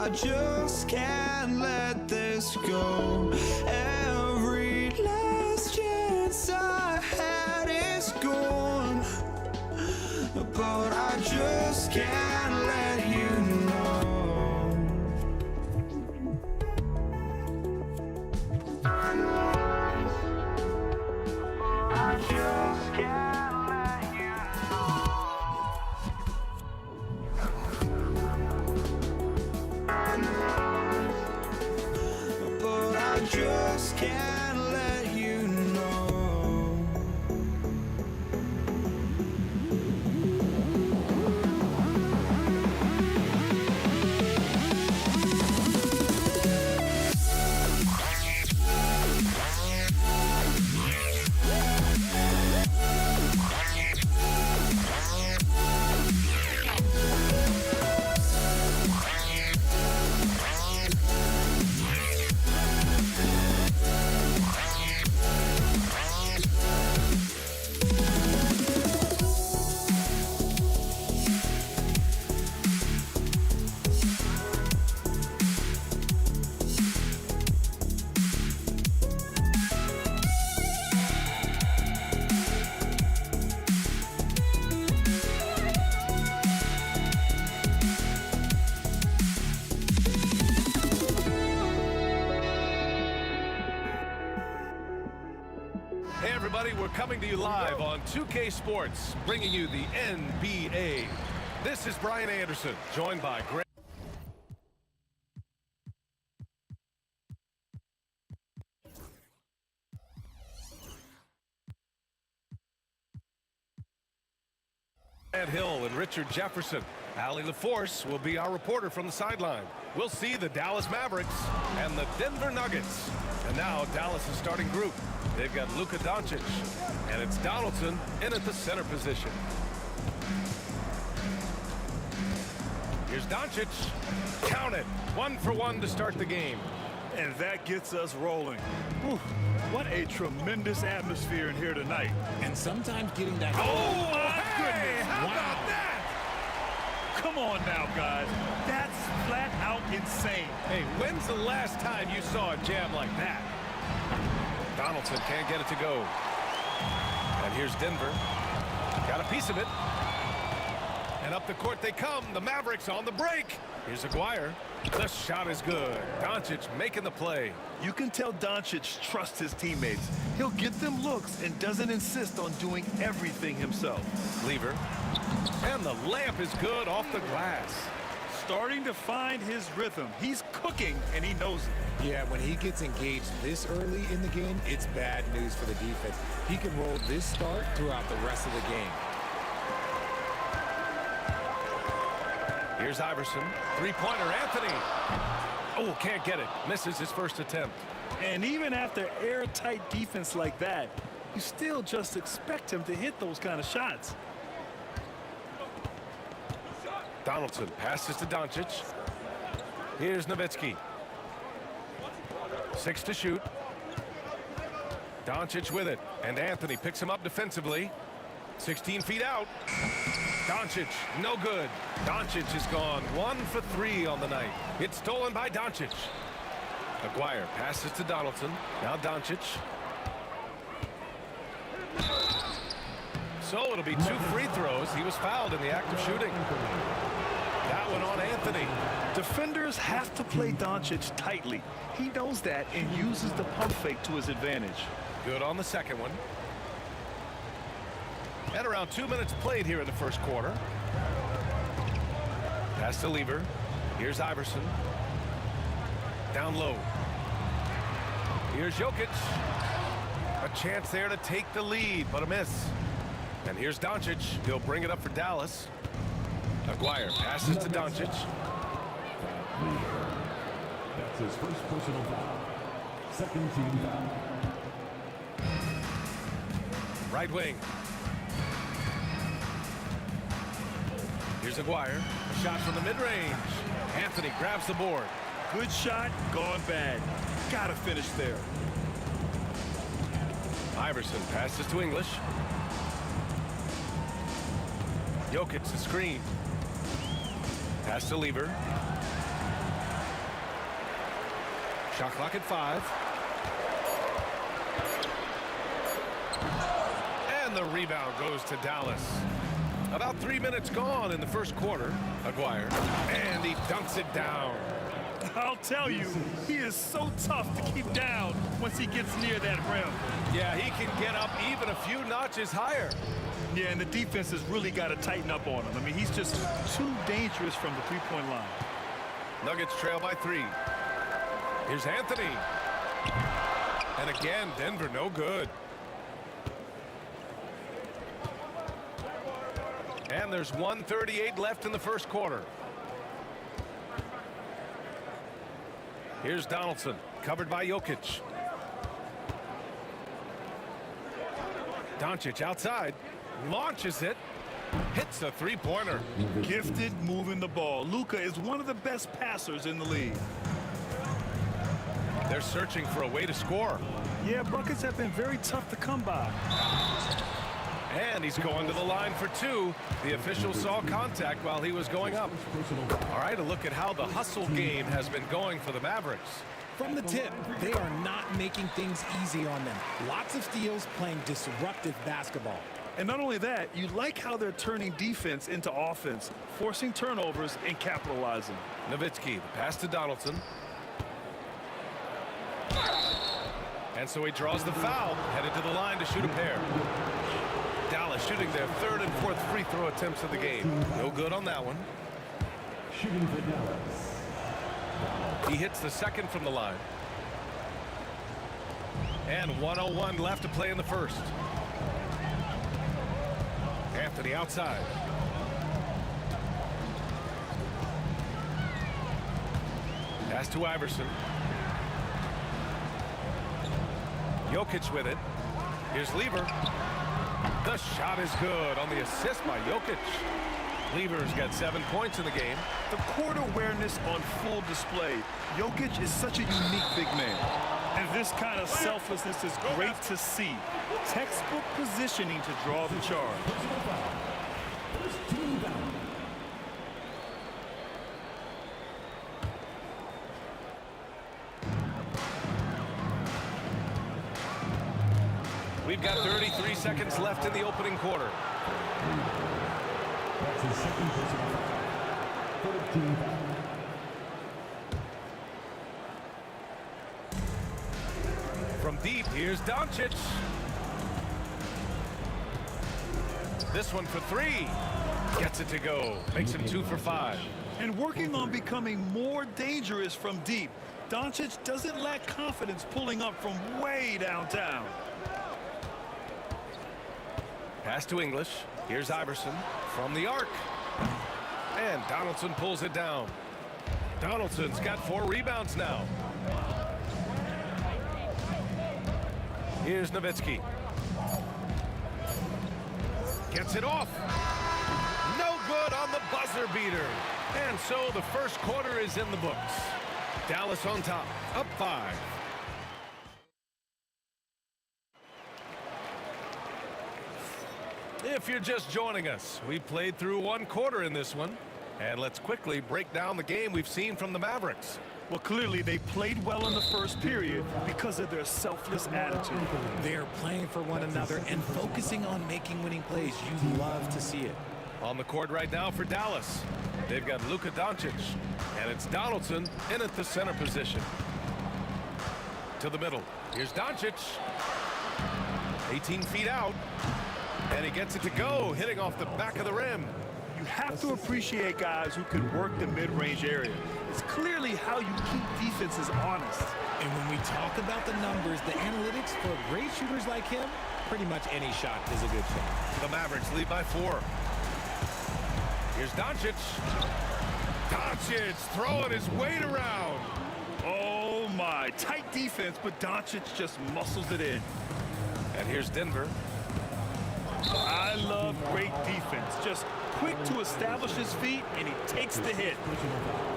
I just can't let this go. Every last chance I had is gone, but I just can't let you know. I just can't let you know. But I just can't let you know. Hey everybody, we're coming to you live on 2K Sports, bringing you the NBA. This is Brian Anderson, joined by Greg. Hill and Richard Jefferson. Allie LaForce will be our reporter from the sideline. We'll see the Dallas Mavericks and the Denver Nuggets. And now Dallas' starting group. They've got Luka Doncic, and it's Donaldson in at the center position. Here's Doncic. Count it. 1 for 1 to start the game. And that gets us rolling. Whew, what a tremendous atmosphere in here tonight. And sometimes getting that... Oh, my goodness. How about that? Come on now, guys. That's flat out insane. Hey, when's the last time you saw a jam like that? Donaldson can't get it to go. And here's Denver. Got a piece of it. And up the court they come. The Mavericks on the break. Here's Aguirre. The shot is good. Doncic making the play. You can tell Doncic trusts his teammates. He'll get them looks and doesn't insist on doing everything himself. Lever. And the layup is good off the glass. Starting to find his rhythm. He's cooking, and he knows it. Yeah, when he gets engaged this early in the game, it's bad news for the defense. He can roll this start throughout the rest of the game. Here's Iverson. Three-pointer, Anthony. Oh, can't get it. Misses his first attempt. And even after airtight defense like that, you still just expect him to hit those kind of shots. Donaldson passes to Doncic. Here's Nowitzki. 6 to shoot. Doncic with it. And Anthony picks him up defensively. 16 feet out. Doncic, no good. Doncic is gone 1 for 3 on the night. It's stolen by Doncic. Aguirre passes to Donaldson. Now Doncic. So it'll be 2 free throws. He was fouled in the act of shooting. That one on Anthony. Defenders have to play Doncic tightly. He knows that and uses the pump fake to his advantage. Good on the second one. And around 2 minutes played here in the first quarter. Pass to Lever. Here's Iverson. Down low. Here's Jokic. A chance there to take the lead, but a miss. And here's Doncic. He'll bring it up for Dallas. Aguirre passes to Doncic. That's his first personal foul. Second team foul. Right wing. Here's Aguirre. A shot from the mid-range. Anthony grabs the board. Good shot, gone bad. Gotta finish there. Iverson passes to English. Jokic the screen. Pass to Lever. Shot clock at 5. And the rebound goes to Dallas. About 3 minutes gone in the first quarter. Aguirre, and he dunks it down. I'll tell you, he is so tough to keep down once he gets near that rim. Yeah, he can get up even a few notches higher. Yeah, and the defense has really got to tighten up on him. I mean, he's just too dangerous from the three-point line. Nuggets trail by 3. Here's Anthony. And again, Denver no good. And there's 1:38 left in the first quarter. Here's Donaldson, covered by Jokic. Doncic outside, launches it, hits a three-pointer. Gifted moving the ball. Luka is one of the best passers in the league. They're searching for a way to score. Yeah, buckets have been very tough to come by. And he's going to the line for 2. The official saw contact while he was going up. All right, a look at how the hustle game has been going for the Mavericks. From the tip, they are not making things easy on them. Lots of steals, playing disruptive basketball. And not only that, you like how they're turning defense into offense, forcing turnovers and capitalizing. Nowitzki, the pass to Donaldson. And so he draws the foul, headed to the line to shoot a pair. Dallas shooting their 3rd and 4th free throw attempts of the game. No good on that one. Shooting for Dallas. He hits the 2nd from the line. And 1:01 left to play in the first. Anthony outside. Pass to Iverson. Jokic with it. Here's Lever. The shot is good on the assist by Jokic. Lever's got 7 points in the game. The court awareness on full display. Jokic is such a unique big man. And this kind of selflessness is great to see. Textbook positioning to draw the charge. We've got 33 seconds left in the opening quarter. That's his second personal foul. 13 foul. From deep, here's Doncic. This one for 3. Gets it to go. Makes him 2 for 5. And working on becoming more dangerous from deep. Doncic doesn't lack confidence pulling up from way downtown. Pass to English. Here's Iverson from the arc. And Donaldson pulls it down. Donaldson's got 4 rebounds now. Here's Nowitzki. Gets it off. No good on the buzzer beater. And so the first quarter is in the books. Dallas on top, up 5. If you're just joining us, we played through 1 quarter in this one. And let's quickly break down the game we've seen from the Mavericks. Well, clearly they played well in the first period because of their selfless attitude. They're playing for one another and focusing on making winning plays. You love to see it. On the court right now for Dallas, they've got Luka Doncic, and it's Donaldson in at the center position. To the middle. Here's Doncic. 18 feet out. And he gets it to go, hitting off the back of the rim. You have to appreciate guys who can work the mid-range area. It's clearly how you keep defenses honest. And when we talk about the numbers, the analytics for great shooters like him, pretty much any shot is a good shot. The Mavericks lead by 4. Here's Doncic. Doncic throwing his weight around. Oh my, tight defense, but Doncic just muscles it in. And here's Denver. I love great defense. Just quick to establish his feet, and he takes the hit. Personal foul.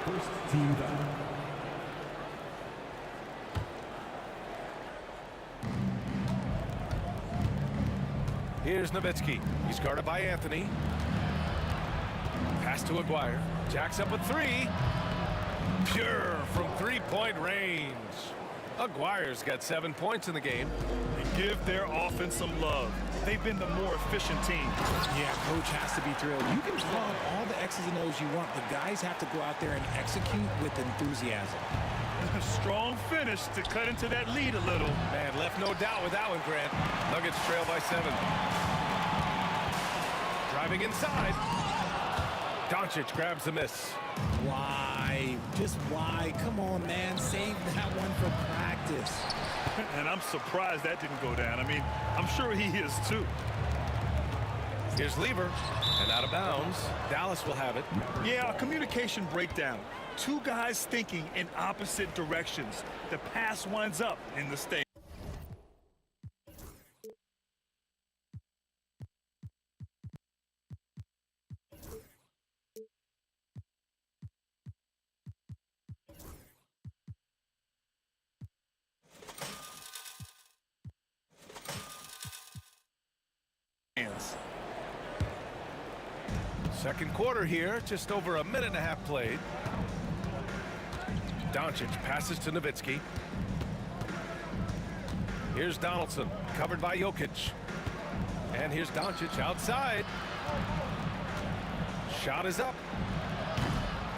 First team foul. Here's Nowitzki. He's guarded by Anthony. Pass to Aguirre. Jacks up a 3. Pure from three-point range. Aguirre's got 7 points in the game. And give their offense some love. They've been the more efficient team. Yeah, coach has to be thrilled. You can run all the X's and O's you want, but guys have to go out there and execute with enthusiasm. A strong finish to cut into that lead a little. Man, left no doubt with that one, Grant. Nuggets trail by 7. Driving inside. Doncic grabs the miss. Why? Just why? Come on, man. Save that one for practice. And I'm surprised that didn't go down. I mean, I'm sure he is too. Here's Lever, and out of bounds. Dallas will have it. Yeah, a communication breakdown. Two guys thinking in opposite directions. The pass winds up in the state. Second quarter here, just over a minute and a half played. Doncic passes to Nowitzki. Here's Donaldson, covered by Jokic. And here's Doncic outside. Shot is up.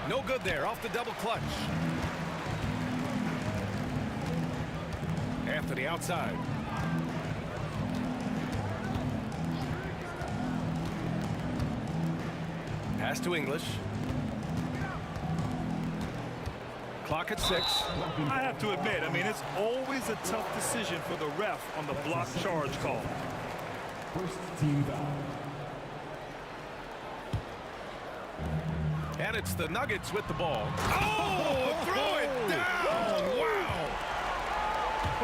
No good there, off the double clutch. Anthony outside. Pass to English. Clock at 6. I have to admit, I mean, it's always a tough decision for the ref on the block charge call. First team foul. And it's the Nuggets with the ball. Oh, throw it down! Wow!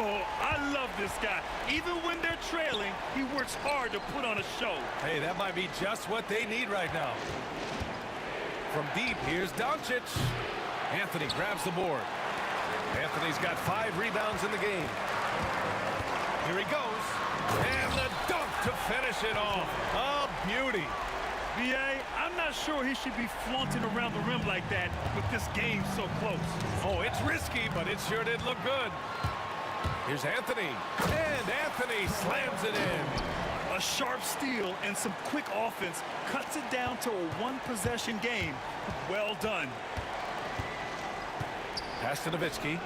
Oh, I love this guy. Even when they're trailing, he works hard to put on a show. Hey, that might be just what they need right now. From deep, here's Doncic. Anthony grabs the board. Anthony's got 5 rebounds in the game. Here he goes. And the dunk to finish it off. A beauty. B.A., I'm not sure he should be flaunting around the rim like that with this game so close. Oh, it's risky, but it sure did look good. Here's Anthony. And Anthony slams it in. A sharp steal and some quick offense cuts it down to a one-possession game. Well done. Pass to Nowitzki.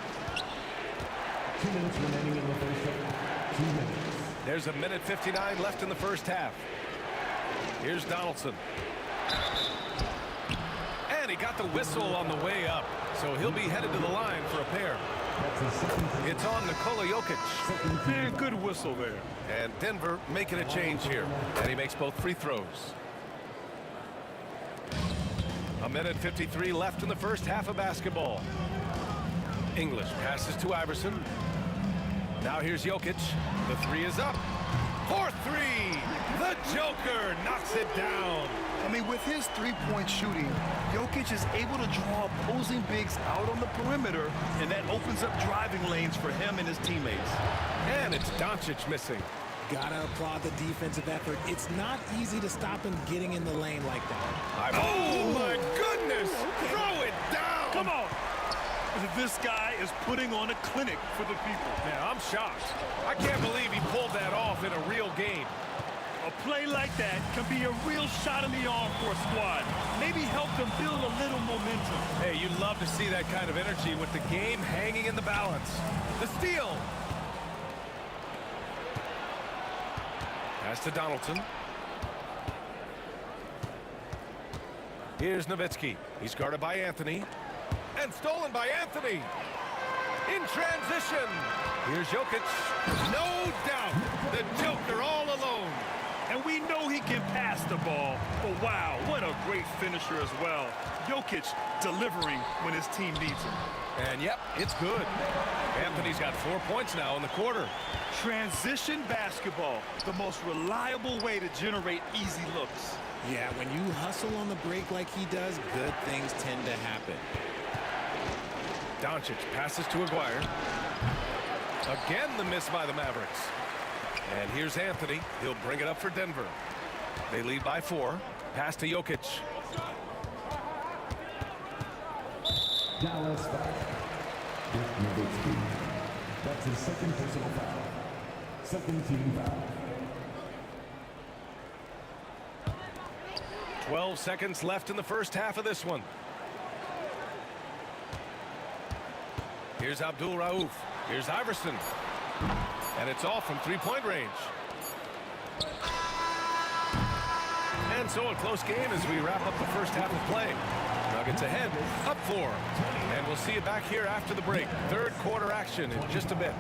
2 minutes remaining in the first half. 2 minutes. There's a minute 59 left in the first half. Here's Donaldson. And he got the whistle on the way up, so he'll be headed to the line for a pair. It's on Nikola Jokic. Man, good whistle there. And Denver making a change here. And he makes both free throws. A minute 53 left in the first half of basketball. English passes to Iverson. Now here's Jokic. The 3 is up. 4-3. The Joker knocks it down. I mean, with his three-point shooting, Jokic is able to draw opposing bigs out on the perimeter, and that opens up driving lanes for him and his teammates. And it's Doncic missing. Gotta applaud the defensive effort. It's not easy to stop him getting in the lane like that. Oh, my goodness! Throw it down! Come on! This guy is putting on a clinic for the people. Yeah, I'm shocked. I can't believe he pulled that off in a real game. A play like that can be a real shot in the arm for a squad. Maybe help them build a little momentum. Hey, you'd love to see that kind of energy with the game hanging in the balance. The steal. Pass to Donaldson. Here's Nowitzki. He's guarded by Anthony. And stolen by Anthony. In transition. Here's Jokic. No doubt. The Joker all alone. And we know he can pass the ball. But wow, what a great finisher as well. Jokic delivering when his team needs him. And yep, it's good. Anthony's got 4 points now in the quarter. Transition basketball, the most reliable way to generate easy looks. Yeah, when you hustle on the break like he does, good things tend to happen. Doncic passes to Aguirre. Again, the miss by the Mavericks. And here's Anthony. He'll bring it up for Denver. They lead by 4. Pass to Jokic. Dallas foul. Dirk Nowitzki. That's his second personal foul. Second team foul. 12 seconds left in the first half of this one. Here's Abdul Rauf. Here's Iverson. And it's off from three-point range. And so a close game as we wrap up the first half of play. Nuggets ahead, up 4. And we'll see you back here after the break. Third quarter action in just a bit.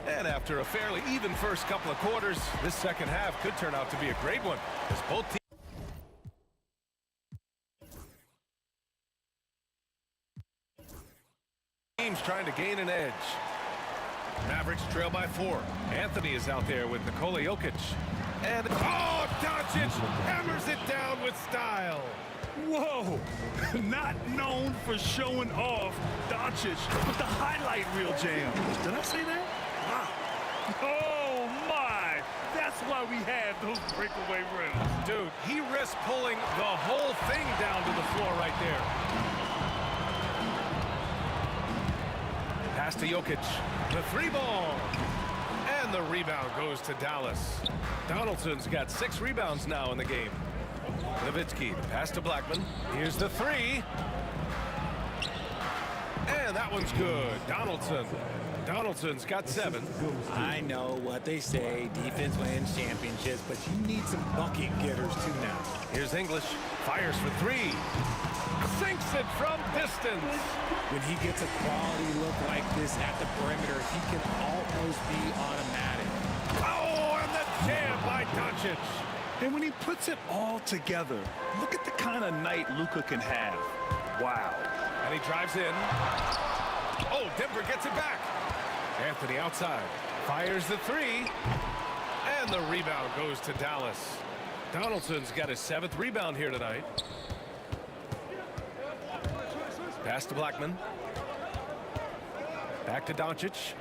And after a fairly even first couple of quarters, this second half could turn out to be a great one as both teams trying to gain an edge. Mavericks trail by 4. Anthony is out there with Nikola Jokic. And, oh, Doncic hammers it down with style. Whoa! Not known for showing off, Doncic with the highlight reel jam. Did I say that? Wow. Oh, my! That's why we have those breakaway rims. Dude, he risks pulling the whole thing down to the floor right there. Pass to Jokic. The 3-ball. And the rebound goes to Dallas. Donaldson's got 6 rebounds now in the game. Nowitzki, pass to Blackman. Here's the 3. And that one's good. Donaldson's got 7. I know what they say, defense wins championships, but you need some bucket getters too now. Here's English, fires for 3. Sinks it from distance. When he gets a quality look like this at the perimeter, he can almost be automatic. Oh, and the jam by Doncic. And when he puts it all together, look at the kind of night Luka can have. Wow. And he drives in. Oh, Denver gets it back. Anthony outside. Fires the 3. And the rebound goes to Dallas. Donaldson's got his 7th rebound here tonight. Pass to Blackman. Back to Doncic.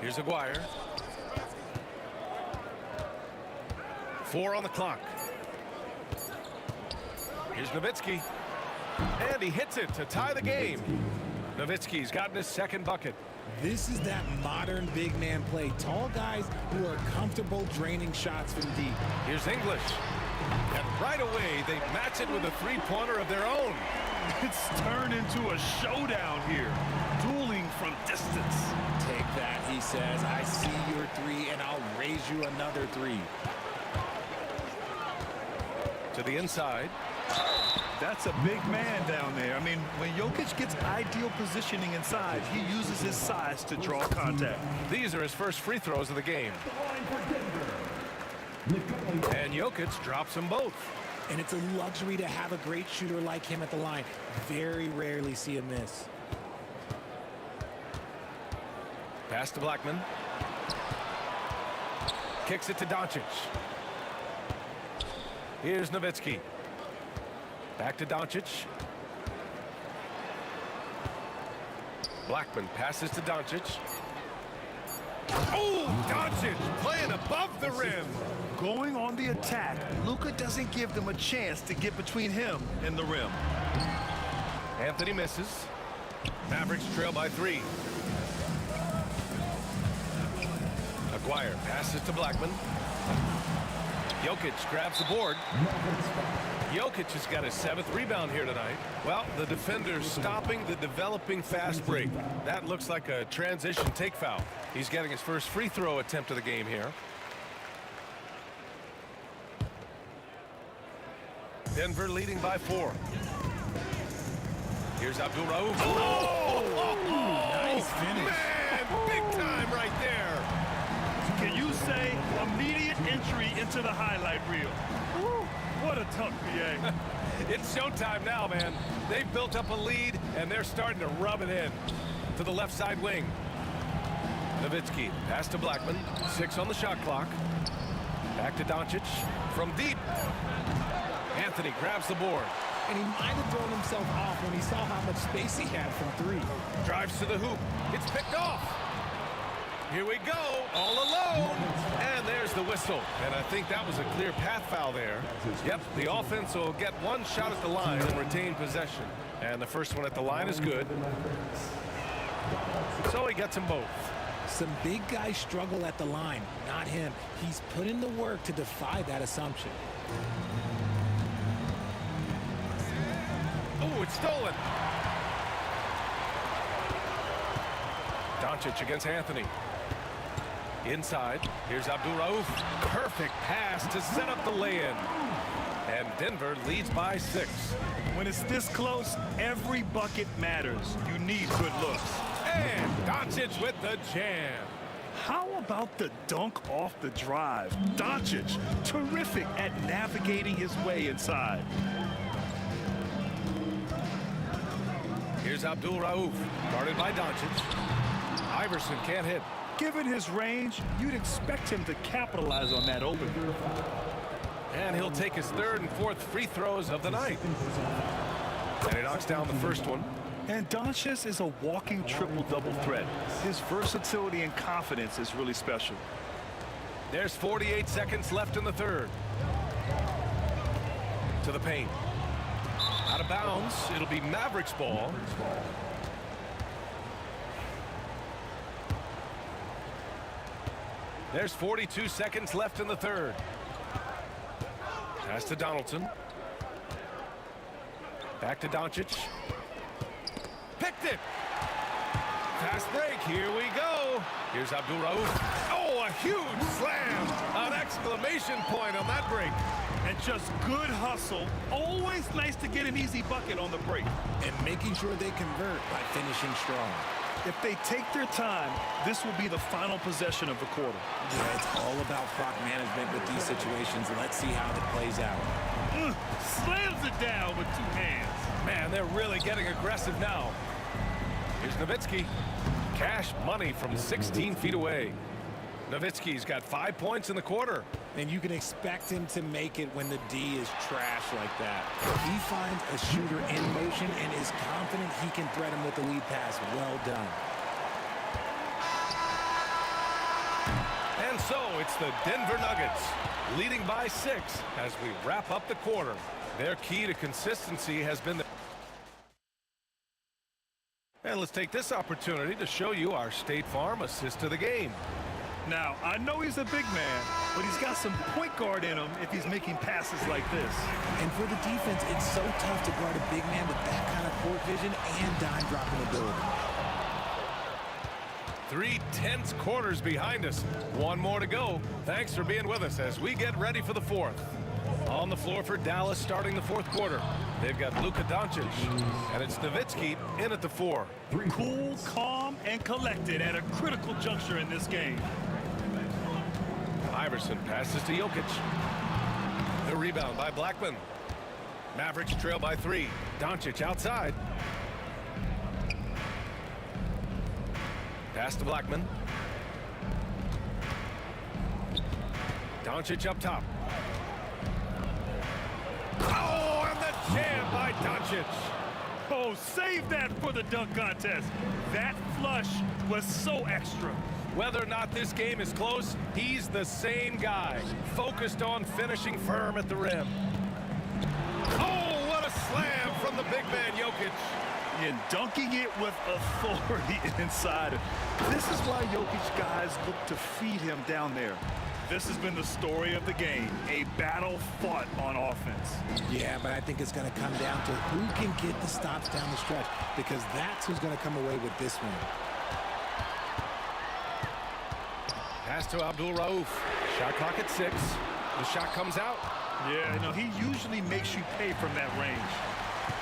Here's Aguirre. 4 on the clock. Here's Nowitzki. And he hits it to tie the game. Nowitzki's gotten his 2nd bucket. This is that modern big man play. Tall guys who are comfortable draining shots from deep. Here's English. And right away, they match it with a 3-pointer of their own. It's turned into a showdown here. Dueling from distance. Take that, he says. I see your 3, and I'll raise you another 3. To the inside. That's a big man down there. I mean, when Jokic gets ideal positioning inside, he uses his size to draw contact. These are his first free throws of the game. And Jokic drops them both. And it's a luxury to have a great shooter like him at the line. Very rarely see him miss. Pass to Blackman. Kicks it to Doncic. Here's Nowitzki. Back to Doncic. Blackman passes to Doncic. Oh, Doncic playing above the rim. Going on the attack, Luka doesn't give them a chance to get between him and the rim. Anthony misses. Mavericks trail by 3. Aguirre passes to Blackman. Jokic grabs the board. Jokic has got his 7th rebound here tonight. Well, the defender stopping the developing fast break. That looks like a transition take foul. He's getting his first free throw attempt of the game here. Denver leading by 4. Here's Abdul Rauf. Oh, nice finish. Man, big time right there. Can you say immediate entry into the highlight reel? Woo, what a tough PA. It's showtime now, man. They've built up a lead, and they're starting to rub it in. To the left side wing. Nowitzki, pass to Blackman. 6 on the shot clock. Back to Doncic from deep. Anthony grabs the board. And he might have thrown himself off when he saw how much space he had from three. Drives to the hoop. It's picked off. Here we go, all alone. And there's the whistle. And I think that was a clear path foul there. Yep, the offense will get one shot at the line and retain possession. And the first one at the line is good. So he gets them both. Some big guys struggle at the line, not him. He's put in the work to defy that assumption. Oh, it's stolen. Doncic against Anthony. Inside, here's Abdul-Rauf. Perfect pass to set up the lay-in. And Denver leads by 6. When it's this close, every bucket matters. You need good looks. And Doncic with the jam. How about the dunk off the drive? Doncic, terrific at navigating his way inside. Here's Abdul-Rauf, guarded by Doncic. Iverson can't hit. Given his range, you'd expect him to capitalize on that open. And he'll take his 3rd and 4th free throws of the night. And he knocks down the first one. And Doncic is a walking triple-double threat. His versatility and confidence is really special. There's 48 seconds left in the 3rd. To the paint. Out of bounds. It'll be Mavericks ball. There's 42 seconds left in the 3rd. Pass to Donaldson. Back to Doncic. Picked it. Fast break. Here we go. Here's Abdul-Rauf. Oh, a huge slam. An exclamation point on that break. And just good hustle. Always nice to get an easy bucket on the break. And making sure they convert by finishing strong. If they take their time, this will be the final possession of the quarter. Yeah, it's all about clock management with these situations. Let's see how it plays out. Slams it down with 2 hands. Man, they're really getting aggressive now. Here's Nowitzki. Cash money from 16 feet away. Nowitzki's got 5 points in the quarter. And you can expect him to make it when the D is trash like that. He finds a shooter in motion and is confident he can thread him with the lead pass. Well done. And so it's the Denver Nuggets leading by 6 as we wrap up the quarter. Their key to consistency has been And let's take this opportunity to show you our State Farm assist of the game. Now, I know he's a big man, but he's got some point guard in him if he's making passes like this. And for the defense, it's so tough to guard a big man with that kind of court vision and dime dropping ability. 3 tense quarters behind us. 1 more to go. Thanks for being with us as we get ready for the 4th. On the floor for Dallas starting the 4th quarter. They've got Luka Doncic, and it's Nowitzki in at the 4. Cool, calm, and collected at a critical juncture in this game. Iverson passes to Jokic. The rebound by Blackman. Mavericks trail by 3. Doncic outside. Pass to Blackman. Doncic up top. Oh, and the jam by Doncic. Oh, save that for the dunk contest. That flush was so extra. Whether or not this game is close, he's the same guy, focused on finishing firm at the rim. Oh, what a slam from the big man, Jokic. And dunking it with authority inside. This is why Jokic guys look to feed him down there. This has been the story of the game, a battle fought on offense. Yeah, but I think it's going to come down to who can get the stops down the stretch, because that's who's going to come away with this one. Pass to Abdul-Rauf. Shot clock at 6. The shot comes out. Yeah, you know, he usually makes you pay from that range.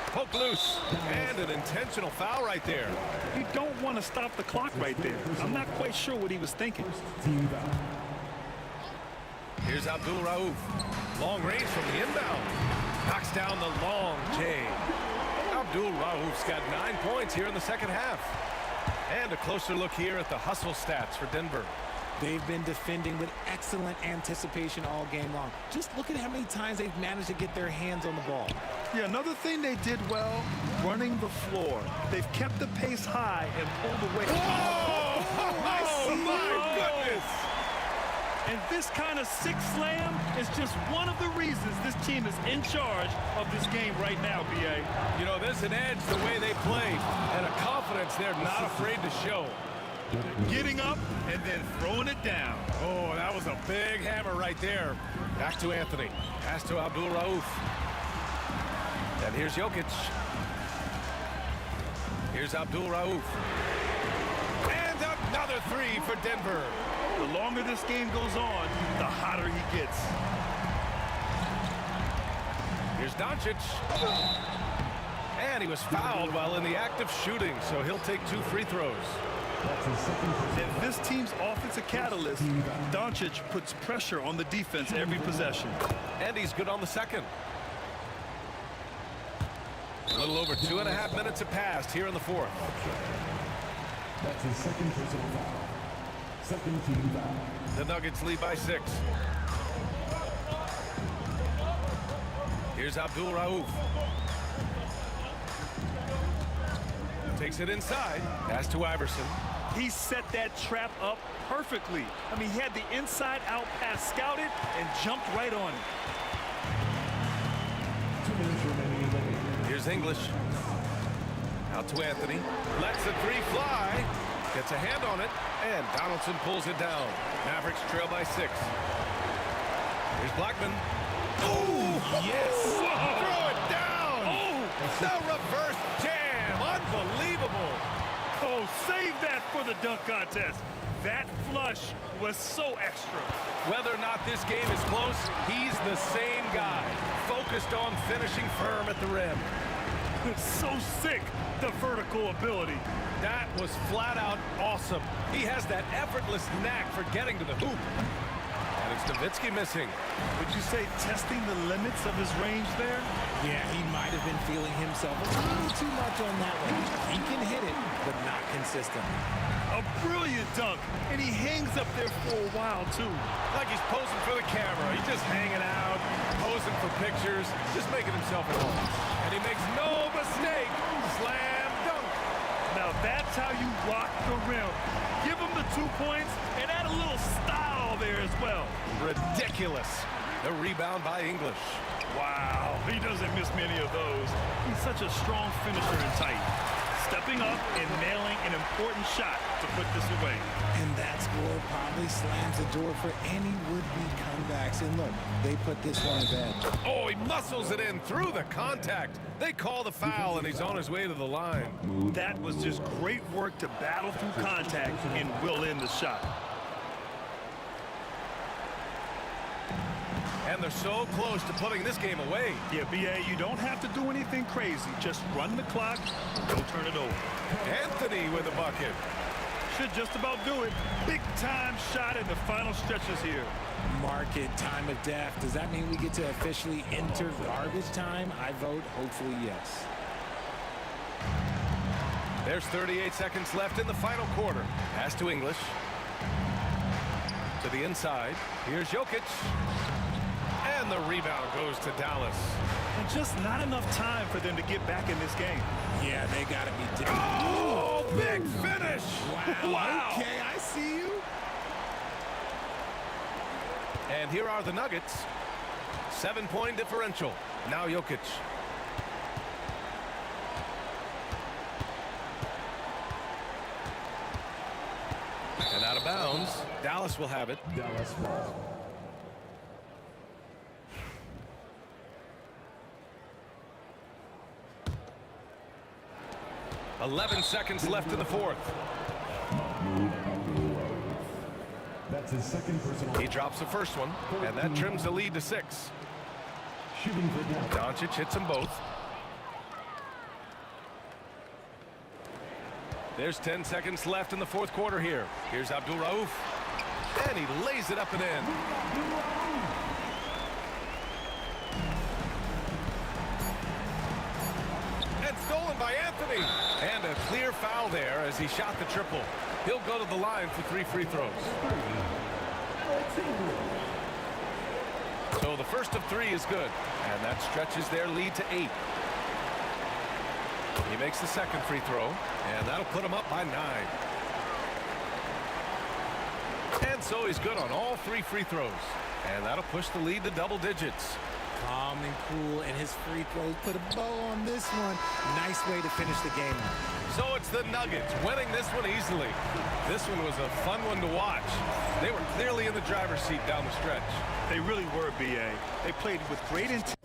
Poke loose. And an intentional foul right there. You don't want to stop the clock right there. I'm not quite sure what he was thinking. Here's Abdul-Rauf. Long range from the inbound. Knocks down the long J. Abdul-Rauf's got 9 points here in the second half. And a closer look here at the hustle stats for Denver. They've been defending with excellent anticipation all game long. Just look at how many times they've managed to get their hands on the ball. Yeah, another thing they did well, running the floor. They've kept the pace high and pulled away. Oh, my goodness! And this kind of sick slam is just one of the reasons this team is in charge of this game right now, B.A. You know, there's an edge the way they play and a confidence they're not afraid to show. Getting up and then throwing it down. Oh, that was a big hammer right there. Back to Anthony. Pass to Abdul Rauf. And here's Jokic. Here's Abdul Rauf. And another three for Denver. The longer this game goes on, the hotter he gets. Here's Doncic. And he was fouled while in the act of shooting, so he'll take 2 free throws. And this team's offensive catalyst, Doncic puts pressure on the defense every possession. And he's good on the second. A little over 2.5 minutes have passed here in the fourth. That's his second personal foul. Second team foul. The Nuggets lead by 6. Here's Abdul Rauf. Takes it inside. Pass to Iverson. He set that trap up perfectly. I mean, he had the inside-out pass scouted and jumped right on it. 2 minutes remaining in the game. Here's English. Out to Anthony. Lets the three fly. Gets a hand on it. And Donaldson pulls it down. Mavericks trail by 6. Here's Blackman. Oh, yes. Throw it down. Oh, the reverse jam. Unbelievable. oh, save that for the dunk contest. That flush was so extra. Whether or not this game is close, he's the same guy. Focused on finishing firm at the rim. So sick, the vertical ability. That was flat out awesome. He has that effortless knack for getting to the hoop. And it's Nowitzki missing. Would you say testing the limits of his range there? Yeah, he might have been feeling himself a little too much on that one. He can hit it, but not consistent. A brilliant dunk, and he hangs up there for a while, too. Like he's posing for the camera. He's just hanging out, posing for pictures, just making himself at home. And he makes no mistake. Slam dunk. Now that's how you rock the rim. Give him the 2 points and add a little style there as well. Ridiculous. The rebound by English. Wow, he doesn't miss many of those. He's such a strong finisher in tight. Stepping up and nailing an important shot to put this away. And that score probably slams the door for any would-be comebacks. And look, they put this one to bed. Oh, he muscles it in through the contact. They call the foul, and he's on his way to the line. That was just great work to battle through contact and will in the shot. And they're so close to putting this game away. Yeah, B.A., you don't have to do anything crazy. Just run the clock, don't turn it over. Anthony with a bucket. Should just about do it. Big-time shot in the final stretches here. Market time of death. Does that mean we get to officially enter garbage time? I vote hopefully yes. There's 38 seconds left in the final quarter. Pass to English. To the inside. Here's Jokic. And the rebound goes to Dallas. And just not enough time for them to get back in this game. Yeah, they got to be down. Oh, big finish. Wow. Okay, I see you. And here are the Nuggets. 7-point differential. Now Jokic. And out of bounds. Dallas will have it. Dallas ball. $11 seconds left in the fourth. That's his second personal. He drops the first one, and that trims the lead to 6. Shooting for Dallas. Doncic hits them both. There's 10 seconds left in the fourth quarter here. Here's Abdul Rauf. And he lays it up and in. And stolen by Anthony. And a clear foul there as he shot the triple. He'll go to the line for 3 free throws. So the first of 3 is good, and that stretches their lead to 8. He makes the second free throw, and that'll put him up by 9. And so he's good on all 3 free throws, and that'll push the lead to double digits. Calm and cool, and his free throws put a bow on this one. Nice way to finish the game. So it's the Nuggets winning this one easily. This one was a fun one to watch. They were clearly in the driver's seat down the stretch. They really were, B.A. They played with great intent.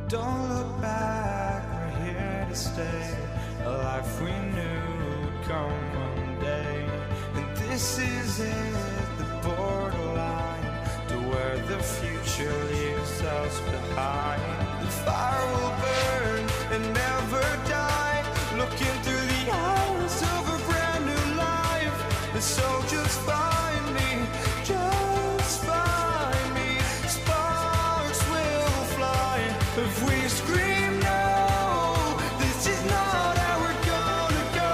Don't look back, we're here to stay. A life we knew would come one day. And this is it, the borderline to where the future leaves us behind. The fire will burn and never die, looking through the eyes of a brand new life. And so just find me, just find me. Sparks will fly if we scream no. This is not how we're gonna go.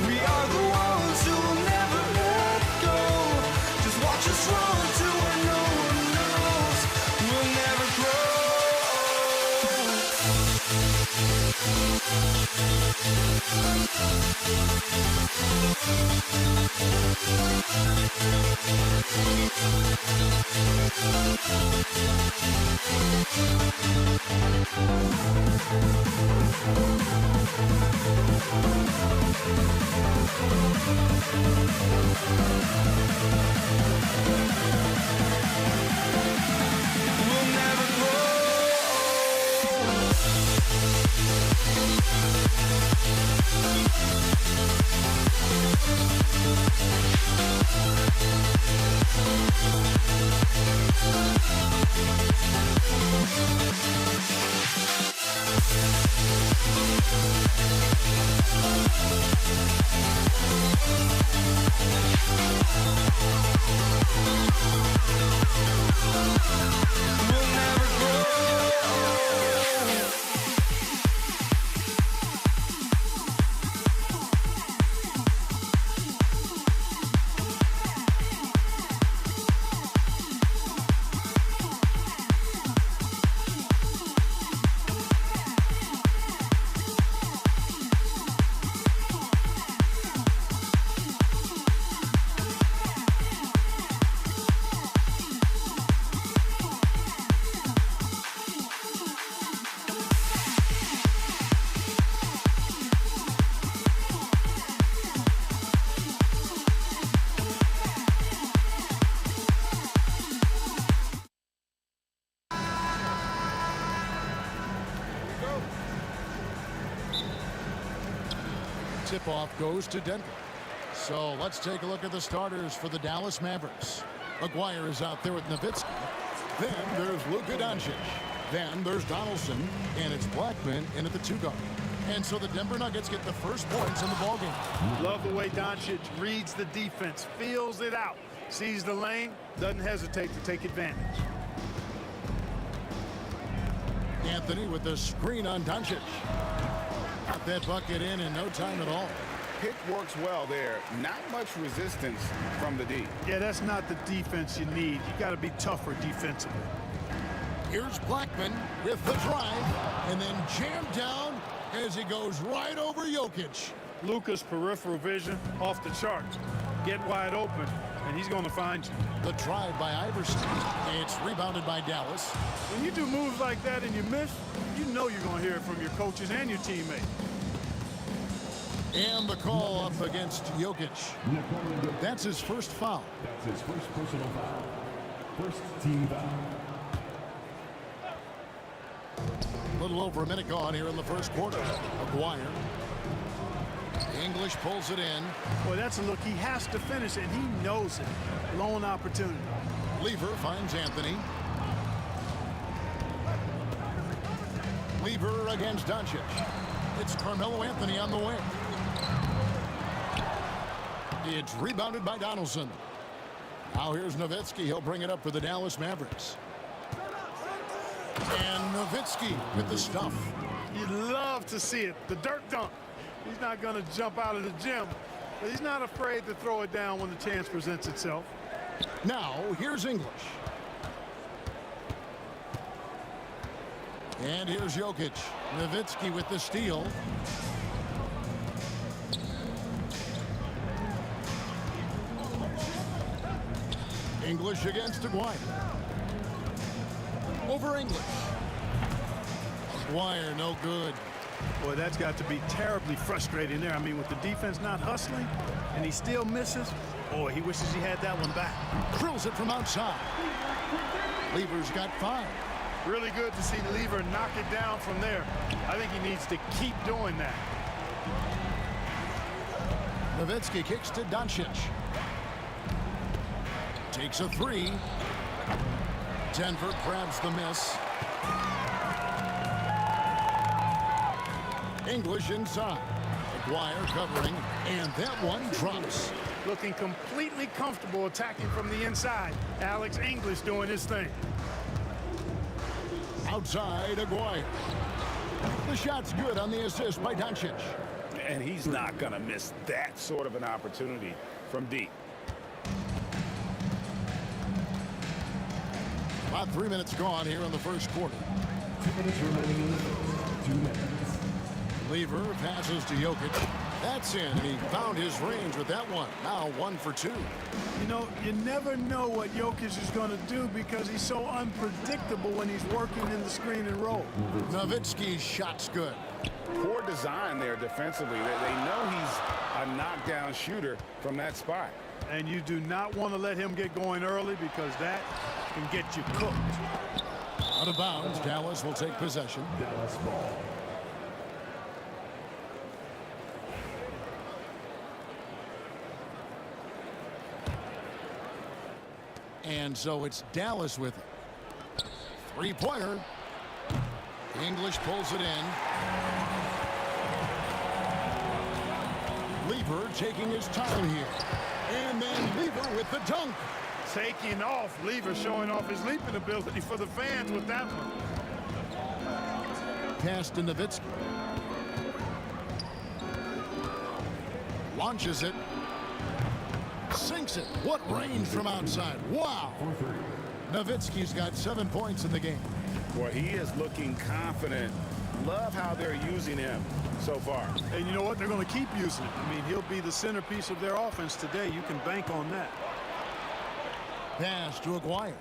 We are the ones who will never let go. Just watch us run to where no one knows. We'll never grow. We'll never grow. We'll never grow. Tip-off goes to Denver. So let's take a look at the starters for the Dallas Mavericks. McGuire is out there with Nowitzki. Then there's Luka Doncic. Then there's Donaldson, and it's Blackman in at the 2-guard. And so the Denver Nuggets get the first points in the ballgame. Love the way Doncic reads the defense, feels it out, sees the lane, doesn't hesitate to take advantage. Anthony with the screen on Doncic. Got that bucket in no time at all. Pick works well there. Not much resistance from the D. Yeah, that's not the defense you need. You got to be tougher defensively. Here's Blackman with the drive, and then jammed down as he goes right over Jokic. Luka's peripheral vision off the charts. Get wide open, and he's going to find you. The drive by Iverson. It's rebounded by Dallas. When you do moves like that and you miss, you know you're going to hear it from your coaches and your teammates. And the call up against Jokic. That's his first foul. That's his first personal foul. First team foul. A little over a minute gone here in the first quarter. McGuire. In English pulls it in. Boy, that's a look. He has to finish it. He knows it. Lone opportunity. Lever finds Anthony. Lever against Doncic. It's Carmelo Anthony on the wing. It's rebounded by Donaldson. Now here's Nowitzki. He'll bring it up for the Dallas Mavericks. And Nowitzki with the stuff. You'd love to see it. The dirt dunk. He's not going to jump out of the gym, but he's not afraid to throw it down when the chance presents itself. Now here's English. And here's Jokic. Nowitzki with the steal. English against Aguirre. Over English. Aguirre, no good. Boy, that's got to be terribly frustrating there. I mean, with the defense not hustling, and he still misses. Boy, he wishes he had that one back. Drills it from outside. Lever's got 5. Really good to see Lever knock it down from there. I think he needs to keep doing that. Nowitzki kicks to Doncic. Takes a 3. Denver grabs the miss. English inside. Aguirre covering, and that one drops. Looking completely comfortable attacking from the inside. Alex English doing his thing. Outside, Aguirre. The shot's good on the assist by Doncic. And he's not going to miss that sort of an opportunity from deep. About 3 minutes gone here in the first quarter. 2 minutes remaining in the first. 2 minutes. Lever passes to Jokic. That's in, and he found his range with that one. Now 1 for 2. You know, you never know what Jokic is going to do because he's so unpredictable when he's working in the screen and roll. Nowitzki's shot's good. Poor design there defensively. They know he's a knockdown shooter from that spot. And you do not want to let him get going early because that can get you cooked. Out of bounds, Dallas will take possession. Dallas ball. And so it's Dallas with it. 3-pointer. English pulls it in. Lever taking his time here. And then Lever with the dunk. Taking off. Lever showing off his leaping ability for the fans with that one. Pass to Nowitzki. Launches it. Sinks it. What range from outside. Wow. Nowitzki's got 7 points in the game. Boy, he is looking confident. Love how they're using him so far. And you know what? They're going to keep using him. I mean, he'll be the centerpiece of their offense today. You can bank on that. Pass to Aguirre.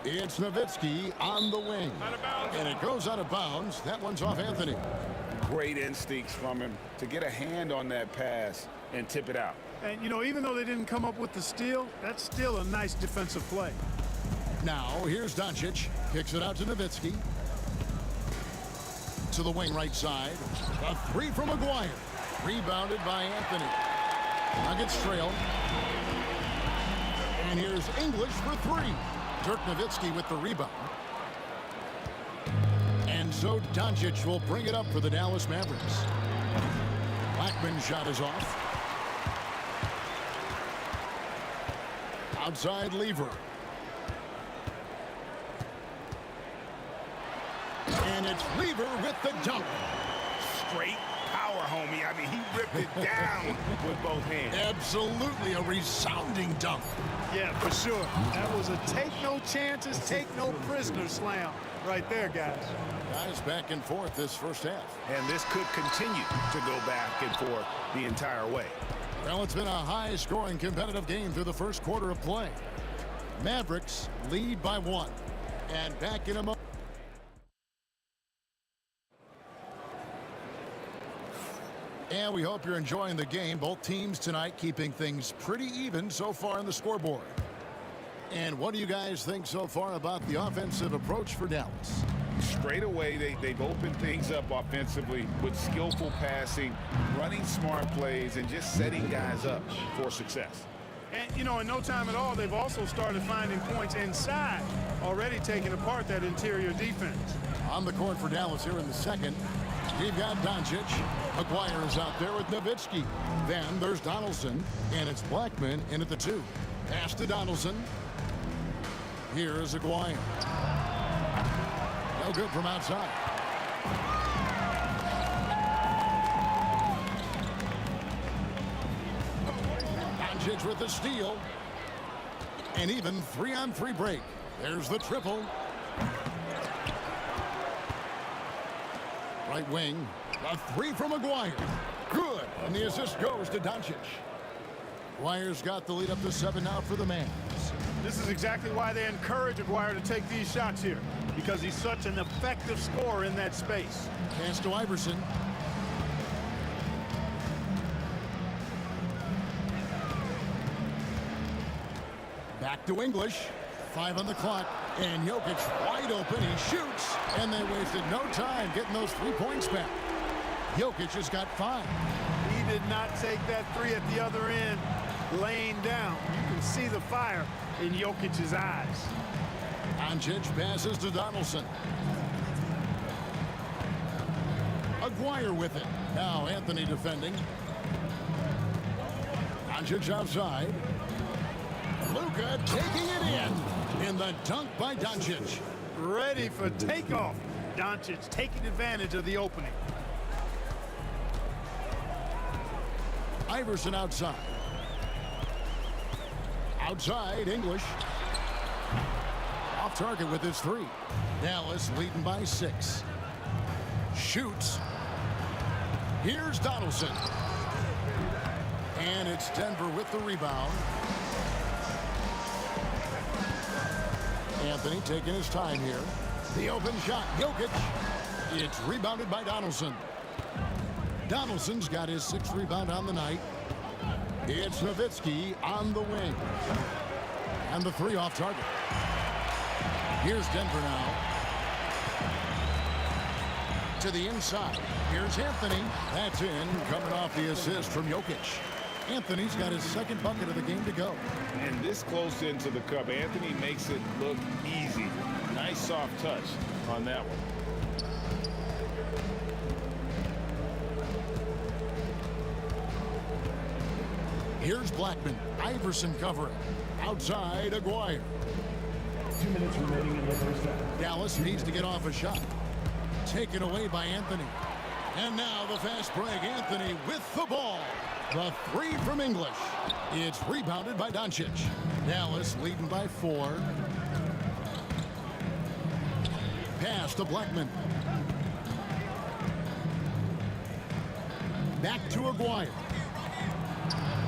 It's Nowitzki on the wing. And it goes out of bounds. That one's off Anthony. Great instincts from him to get a hand on that pass and tip it out. And, you know, even though they didn't come up with the steal, that's still a nice defensive play. Now, here's Doncic. Kicks it out to Nowitzki. To the wing right side. A 3 from Aguirre. Rebounded by Anthony. Nuggets trail. And here's English for 3. Dirk Nowitzki with the rebound. And so Doncic will bring it up for the Dallas Mavericks. Blackman's shot is off. Outside Lever. And it's Lever with the dunk. Straight power, homie. I mean, he ripped it down with both hands. Absolutely a resounding dunk. Yeah, for sure. That was a take no chances, take no prisoner slam right there, guys. Guys back and forth this first half. And this could continue to go back and forth the entire way. Well, it's been a high-scoring competitive game through the first quarter of play. Mavericks lead by 1. And back in a moment. And we hope you're enjoying the game. Both teams tonight keeping things pretty even so far on the scoreboard. And what do you guys think so far about the offensive approach for Dallas? straight away, they've opened things up offensively with skillful passing, running smart plays, and just setting guys up for success. And, you know, in no time at all, they've also started finding points inside, already taking apart that interior defense. On the court for Dallas here in the second, we've got Doncic. Aguirre is out there with Nowitzki. Then there's Donaldson, and it's Blackman in at the 2. Pass to Donaldson. Here's Aguirre. No good from outside. Doncic with the steal. And even 3-on-3 break. There's the triple. Right wing. A 3 from Aguirre. Good. And the assist goes to Doncic. Aguirre's got the lead up to 7 now for the Mavs. This is exactly why they encourage Aguirre to take these shots here, because he's such an effective scorer in that space. Pass to Iverson. Back to English. 5 on the clock. And Jokic wide open. He shoots. And they wasted no time getting those 3 points back. Jokic has got 5. He did not take that 3 at the other end, laying down. You can see the fire in Jokic's eyes. Doncic passes to Donaldson. Aguirre with it. Now Anthony defending. Doncic outside. Luka taking it in the dunk by Doncic. Ready for takeoff. Doncic taking advantage of the opening. Iverson outside. Outside, English. Off target with his 3. Dallas leading by 6. Shoots. Here's Donaldson. And it's Denver with the rebound. Anthony taking his time here. The open shot, Jokic. It's rebounded by Donaldson. Donaldson's got his 6th rebound on the night. It's Nowitzki on the wing. And the 3 off target. Here's Denver now. To the inside. Here's Anthony. That's in, coming off the assist from Jokic. Anthony's got his 2nd bucket of the game to go. And this close into the cup, Anthony makes it look easy. Nice soft touch on that one. Here's Blackman. Iverson covering. Outside, Aguirre. 2 minutes remaining in the first half. Dallas needs to get off a shot. Taken away by Anthony. And now the fast break. Anthony with the ball. The 3 from English. It's rebounded by Doncic. Dallas leading by 4. Pass to Blackman. Back to Aguirre.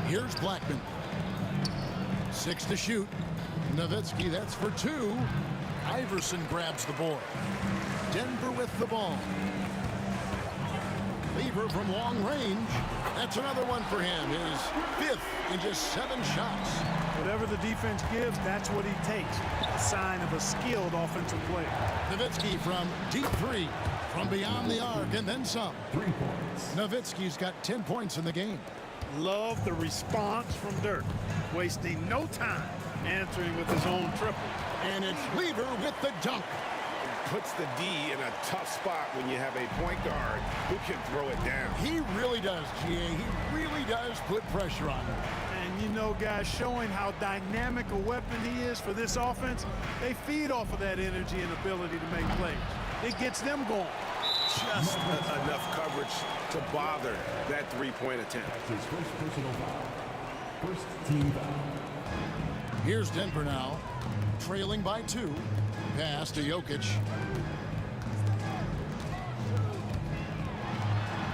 Here's Blackman. 6 to shoot. Nowitzki, that's for 2. Iverson grabs the board. Denver with the ball. Lever from long range. That's another one for him. His 5th in just 7 shots. Whatever the defense gives, that's what he takes. A sign of a skilled offensive player. Nowitzki from deep 3. From beyond the arc and then some. 3 points. Nowitzki's got 10 points in the game. Love the response from Dirk. Wasting no time answering with his own triple. And it's Lever with the dunk. Puts the D in a tough spot when you have a point guard who can throw it down. He really does, GA. He really does put pressure on him. And you know, guys, showing how dynamic a weapon he is for this offense, they feed off of that energy and ability to make plays. It gets them going. Just enough coverage to bother that 3-point attempt. His first personal foul. First team foul. Here's Denver now, trailing by 2. Pass to Jokic.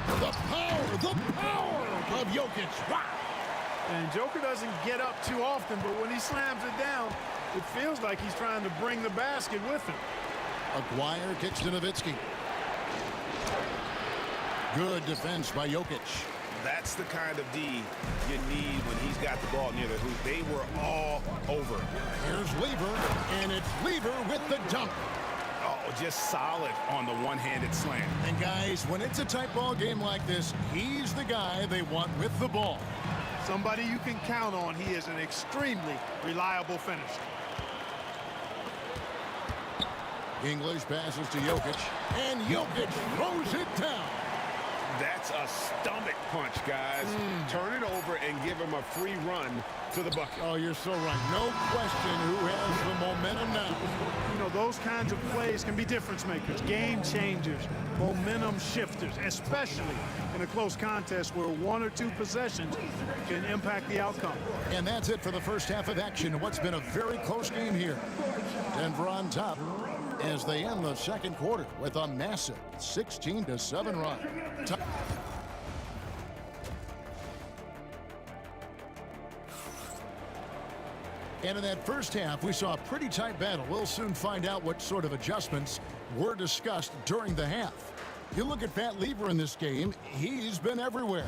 The power of Jokic. Wow. And Joker doesn't get up too often, but when he slams it down, it feels like he's trying to bring the basket with him. Aguirre kicks to Nowitzki. Good defense by Jokic. That's the kind of D you need when he's got the ball near the hoop. They were all over. Here's Lever, and it's Lever with the dunk. Oh, just solid on the one-handed slam. And guys, when it's a tight ball game like this, he's the guy they want with the ball. Somebody you can count on. He is an extremely reliable finisher. English passes to Jokic, and Jokic throws it down. That's a stomach punch, guys. Turn it over and give him a free run to the bucket. Oh, you're so right. No question who has the momentum now. You know, those kinds of plays can be difference makers, game changers, momentum shifters, especially in a close contest where 1 or 2 possessions can impact the outcome. And that's it for the first half of action. What's been a very close game here. Denver on top as they end the second quarter with a massive 16-7 run. And in that first half, we saw a pretty tight battle. We'll soon find out what sort of adjustments were discussed during the half. You look at Pat Lever in this game, he's been everywhere.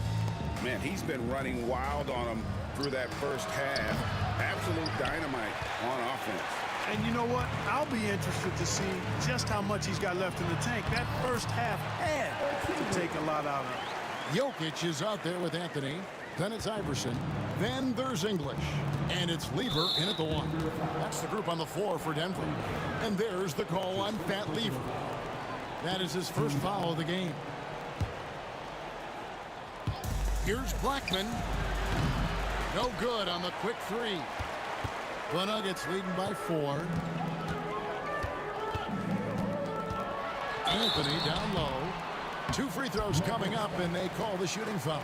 Man, he's been running wild on him through that first half. Absolute dynamite on offense. And you know what? I'll be interested to see just how much he's got left in the tank. That first half had to take a lot out of him. Jokic is out there with Anthony. Then it's Iverson. Then there's English. And it's Lever in at the 1. That's the group on the floor for Denver. And there's the call on Pat Lever. That is his first foul of the game. Here's Blackman. No good on the quick 3. The Nuggets leading by 4. Anthony down low. 2 free throws coming up, and they call the shooting foul.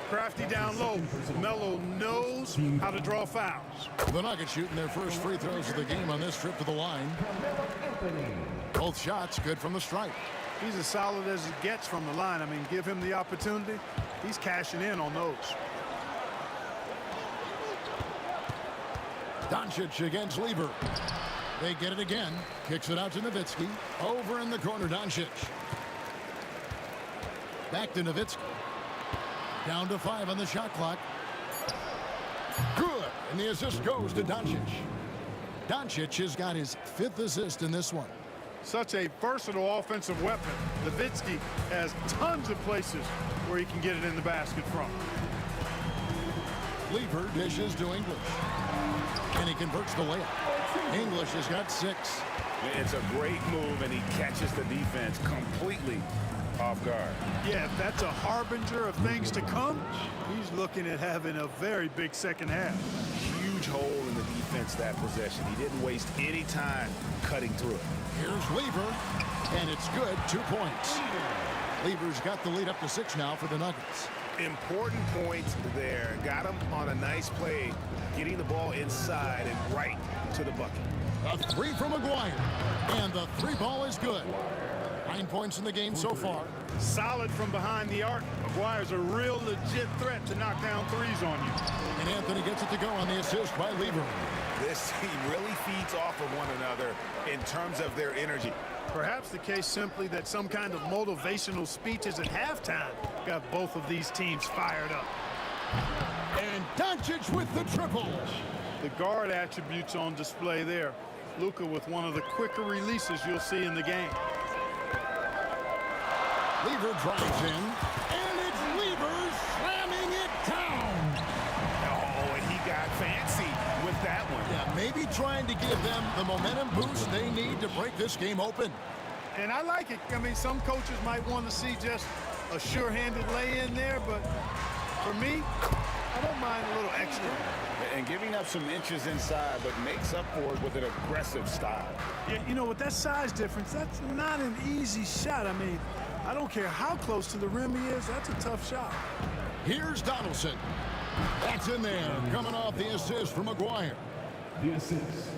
Crafty down low. Melo knows how to draw fouls. The Nuggets shooting their first free throws of the game on this trip to the line. Both shots good from the stripe. He's as solid as it gets from the line. I mean, give him the opportunity. He's cashing in on those. Doncic against Lever. They get it again. Kicks it out to Nowitzki. Over in the corner, Doncic. Back to Nowitzki. Down to 5 on the shot clock. Good. And the assist goes to Doncic. Doncic has got his 5th assist in this one. Such a versatile offensive weapon. Nowitzki has tons of places where he can get it in the basket from. Lever dishes to English. And he converts the layup. English has got 6. It's a great move, and he catches the defense completely off guard. Yeah, if that's a harbinger of things to come, he's looking at having a very big second half. Huge hole in the defense that possession. He didn't waste any time cutting through it. Here's Lever, and it's good. 2 points. Lever's got the lead up to 6 now for the Nuggets. Important points there. Got him on a nice play, getting the ball inside and right to the bucket. A 3 from McGuire, and the 3 ball is good. 9 points in the game so far. Solid from behind the arc. McGuire's a real legit threat to knock down 3s on you. And Anthony gets it to go on the assist by Lever. This team really feeds off of one another in terms of their energy. Perhaps the case simply that some kind of motivational speeches at halftime got both of these teams fired up. And Doncic with the triple. The guard attributes on display there. Luka with one of the quicker releases you'll see in the game. Lever drives in, and it's Lever slamming it down. Oh, and he got fancy with that one. Yeah, maybe trying to give them the momentum boost they need to break this game open. And I like it. I mean, some coaches might want to see just a sure-handed lay-in there, but for me, I don't mind a little extra. And giving up some inches inside, but makes up for it with an aggressive style. Yeah, you know, with that size difference, that's not an easy shot. I mean, I don't care how close to the rim he is, that's a tough shot. Here's Donaldson. That's in there, coming off the assist from McGuire. The assist.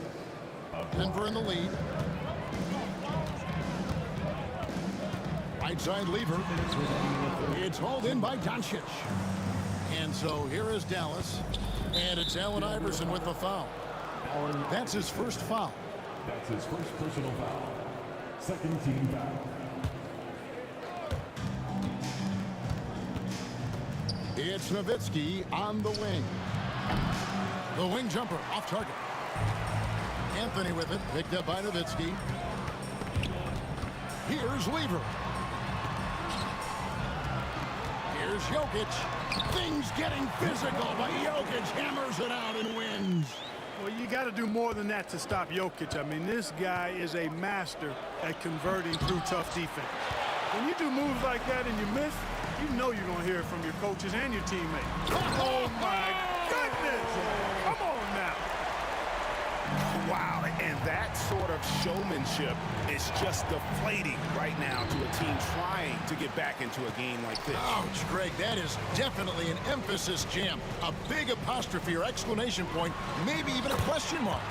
Denver in the lead. Right side Lever. It's hauled in by Doncic. And so here is Dallas. And it's Allen Iverson with the foul. That's his first foul. That's his first personal foul. Second team foul. It's Nowitzki on the wing. The wing jumper off target. Anthony with it, picked up by Nowitzki. Here's Lever. Here's Jokic. Things getting physical, but Jokic hammers it out and wins. Well, you got to do more than that to stop Jokic. I mean, this guy is a master at converting through tough defense. When you do moves like that and you miss, you know you're going to hear it from your coaches and your teammates. Oh, my goodness! Come on now. Wow, and that sort of showmanship is just deflating right now to a team trying to get back into a game like this. Ouch, Greg, that is definitely an emphasis jam. A big apostrophe or exclamation point, maybe even a question mark.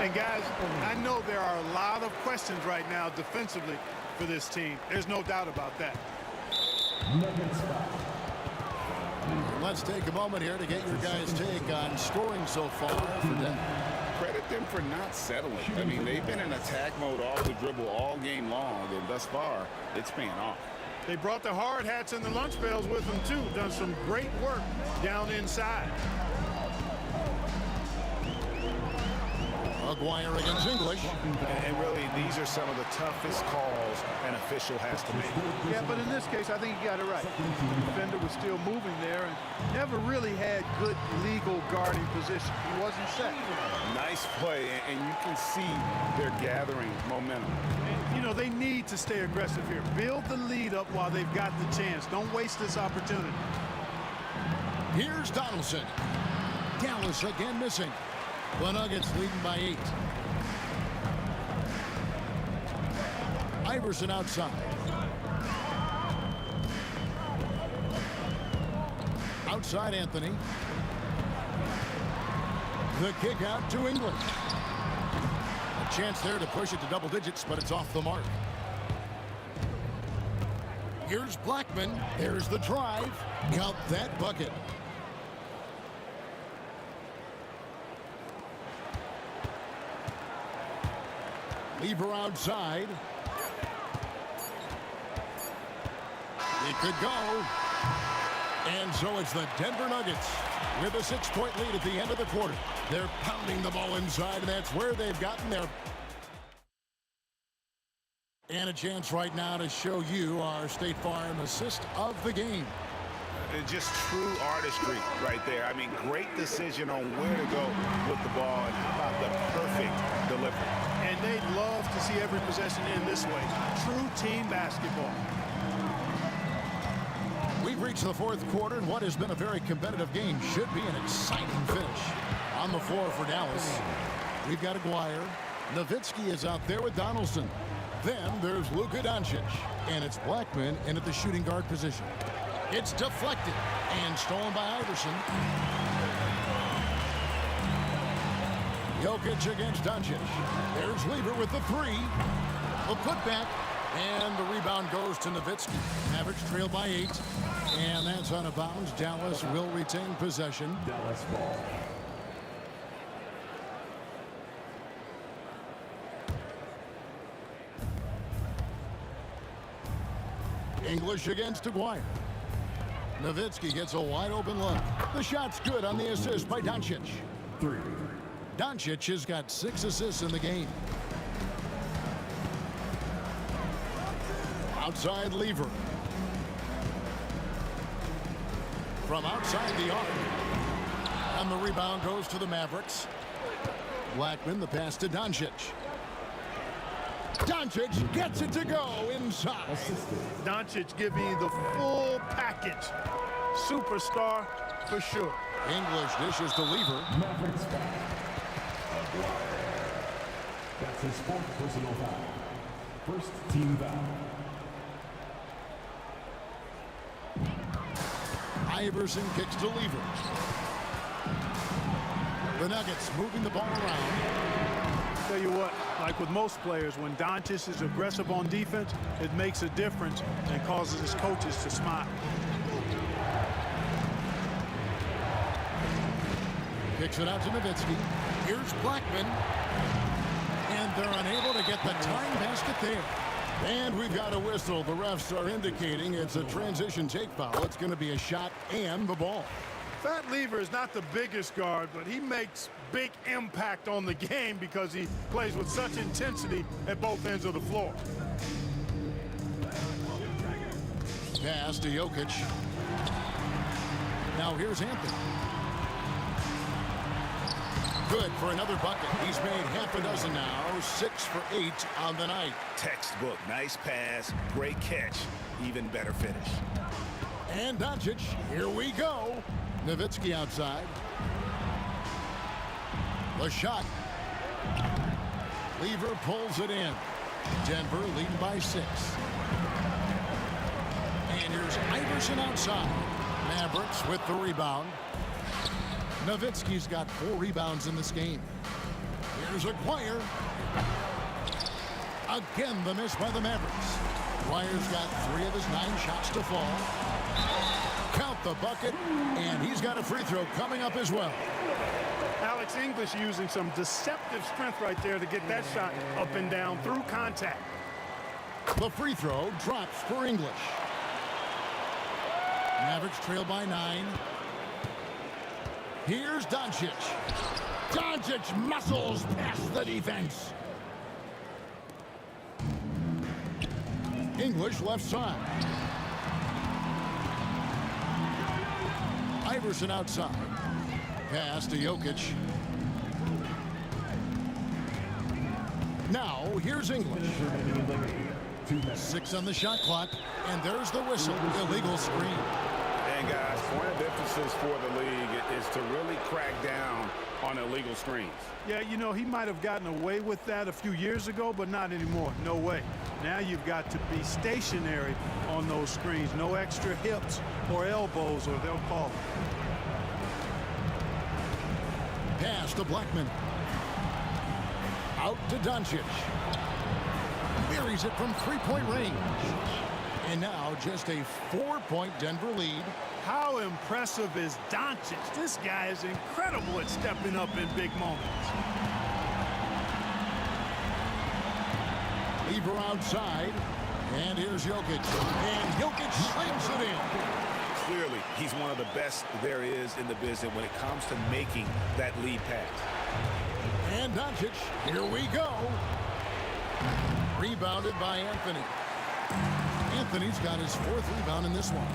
And guys, I know there are a lot of questions right now defensively for this team. There's no doubt about that. Let's take a moment here to get your guys' take on scoring so far for Denver. Credit them for not settling. I mean, they've been in attack mode off the dribble all game long, and thus far, it's paying off. They brought the hard hats and the lunch pails with them, too. Done some great work down inside. Maguire against English. And really, these are some of the toughest calls an official has to make. Yeah, but in this case, I think he got it right. The defender was still moving there and never really had good legal guarding position. He wasn't set. Nice play, and you can see they're gathering momentum. And, you know, they need to stay aggressive here. Build the lead up while they've got the chance. Don't waste this opportunity. Here's Donaldson. Dallas again missing. The Nuggets leading by 8. Iverson outside. Outside Anthony. The kick out to English. A chance there to push it to double digits, but it's off the mark. Here's Blackman. There's the drive. Count that bucket. Lever outside. It could go. And so it's the Denver Nuggets with a 6-point lead at the end of the quarter. They're pounding the ball inside, and that's where they've gotten there. And a chance right now to show you our State Farm assist of the game. Just true artistry right there. I mean, great decision on where to go with the ball and how about the perfect delivery. And they'd love to see every possession in this way. True team basketball. We've reached the fourth quarter, and what has been a very competitive game should be an exciting finish. On the floor for Dallas, we've got Aguirre. Nowitzki is out there with Donaldson. Then there's Luka Doncic, and it's Blackman in at the shooting guard position. It's deflected and stolen by Iverson. Jokic against Doncic. There's Lever with the 3. A putback, and the rebound goes to Nowitzki. Mavericks trail by 8, and that's out of bounds. Dallas will retain possession. Dallas ball. English against Aguirre. Nowitzki gets a wide open look. The shot's good on the assist by Doncic. 3. Doncic has got 6 assists in the game. Outside Lever. From outside the arc. And the rebound goes to the Mavericks. Blackman, the pass to Doncic. Doncic gets it to go inside. Doncic giving you the full package. Superstar for sure. English dishes to Lever. Mavericks foul. That's his 4th personal foul. First team foul. Iverson kicks to Lever. The Nuggets moving the ball around. Tell you what, like with most players, when Doncic is aggressive on defense, it makes a difference and causes his coaches to smile. Kicks it out to Nowitzki. Here's Blackman. And they're unable to get the tying basket there. And we've got a whistle. The refs are indicating it's a transition take foul. It's going to be a shot and the ball. Fat Lever is not the biggest guard, but he makes big impact on the game because he plays with such intensity at both ends of the floor. Pass to Jokic. Now here's Anthony. Good for another bucket. He's made half a dozen now. 6 for 8 on the night. Textbook. Nice pass. Great catch. Even better finish. And Doncic, here we go. Nowitzki outside. The shot. Lever pulls it in. Denver leading by 6. And here's Iverson outside. Mavericks with the rebound. Nowitzki's got 4 rebounds in this game. Here's Aguirre. Again, the miss by the Mavericks. Aguirre's got 3 of his 9 shots to fall. Count the bucket, and he's got a free throw coming up as well. Alex English using some deceptive strength right there to get that shot up and down through contact. The free throw drops for English. Mavericks trail by 9. Here's Doncic. Doncic muscles past the defense. English left side. Iverson outside. Pass to Jokic. Now, here's English. 6 on the shot clock, and there's the whistle. Illegal screen. And guys, point of emphasis for the league is to really crack down on illegal screens. Yeah, you know, he might have gotten away with that a few years ago, but not anymore. No way. Now you've got to be stationary on those screens. No extra hips or elbows, or they'll call it. Pass to Blackman. Out to Doncic. Buries it from 3-point range. And now just a 4-point Denver lead. How impressive is Doncic? This guy is incredible at stepping up in big moments. Lever outside. And here's Jokic. And Jokic slams it in. Clearly, he's one of the best there is in the business when it comes to making that lead pass. And Doncic, here we go. Rebounded by Anthony. Anthony's got his 4th rebound in this one.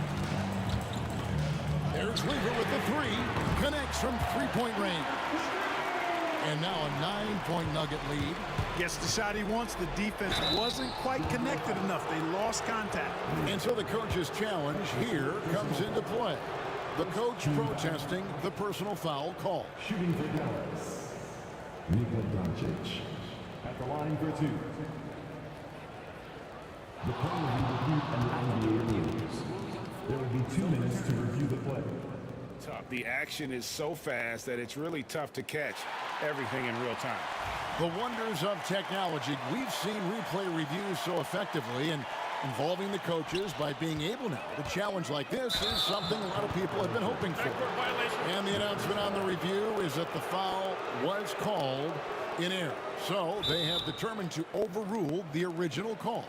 There's Lever with the 3. Connects from 3-point range. And now a 9-point Nugget lead. Gets the shot he wants. The defense wasn't quite connected enough. They lost contact. And so the coach's challenge here comes into play. The coach protesting the personal foul call. Shooting for Dallas, Nikola Doncic. At the line for 2. The play will be reviewed under NBA rules. There will be 2 minutes to review the play. Tough. The action is so fast that it's really tough to catch everything in real time. The wonders of technology. We've seen replay reviews so effectively, and involving the coaches by being able now to challenge like this is something a lot of people have been hoping for. And the announcement on the review is that the foul was called in error. So they have determined to overrule the original call.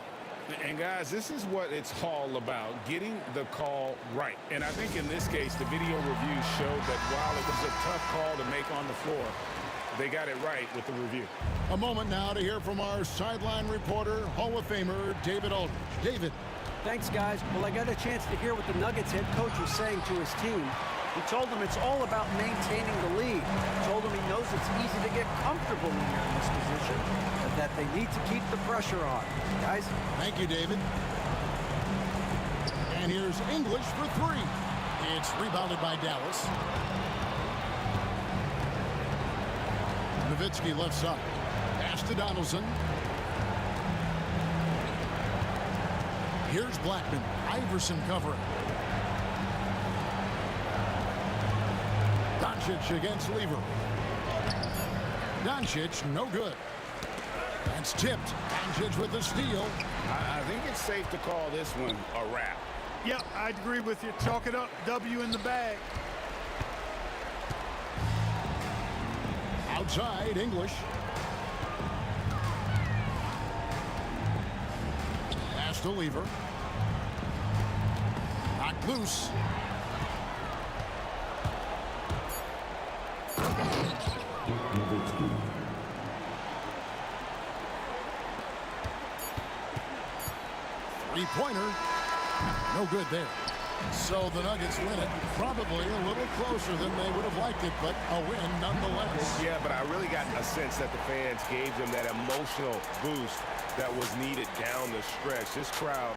And guys, this is what it's all about, getting the call right. And I think in this case, the video review showed that while it was a tough call to make on the floor, they got it right with the review. A moment now to hear from our sideline reporter, Hall of Famer David Aldridge. David. Thanks, guys. Well, I got a chance to hear what the Nuggets head coach was saying to his team. He told them it's all about maintaining the lead. He told them he knows it's easy to get comfortable when you're in this position, but that they need to keep the pressure on. Guys? Thank you, David. And here's English for 3. It's rebounded by Dallas. Nowitzki left side. Pass to Donaldson. Here's Blackman. Iverson covering. Doncic against Lever. Doncic, no good. That's tipped. Doncic with the steal. I think it's safe to call this one a wrap. Yep, I'd agree with you. Chalk it up. W in the bag. Outside, English. Pass to Lever. Knocked loose. Three-pointer. No good there. So the Nuggets win it. Probably a little closer than they would have liked it, but a win nonetheless. Yeah, but I really got a sense that the fans gave them that emotional boost that was needed down the stretch. This crowd.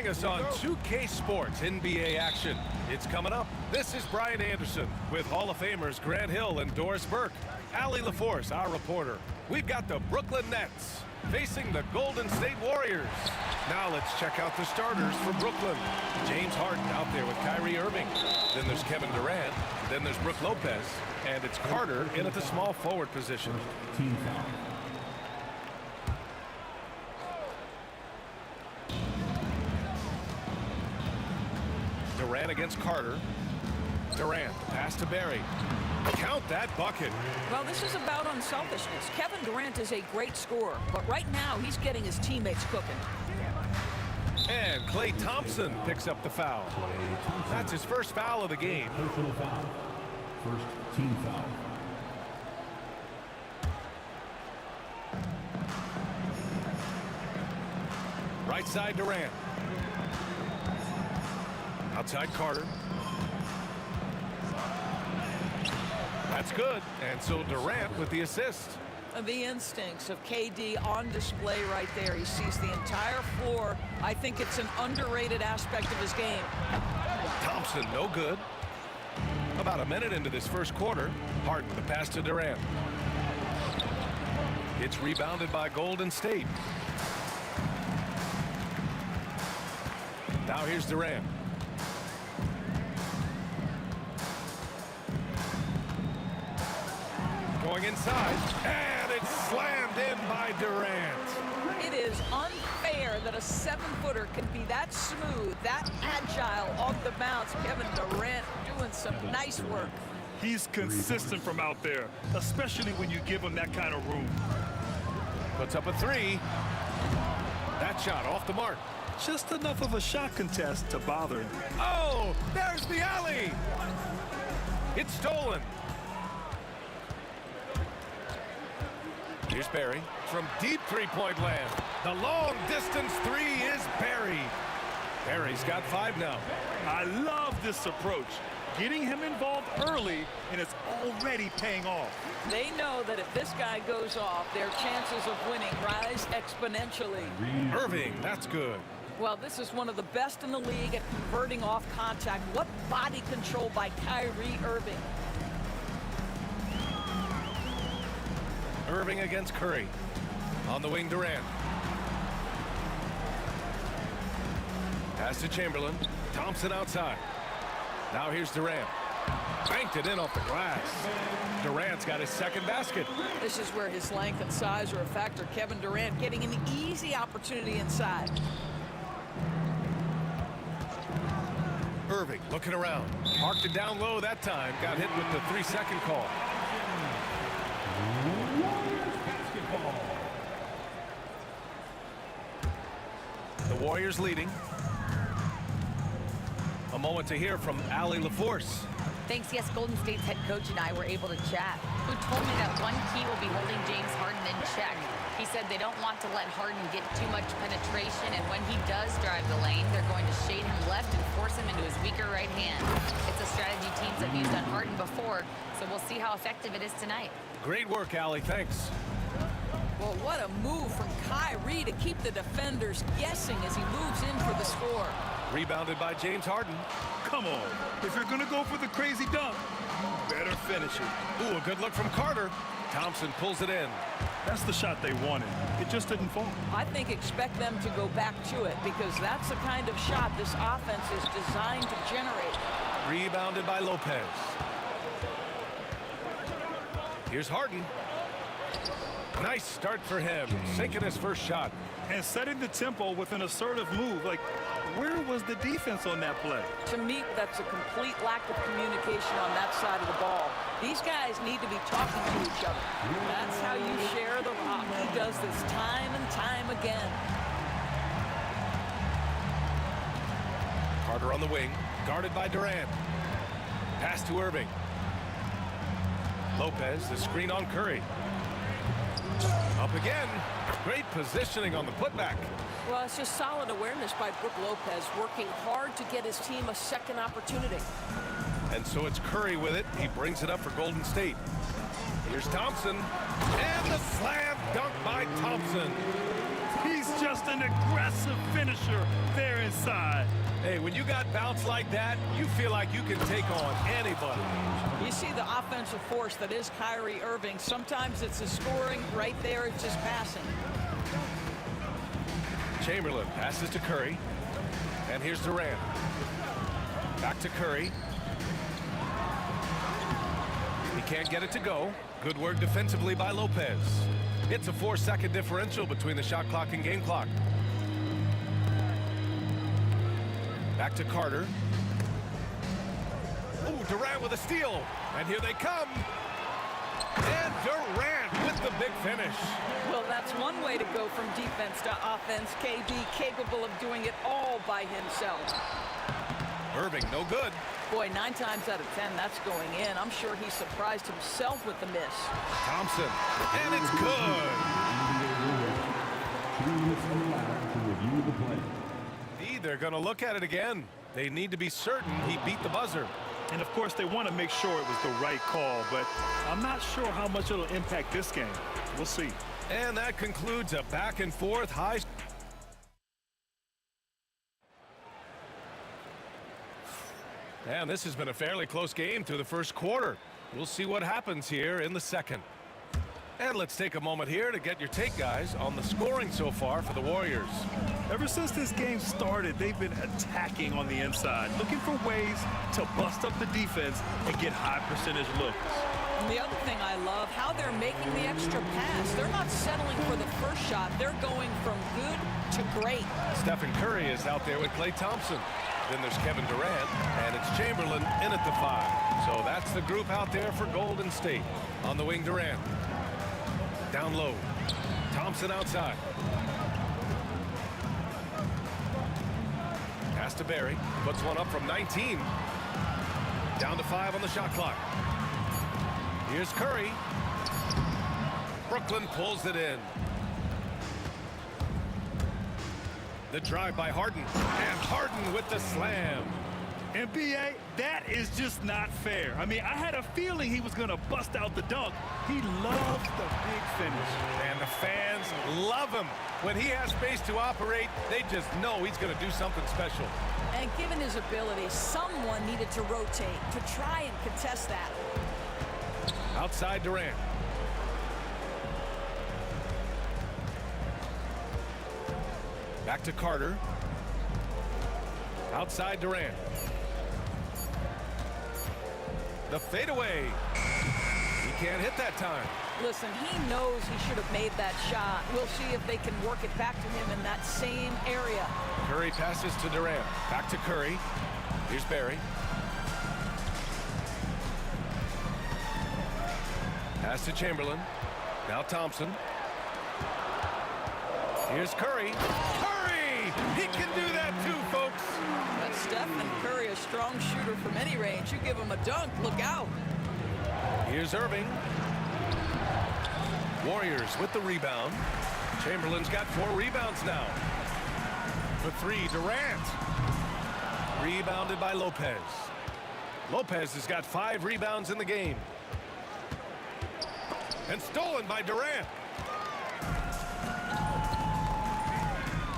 joining us on 2K Sports NBA action. It's coming up. This is Brian Anderson with Hall of Famers Grant Hill and Doris Burke. Allie LaForce, our reporter. We've got the Brooklyn Nets facing the Golden State Warriors. Now let's check out the starters for Brooklyn. James Harden out there with Kyrie Irving. Then there's Kevin Durant. Then there's Brook Lopez. And it's Carter in at the small forward position. Team foul. Durant against Carter. Durant, pass to Barry. Count that bucket. Well, this is about unselfishness. Kevin Durant is a great scorer, but right now he's getting his teammates cooking. And Klay Thompson picks up the foul. That's his first foul of the game. Personal foul. First team foul. Right side Durant. Outside Carter. That's good. And so Durant with the assist. The instincts of KD on display right there. He sees the entire floor. I think it's an underrated aspect of his game. Thompson, no good. About a minute into this first quarter. Harden, the pass to Durant. It's rebounded by Golden State. Now here's Durant. Going inside, and it's slammed in by Durant. It is unfair that a 7-footer can be that smooth, that agile off the bounce. Kevin Durant doing some nice work. He's consistent from out there, especially when you give him that kind of room. Puts up a three. That shot off the mark. Just enough of a shot contest to bother him. Oh, there's the alley. It's stolen. Here's Barry from deep three-point land. The long-distance three is Barry. Barry's got 5 now. I love this approach. Getting him involved early, and it's already paying off. They know that if this guy goes off, their chances of winning rise exponentially. Irving, that's good. Well, this is one of the best in the league at converting off contact. What body control by Kyrie Irving. Irving against Curry. On the wing, Durant. Pass to Chamberlain. Thompson outside. Now here's Durant. Banked it in off the glass. Durant's got his second basket. This is where his length and size are a factor. Kevin Durant getting an easy opportunity inside. Irving looking around. Marked it down low that time. Got hit with the 3-second call. The Warriors leading. A moment to hear from Allie LaForce. Thanks, yes, Golden State's head coach and I were able to chat. Who told me that one key will be holding James Harden in check. He said they don't want to let Harden get too much penetration, and when he does drive the lane, they're going to shade him left and force him into his weaker right hand. It's a strategy teams have used on Harden before, so we'll see how effective it is tonight. Great work, Allie. Thanks. Well, what a move from Kyrie to keep the defenders guessing as he moves in for the score. Rebounded by James Harden. Come on. If you're going to go for the crazy dunk, better finish it. Ooh, a good look from Carter. Thompson pulls it in. That's the shot they wanted. It just didn't fall. I think expect them to go back to it because that's the kind of shot this offense is designed to generate. Rebounded by Lopez. Here's Harden. Nice start for him, sinking his first shot. And setting the tempo with an assertive move. Like, where was the defense on that play? To me, that's a complete lack of communication on that side of the ball. These guys need to be talking to each other. That's how you share the rock. He does this time and time again. Carter on the wing, guarded by Durant. Pass to Irving. Lopez, the screen on Curry. Up again. Great positioning on the putback. Well, it's just solid awareness by Brook Lopez, working hard to get his team a second opportunity. And so it's Curry with it. He brings it up for Golden State. Here's Thompson. And the slam dunk by Thompson. He's just an aggressive finisher there inside. Hey, when you got bounce like that, you feel like you can take on anybody. You see the offensive force that is Kyrie Irving. Sometimes it's the scoring. Right there, it's just passing. Chamberlain passes to Curry. And here's Durant. Back to Curry. He can't get it to go. Good work defensively by Lopez. It's a 4-second differential between the shot clock and game clock. Back to Carter. Oh, Durant with a steal. And here they come. And Durant with the big finish. Well, that's one way to go from defense to offense. KD capable of doing it all by himself. Irving, no good. Boy, 9 times out of 10, that's going in. I'm sure he surprised himself with the miss. Thompson. And it's good. 3 minutes on the line to review the play. They're going to look at it again. They need to be certain he beat the buzzer. And, of course, they want to make sure it was the right call, but I'm not sure how much it'll impact this game. We'll see. And that concludes a back-and-forth high. And this has been a fairly close game through the first quarter. We'll see what happens here in the second. And let's take a moment here to get your take, guys, on the scoring so far for the Warriors. Ever since this game started, they've been attacking on the inside, looking for ways to bust up the defense and get high percentage looks. And the other thing I love, how they're making the extra pass. They're not settling for the first shot. They're going from good to great. Stephen Curry is out there with Klay Thompson. Then there's Kevin Durant, and it's Chamberlain in at the 5. So that's the group out there for Golden State. On the wing, Durant. Down low. Thompson outside. Pass to Barry. Puts one up from 19. Down to 5 on the shot clock. Here's Curry. Brooklyn pulls it in. The drive by Harden. And Harden with the slam. NBA, that is just not fair. I mean, I had a feeling he was going to bust out the dunk. He loves the big finish. And the fans love him. When he has space to operate, they just know he's going to do something special. And given his ability, someone needed to rotate to try and contest that. Outside Durant. Back to Carter. Outside Durant. The fadeaway. He can't hit that time. Listen, he knows he should have made that shot. We'll see if they can work it back to him in that same area. Curry passes to Durant. Back to Curry. Here's Barry. Pass to Chamberlain. Now Thompson. Here's Curry. Curry! He can do that too, folks. That's Stephen Curry, a strong shooter from any range. You give him a dunk, look out. Here's Irving. Warriors with the rebound. Chamberlain's got 4 rebounds now. For 3, Durant. Rebounded by Lopez. Lopez has got 5 rebounds in the game. And stolen by Durant.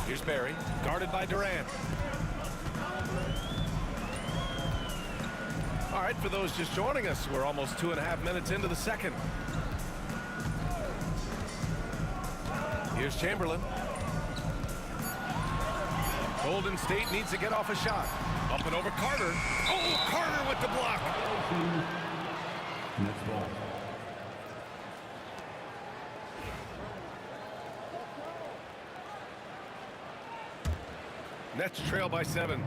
Here's Barry, guarded by Durant. All right, for those just joining us, we're almost 2.5 minutes into the second. Here's Chamberlain. Golden State needs to get off a shot. Up and over Carter. Oh, Carter with the block. Next ball. Nets trail by 7.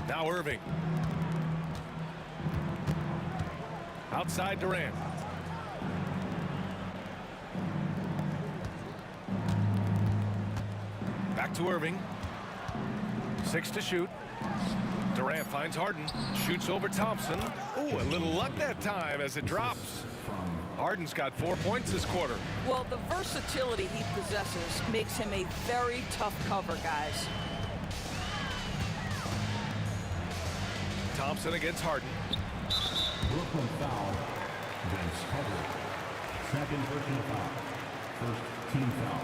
Now Irving. Outside Durant. Back to Irving. 6 to shoot. Durant finds Harden. Shoots over Thompson. Ooh, a little luck that time as it drops. Harden's got 4 points this quarter. Well, the versatility he possesses makes him a very tough cover, guys. Thompson against Harden. Brooklyn foul against Harden. Second personal foul. First team foul.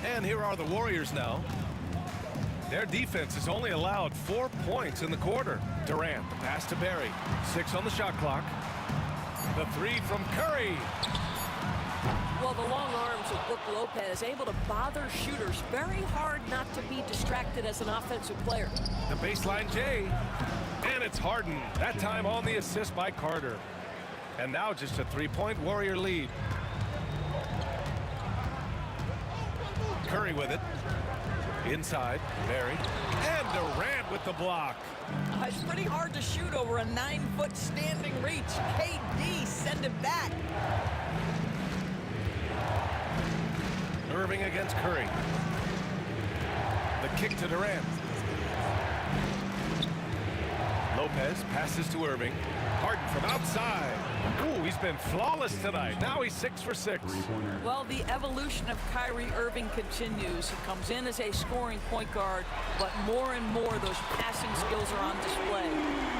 And here are the Warriors now. Their defense has only allowed 4 points in the quarter. Durant, the pass to Barry. 6 on the shot clock. The 3 from Curry. Well, the long arms of Brook Lopez able to bother shooters. Very hard not to be distracted as an offensive player. The baseline J. And it's Harden. That time on the assist by Carter. And now just a 3-point Warrior lead. Curry with it. Inside, Barry. And Durant with the block. It's pretty hard to shoot over a 9-foot standing reach. KD send it back. Irving against Curry. The kick to Durant. Lopez passes to Irving. Harden from outside. Ooh, he's been flawless tonight. Now he's 6 for 6. Well, the evolution of Kyrie Irving continues. He comes in as a scoring point guard, but more and more those passing skills are on display.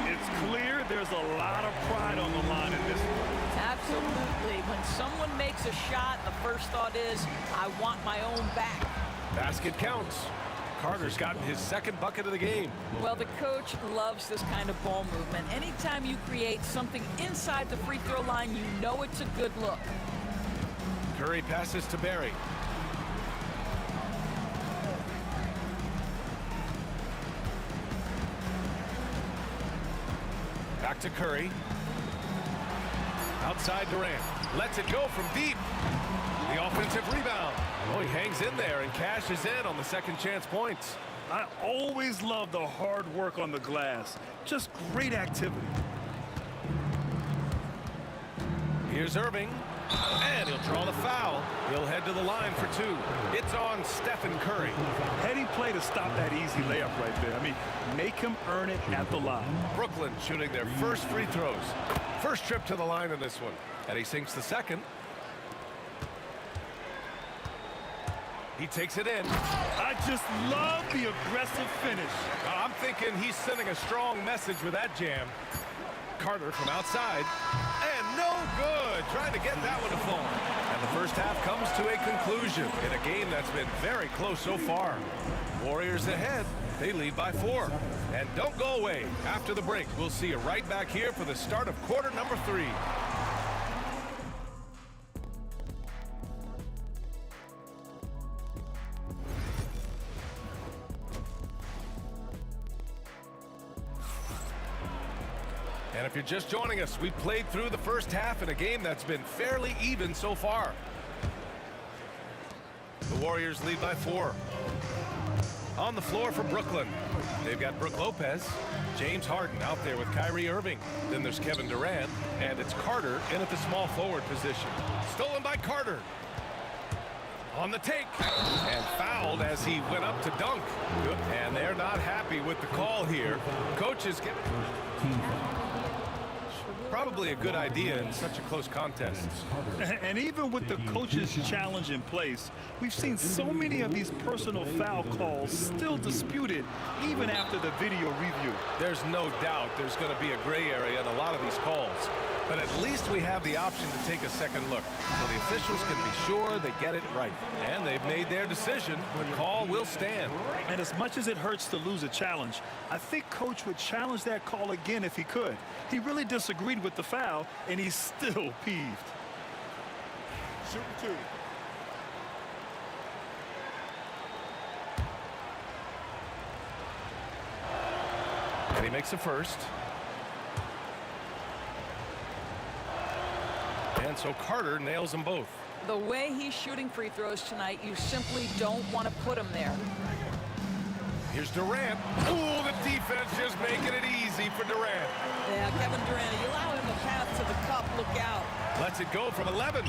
It's clear there's a lot of pride on the line in this one. Absolutely. When someone makes a shot, the first thought is, I want my own back. Basket counts. Carter's gotten his 2nd bucket of the game. Well, the coach loves this kind of ball movement. Anytime you create something inside the free throw line, you know it's a good look. Curry passes to Barry. Back to Curry. Outside Durant. Lets it go from deep. The offensive rebound. Oh, he hangs in there and cashes in on the second chance points. I always love the hard work on the glass. Just great activity. Here's Irving. And he'll draw the foul. He'll head to the line for 2. It's on Stephen Curry. Heady play to stop that easy layup right there. I mean, make him earn it at the line. Brooklyn shooting their first free throws. First trip to the line in this one. And he sinks the second. He takes it in. I just love the aggressive finish. I'm thinking he's sending a strong message with that jam. Carter from outside. And no good. Trying to get that one to fall. And the first half comes to a conclusion in a game that's been very close so far. Warriors ahead. They lead by 4. And don't go away. After the break, we'll see you right back here for the start of quarter number 3. And if you're just joining us, we played through the first half in a game that's been fairly even so far. The Warriors lead by 4. On the floor for Brooklyn, they've got Brook Lopez, James Harden out there with Kyrie Irving. Then there's Kevin Durant, and it's Carter in at the small forward position. Stolen by Carter. On the take, and fouled as he went up to dunk. And they're not happy with the call here. Coaches give probably a good idea in such a close contest. And even with the coach's challenge in place, we've seen so many of these personal foul calls still disputed even after the video review. There's no doubt there's going to be a gray area in a lot of these calls. But at least we have the option to take a second look, so the officials can be sure they get it right. And they've made their decision. The call will stand. And as much as it hurts to lose a challenge, I think Coach would challenge that call again if he could. He really disagreed with the foul, and he's still peeved. Shooting 2. And he makes the first. And so Carter nails them both. The way he's shooting free throws tonight, you simply don't want to put him there. Here's Durant. Ooh, the defense just making it easy for Durant. Yeah, Kevin Durant, you allow him to pass to the cup, look out. Lets it go from 11.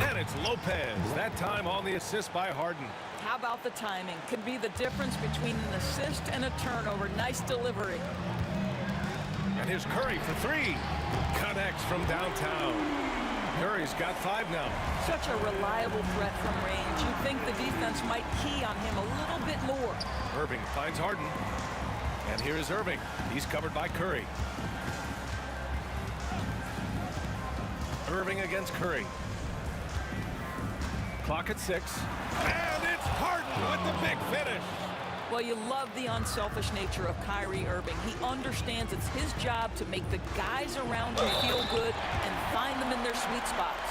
And it's Lopez. That time on the assist by Harden. How about the timing? Could be the difference between an assist and a turnover. Nice delivery. And here's Curry for 3. Connects from downtown. Curry's got 5 now. Such a reliable threat from range. You'd think the defense might key on him a little bit more. Irving finds Harden. And here is Irving. He's covered by Curry. Irving against Curry. Clock at 6. And it's Harden with the big finish. Well, you love the unselfish nature of Kyrie Irving. He understands it's his job to make the guys around him feel good and find them in their sweet spots.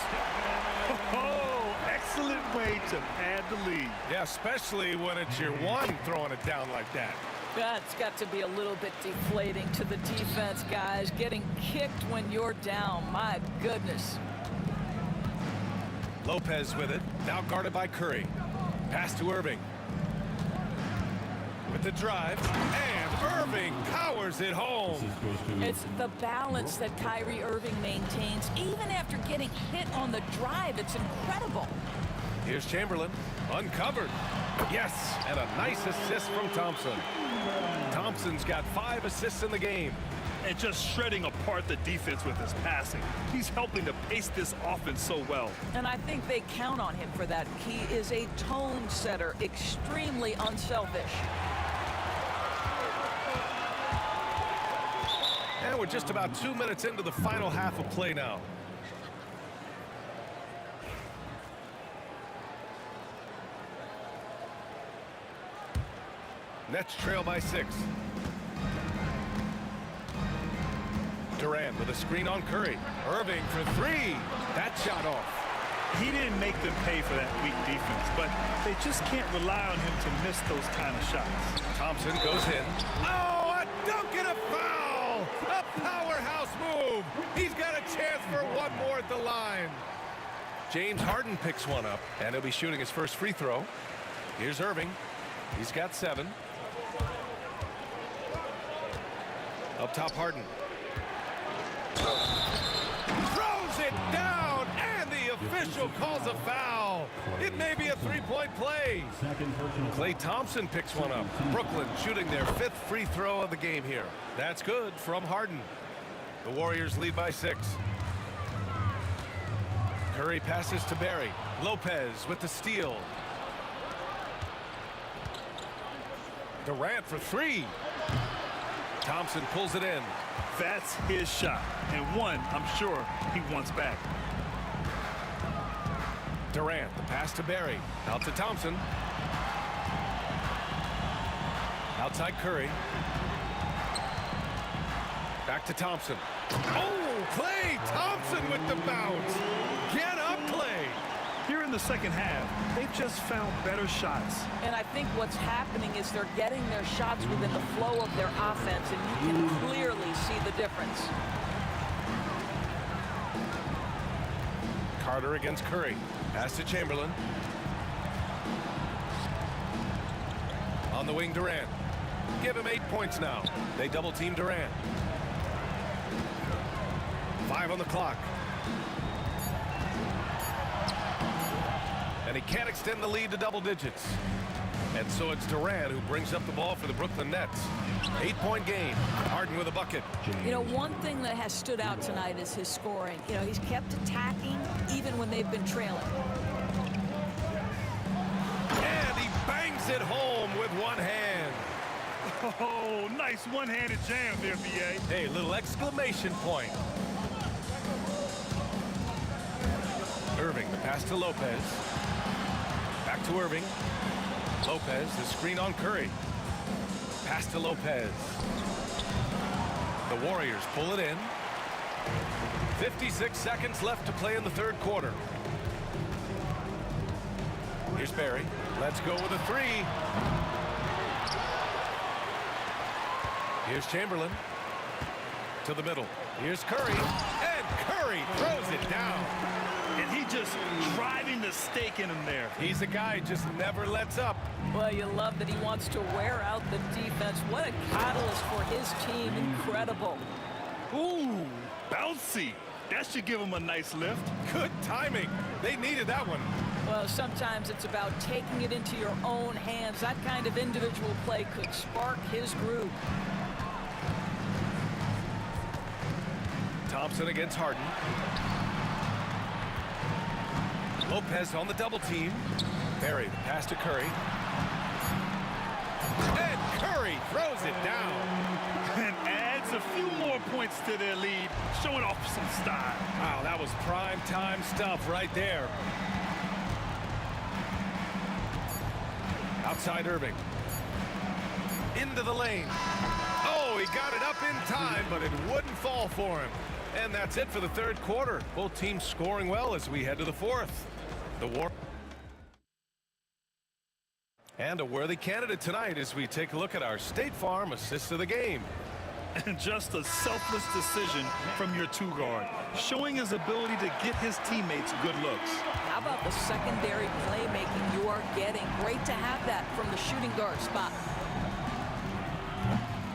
Oh, excellent way to pad the lead. Yeah, especially when it's your one throwing it down like that. That's got to be a little bit deflating to the defense, guys. Getting kicked when you're down. My goodness. Lopez with it. Now guarded by Curry. Pass to Irving. With the drive. And Irving powers it home. It's the balance that Kyrie Irving maintains. Even after getting hit on the drive, it's incredible. Here's Chamberlain. Uncovered. Yes, and a nice assist from Thompson. Thompson's got 5 assists in the game. And just shredding apart the defense with his passing. He's helping to pace this offense so well. And I think they count on him for that. He is a tone setter, extremely unselfish. And we're just about 2 minutes into the final half of play now. Nets trail by 6. Durant with a screen on Curry. Irving for 3. That shot off. He didn't make them pay for that weak defense, but they just can't rely on him to miss those kind of shots. Thompson goes in. Oh, a dunk and a foul! A powerhouse move! He's got a chance for one more at the line. James Harden picks one up, and he'll be shooting his first free throw. Here's Irving. He's got 7. Up top, Harden. Throws it down, and the official calls a foul. It may be a 3-point play. Klay Thompson picks one up. Brooklyn shooting their 5th free throw of the game here. That's good from Harden. The Warriors lead by 6. Curry passes to Barry. Lopez with the steal. Durant for 3. Thompson pulls it in. That's his shot, and one I'm sure he wants back. Durant, the pass to Barry. Out to Thompson. Outside Curry. Back to Thompson. Oh, Klay Thompson with the bounce. Get up, Klay. Here in the second half, they've just found better shots. And I think what's happening is they're getting their shots within the flow of their offense, and you can clearly see the difference. Carter against Curry. Pass to Chamberlain. On the wing, Durant. Give him 8 points now. They double team Durant. 5 on the clock. And he can't extend the lead to double digits. And so it's Durant who brings up the ball for the Brooklyn Nets. 8-point game. Harden with a bucket. You know, one thing that has stood out tonight is his scoring. You know, he's kept attacking even when they've been trailing. And he bangs it home with one hand. Oh, nice one-handed jam there, B.A. Hey, little exclamation point. Irving, the pass to Lopez. Back to Irving. Lopez, the screen on Curry. Pass to Lopez. The Warriors pull it in. 56 seconds left to play in the 3rd quarter. Here's Barry. Let's go with a 3. Here's Chamberlain. To the middle. Here's Curry. And Curry throws it down. And he just driving the stake in him there. He's a guy who just never lets up. Well, you love that he wants to wear out the defense. What a catalyst for his team. Incredible. Ooh, bouncy. That should give him a nice lift. Good timing. They needed that one. Well, sometimes it's about taking it into your own hands. That kind of individual play could spark his groove. Thompson against Harden. Lopez on the double team. Barry, the pass to Curry. And Curry throws it down. And adds a few more points to their lead, showing off some style. Wow, that was prime time stuff right there. Outside Irving. Into the lane. Oh, he got it up in time, but it wouldn't fall for him. And that's it for the third quarter. Both teams scoring well as we head to the fourth. The war. And a worthy candidate tonight as we take a look at our State Farm assist of the game. And just a selfless decision from your two-guard, showing his ability to get his teammates good looks. How about the secondary playmaking you are getting? Great to have that from the shooting guard spot.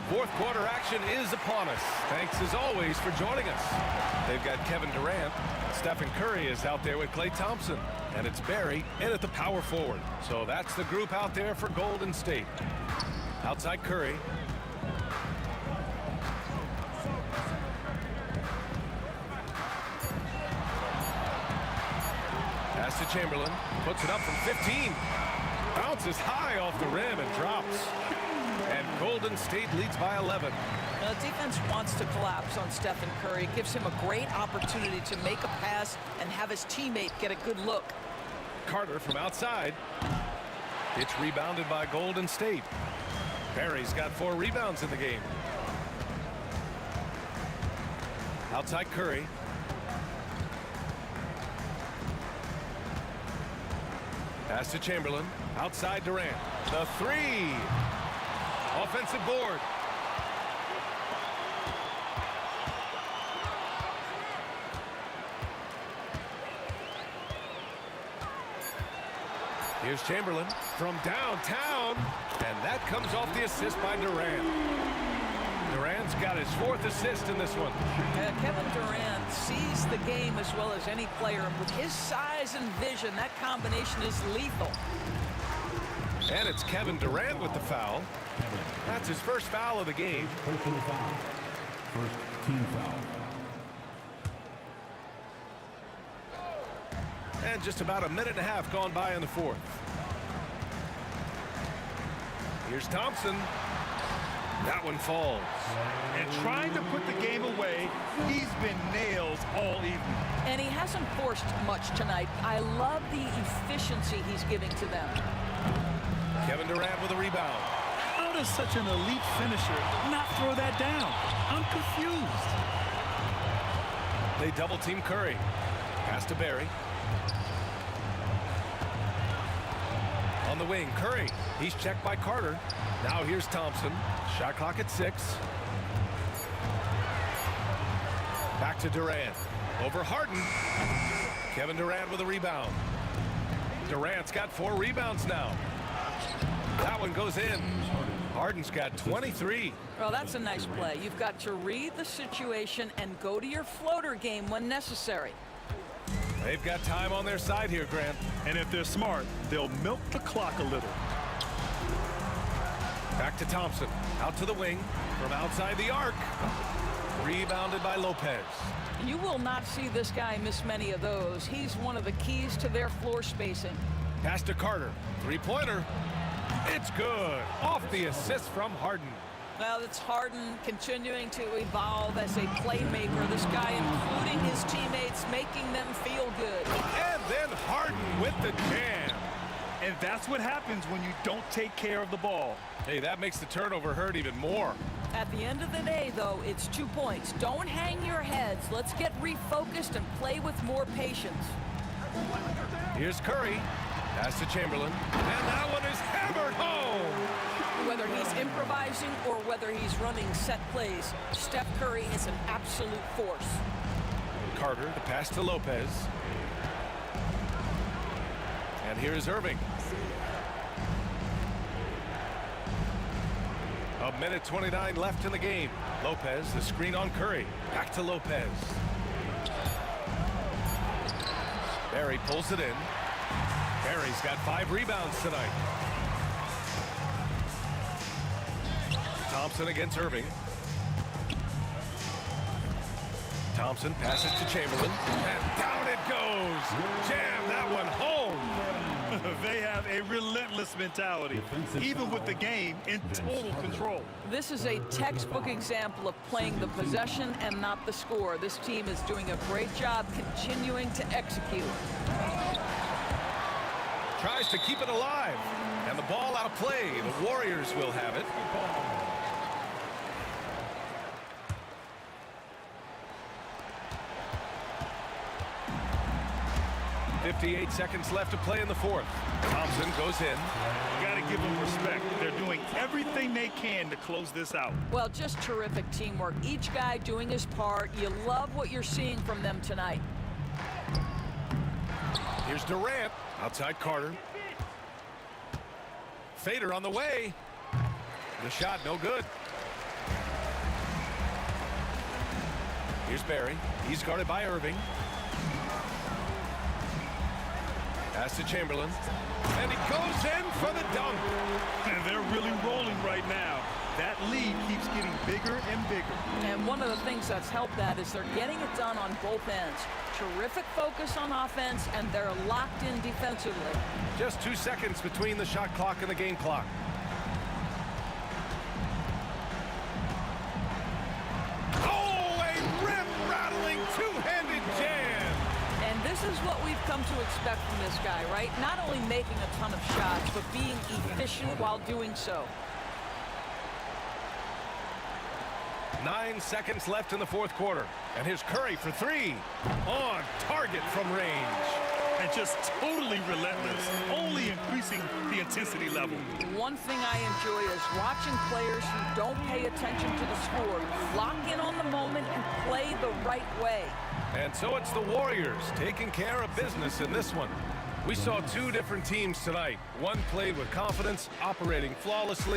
Fourth quarter action is upon us. Thanks as always for joining us. They've got Kevin Durant. Stephen Curry is out there with Klay Thompson. And it's Barry in at the power forward. So that's the group out there for Golden State. Outside Curry. Pass to Chamberlain. Puts it up from 15. Bounces high off the rim and drops. And Golden State leads by 11. The defense wants to collapse on Stephen Curry. It gives him a great opportunity to make a pass and have his teammate get a good look. Carter from outside. It's rebounded by Golden State. Barry's got 4 rebounds in the game. Outside Curry. Pass to Chamberlain. Outside Durant. The 3. Offensive board. Here's Chamberlain from downtown, and that comes off the assist by Durant. Durant's got his 4th assist in this one. Kevin Durant sees the game as well as any player. With his size and vision, that combination is lethal. And it's Kevin Durant with the foul. That's his first foul of the game. Personal foul. First team foul. And just about a minute and a half gone by in the fourth. Here's Thompson. That one falls. And trying to put the game away, he's been nails all evening. And he hasn't forced much tonight. I love the efficiency he's giving to them. Kevin Durant with a rebound. How does such an elite finisher not throw that down? I'm confused. They double team Curry. Pass to Barry. On the wing, Curry. He's checked by Carter. Now here's Thompson. Shot clock at 6. Back to Durant. Over Harden. Kevin Durant with a rebound. Durant's got 4 rebounds now. That one goes in. Harden's got 23. Well, that's a nice play. You've got to read the situation and go to your floater game when necessary. They've got time on their side here, Grant. And if they're smart, they'll milk the clock a little. Back to Thompson. Out to the wing. From outside the arc. Rebounded by Lopez. You will not see this guy miss many of those. He's one of the keys to their floor spacing. Pass to Carter. 3-pointer. It's good. Off the assist from Harden. Well, it's Harden continuing to evolve as a playmaker. This guy including his teammates, making them feel good. And then Harden with the jam. And that's what happens when you don't take care of the ball. Hey, that makes the turnover hurt even more. At the end of the day, though, it's 2 points. Don't hang your heads. Let's get refocused and play with more patience. Here's Curry. Pass to Chamberlain. And that one is hammered home. Whether he's improvising or whether he's running set plays, Steph Curry is an absolute force. Carter, the pass to Lopez. And here is Irving. A minute 29 left in the game. Lopez, the screen on Curry. Back to Lopez. Barry pulls it in. Barry's got 5 rebounds tonight. Thompson against Irving. Thompson passes to Chamberlain. And down it goes. Jam that one home. They have a relentless mentality, even with the game in total control. This is a textbook example of playing the possession and not the score. This team is doing a great job continuing to execute. Tries to keep it alive. And the ball out of play. The Warriors will have it. 58 seconds left to play in the fourth. Thompson goes in. Got to give them respect. They're doing everything they can to close this out. Well, just terrific teamwork. Each guy doing his part. You love what you're seeing from them tonight. Here's Durant. Outside Carter. Fader on the way. The shot no good. Here's Barry. He's guarded by Irving. Pass to Chamberlain. And he goes in for the dunk. And they're really rolling right now. That lead keeps getting bigger and bigger. And one of the things that's helped that is they're getting it done on both ends. Terrific focus on offense, and they're locked in defensively. Just 2 seconds between the shot clock and the game clock. Oh, a rim-rattling two-handed jam. And this is what we've come to expect from this guy, right? Not only making a ton of shots, but being efficient while doing so. 9 seconds left in the fourth quarter. And here's Curry for three. On target from range. And just totally relentless, only increasing the intensity level. One thing I enjoy is watching players who don't pay attention to the score, lock in on the moment and play the right way. And so it's the Warriors taking care of business in this one. We saw two different teams tonight. One played with confidence, operating flawlessly.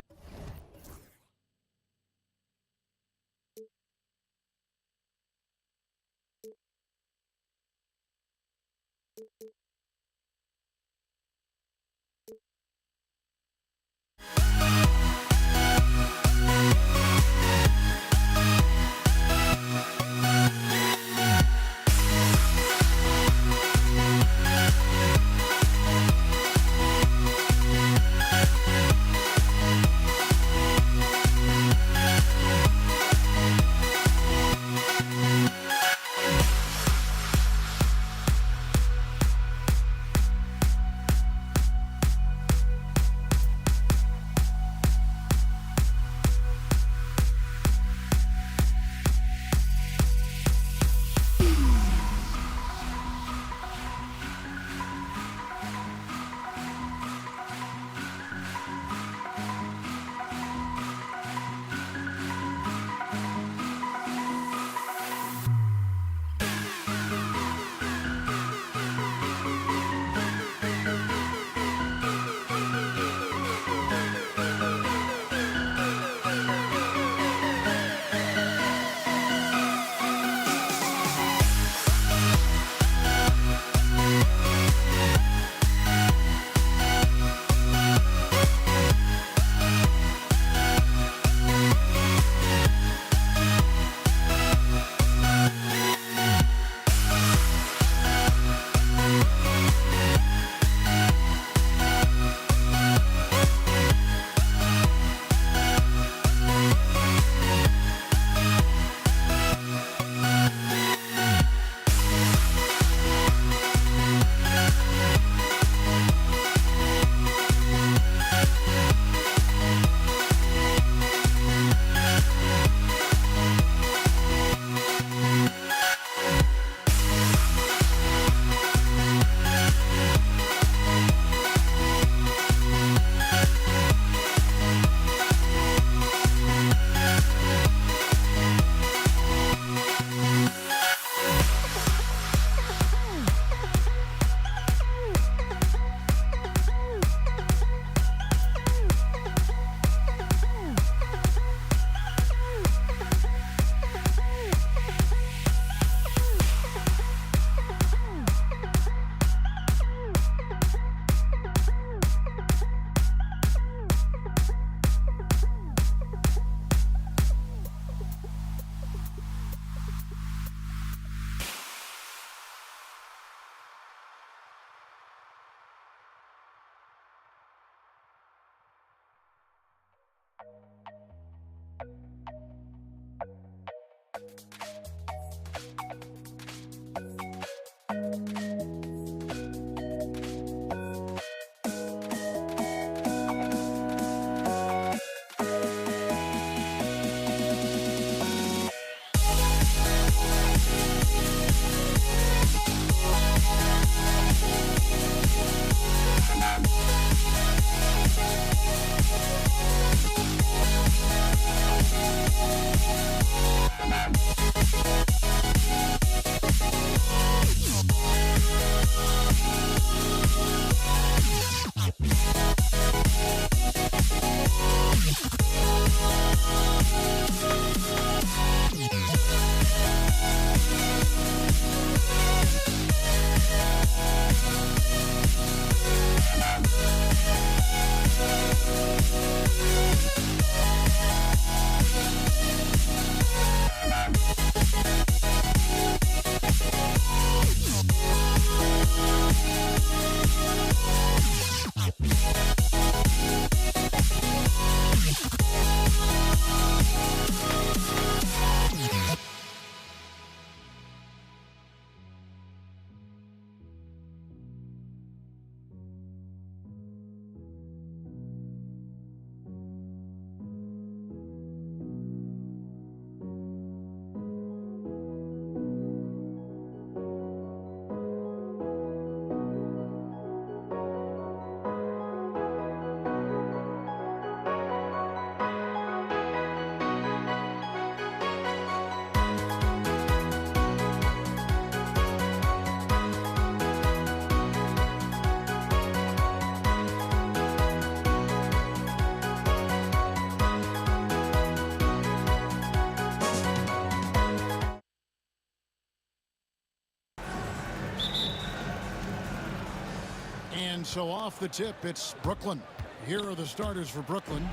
And so off the tip, it's Brooklyn. Here are the starters for Brooklyn.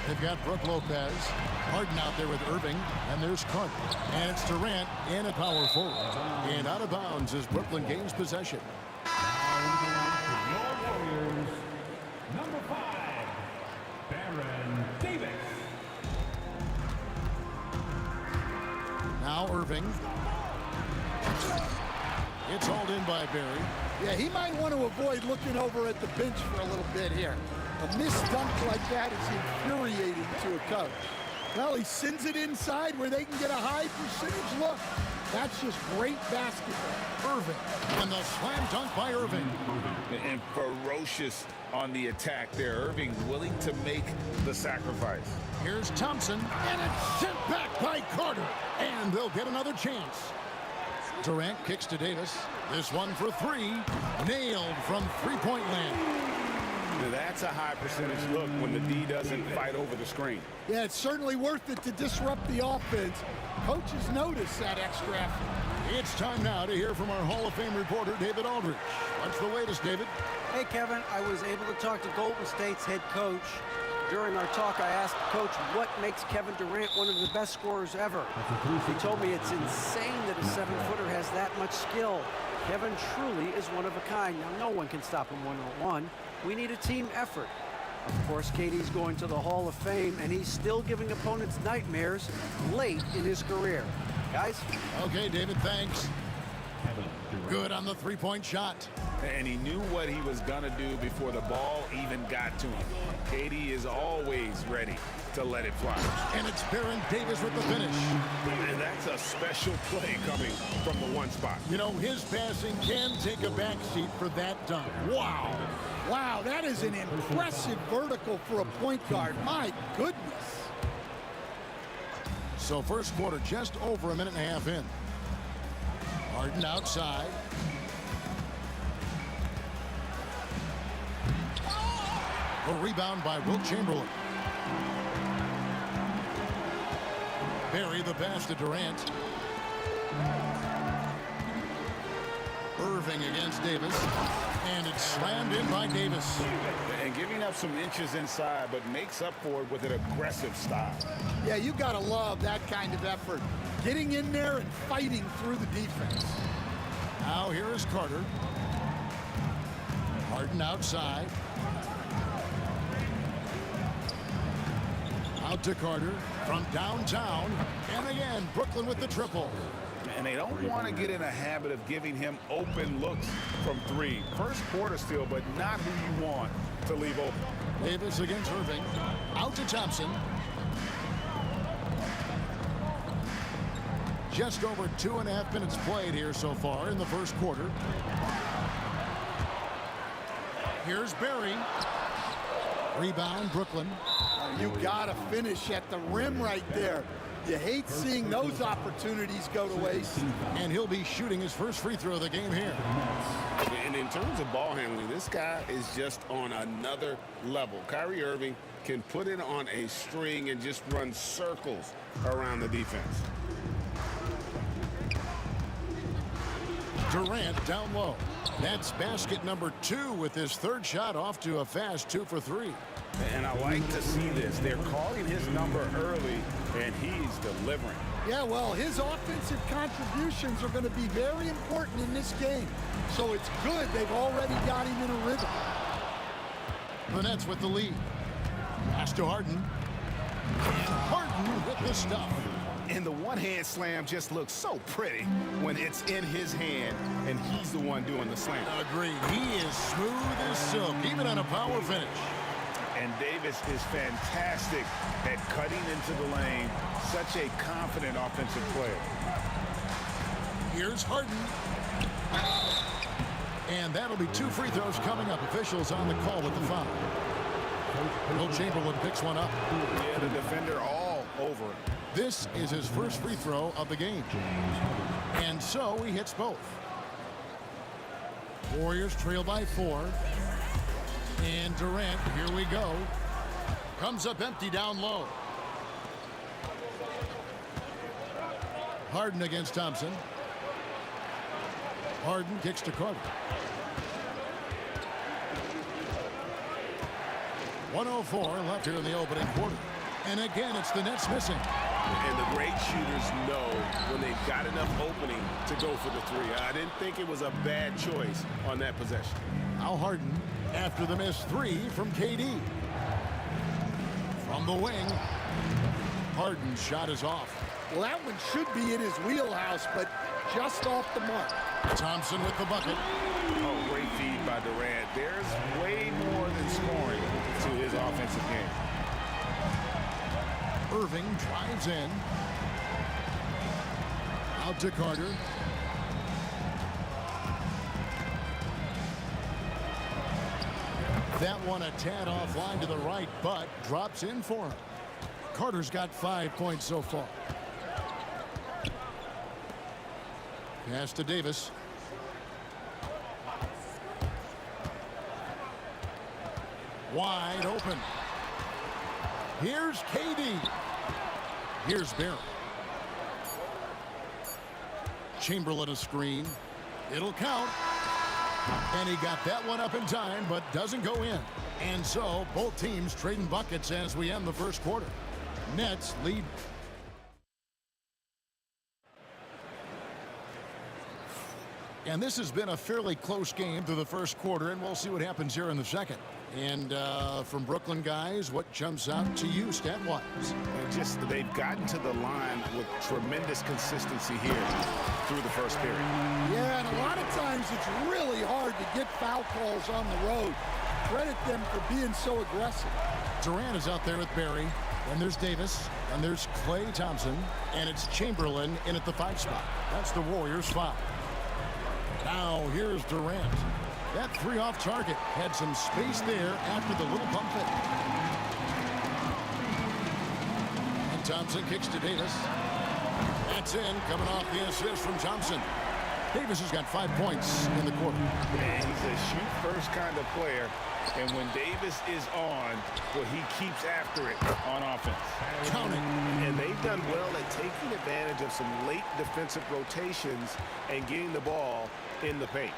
They've got Brook Lopez, Harden out there with Irving, and there's Carter. And it's Durant in a power forward. And out of bounds as Brooklyn gains possession. Warriors, number 5, Baron Davis. Now Irving. It's hauled in by Barry. Yeah, he might want to avoid looking over at the bench for a little bit here. A missed dunk like that is infuriating to a coach. Well, he sends it inside where they can get a high percentage look. That's just great basketball. Irving, and the slam dunk by Irving. And ferocious on the attack there. Irving willing to make the sacrifice. Here's Thompson, and it's sent back by Carter. And they'll get another chance. Durant kicks to Davis. This one for 3. Nailed from three-point land. Now that's a high percentage look when the D doesn't fight over the screen. Yeah, it's certainly worth it to disrupt the offense. Coaches notice that extra effort. It's time now to hear from our Hall of Fame reporter, David Aldridge. What's the latest, David? Hey, Kevin, I was able to talk to Golden State's head coach. During our talk, I asked the coach what makes Kevin Durant one of the best scorers ever. He told me it's insane that a 7-footer has that much skill. Kevin truly is one of a kind. Now, no one can stop him one-on-one. We need a team effort. Of course, KD's going to the Hall of Fame, and he's still giving opponents nightmares late in his career. Guys? Okay, David, thanks. Good on the three-point shot. And he knew what he was going to do before the ball even got to him. KD is always ready to let it fly. And it's Baron Davis with the finish. And that's a special play coming from the one spot. You know, his passing can take a backseat for that dunk. Wow. Wow, that is an impressive vertical for a point guard. My goodness. So first quarter just over a minute and a half in. Harden outside. A rebound by Wilt Chamberlain. Barry the pass to Durant. Irving against Davis. And it's slammed in by Davis. And giving up some inches inside, but makes up for it with an aggressive style. Yeah, you got to love that kind of effort. Getting in there and fighting through the defense. Now here is Carter. Harden outside. Out to Carter from downtown. And again, Brooklyn with the triple. And they don't want to get in a habit of giving him open looks from 3. First quarter still, but not who you want to leave open. Davis against Irving. Out to Thompson. Just over 2.5 minutes played here so far in the first quarter. Here's Barry. Rebound, Brooklyn. You got to finish at the rim right there. You hate seeing those opportunities go to waste. And he'll be shooting his first free throw of the game here. And in terms of ball handling, this guy is just on another level. Kyrie Irving can put it on a string and just run circles around the defense. Durant down low. That's basket number 2 with his third shot off to a fast 2 for 3. And I like to see this. They're calling his number early, and he's delivering. Yeah, well, his offensive contributions are going to be very important in this game. So it's good they've already got him in a rhythm. The Nets with the lead. Pass to Harden. And Harden with the stuff. And the one-hand slam just looks so pretty when it's in his hand, and he's the one doing the slam. Agreed. He is smooth as silk, even on a power finish. And Davis is fantastic at cutting into the lane. Such a confident offensive player. Here's Harden. And that'll be 2 free throws coming up. Officials on the call with the foul. Wilt Chamberlain picks one up. Yeah, the defender all over it. This is his first free throw of the game. And so he hits both. Warriors trail by 4. And Durant, here we go. Comes up empty down low. Harden against Thompson. Harden kicks to Carter. 1:04 left here in the opening quarter. And again, it's the Nets missing. And the great shooters know when they've got enough opening to go for the three. I didn't think it was a bad choice on that possession. Now Harden after the missed three from KD. From the wing, Harden's shot is off. Well, that one should be in his wheelhouse, but just off the mark. Thompson with the bucket. Oh, great feed by Durant. There's way more than scoring to his offensive game. Irving drives in. Out to Carter. That one a tad offline to the right, but drops in for him. Carter's got 5 points so far. Pass to Davis. Wide open. Here's KD. Here's Barry. Chamberlain a screen. It'll count. And he got that one up in time, but doesn't go in. And so both teams trading buckets as we end the first quarter. Nets lead. And this has been a fairly close game through the first quarter, and we'll see what happens here in the second. And from Brooklyn guys, what jumps out to you stat-wise? Just they've gotten to the line with tremendous consistency here through the first period. Yeah, and a lot of times it's really hard to get foul calls on the road. Credit them for being so aggressive. Durant is out there with Barry. Then there's Davis. And there's Klay Thompson. And it's Chamberlain in at the 5 spot. That's the Warriors' foul. Now here's Durant. That three off target had some space there after the little pump fake. And Thompson kicks to Davis. That's in, coming off the assist from Thompson. Davis has got 5 points in the quarter. And he's a shoot-first kind of player. And when Davis is on, well, he keeps after it on offense. Counting. And they've done well at taking advantage of some late defensive rotations and getting the ball in the paint.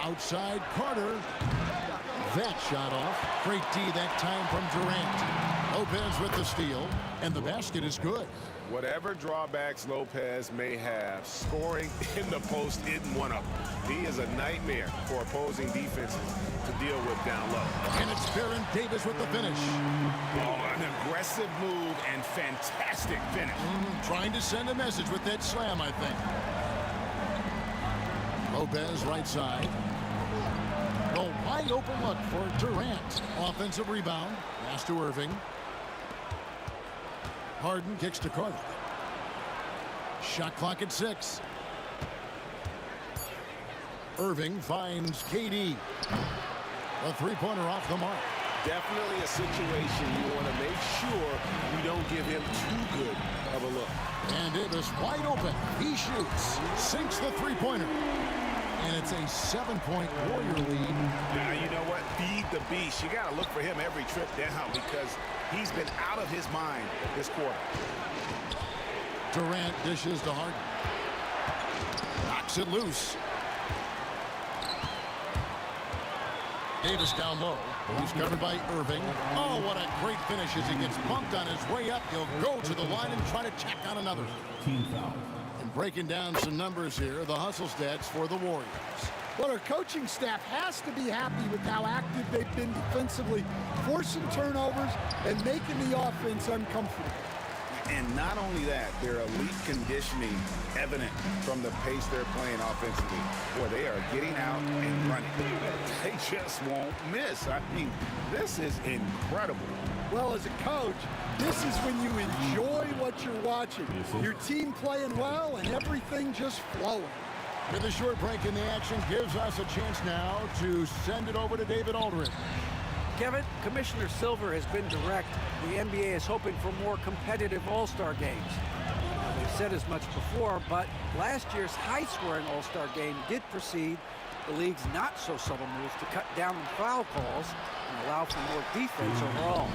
Outside Carter. That shot off. Great D that time from Durant. Lopez with the steal. And the basket is good. Whatever drawbacks Lopez may have, scoring in the post isn't one of them. He is a nightmare for opposing defenses to deal with down low. And it's Baron Davis with the finish. Oh, an aggressive move and fantastic finish. Trying to send a message with that slam, I think. Lopez right side. A wide open look for Durant. Offensive rebound. Pass to Irving. Harden kicks to Carter. Shot clock at 6. Irving finds KD. A three-pointer off the mark. Definitely a situation you want to make sure we don't give him too good of a look. And Davis wide open. He shoots. Sinks the three-pointer. And it's a 7-point Warrior lead. Now, you know what? Feed the beast. You got to look for him every trip down because he's been out of his mind this quarter. Durant dishes to Harden. Knocks it loose. Davis down low. He's covered by Irving. Oh, what a great finish as he gets bumped on his way up. He'll go to the line and try to tack on another. Team foul. And breaking down some numbers here, the hustle stats for the Warriors. Well, our coaching staff has to be happy with how active they've been defensively, forcing turnovers and making the offense uncomfortable. And not only that, their elite conditioning evident from the pace they're playing offensively. Boy, they are getting out and running. They just won't miss. I mean, this is incredible. Well, as a coach, this is when you enjoy what you're watching. Your team playing well and everything just flowing. With a short break in the action gives us a chance now to send it over to David Aldridge. Kevin, Commissioner Silver has been direct. The NBA is hoping for more competitive All-Star games. They've said as much before, but last year's high-scoring All-Star game did precede the league's not-so-subtle moves to cut down on foul calls and allow for more defense overall.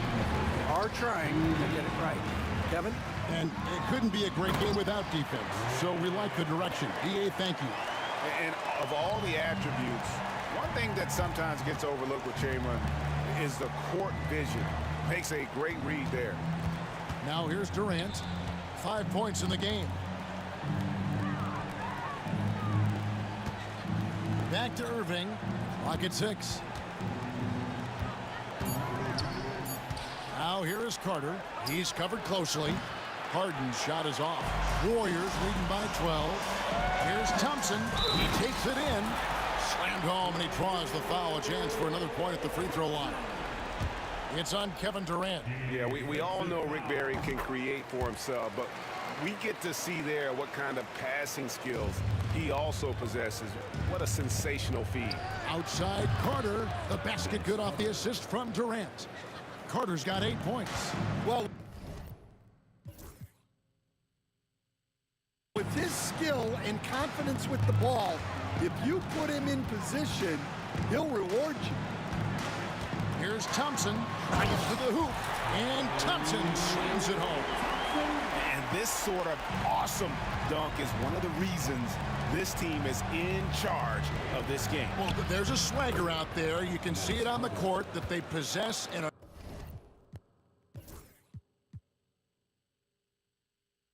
They are trying to get it right. Kevin? And it couldn't be a great game without defense, so we like the direction. DA, thank you. And of all the attributes, one thing that sometimes gets overlooked with Chamberlain is the court vision. Makes a great read there. Now here's Durant. 5 points in the game. Back to Irving. Clock at 6. Now here is Carter. He's covered closely. Harden's shot is off. Warriors leading by 12. Here's Thompson. He takes it in. Slammed home, and he draws the foul. A chance for another point at the free throw line. It's on Kevin Durant. Yeah, we all know Rick Barry can create for himself, but we get to see there what kind of passing skills he also possesses. What a sensational feed. Outside Carter. The basket good off the assist from Durant. Carter's got 8 points. Well, with his skill and confidence with the ball, if you put him in position, he'll reward you. Here's Thompson. Drives to the hoop. And Thompson slams it home. And this sort of awesome dunk is one of the reasons this team is in charge of this game. Well, there's a swagger out there. You can see it on the court that they possess and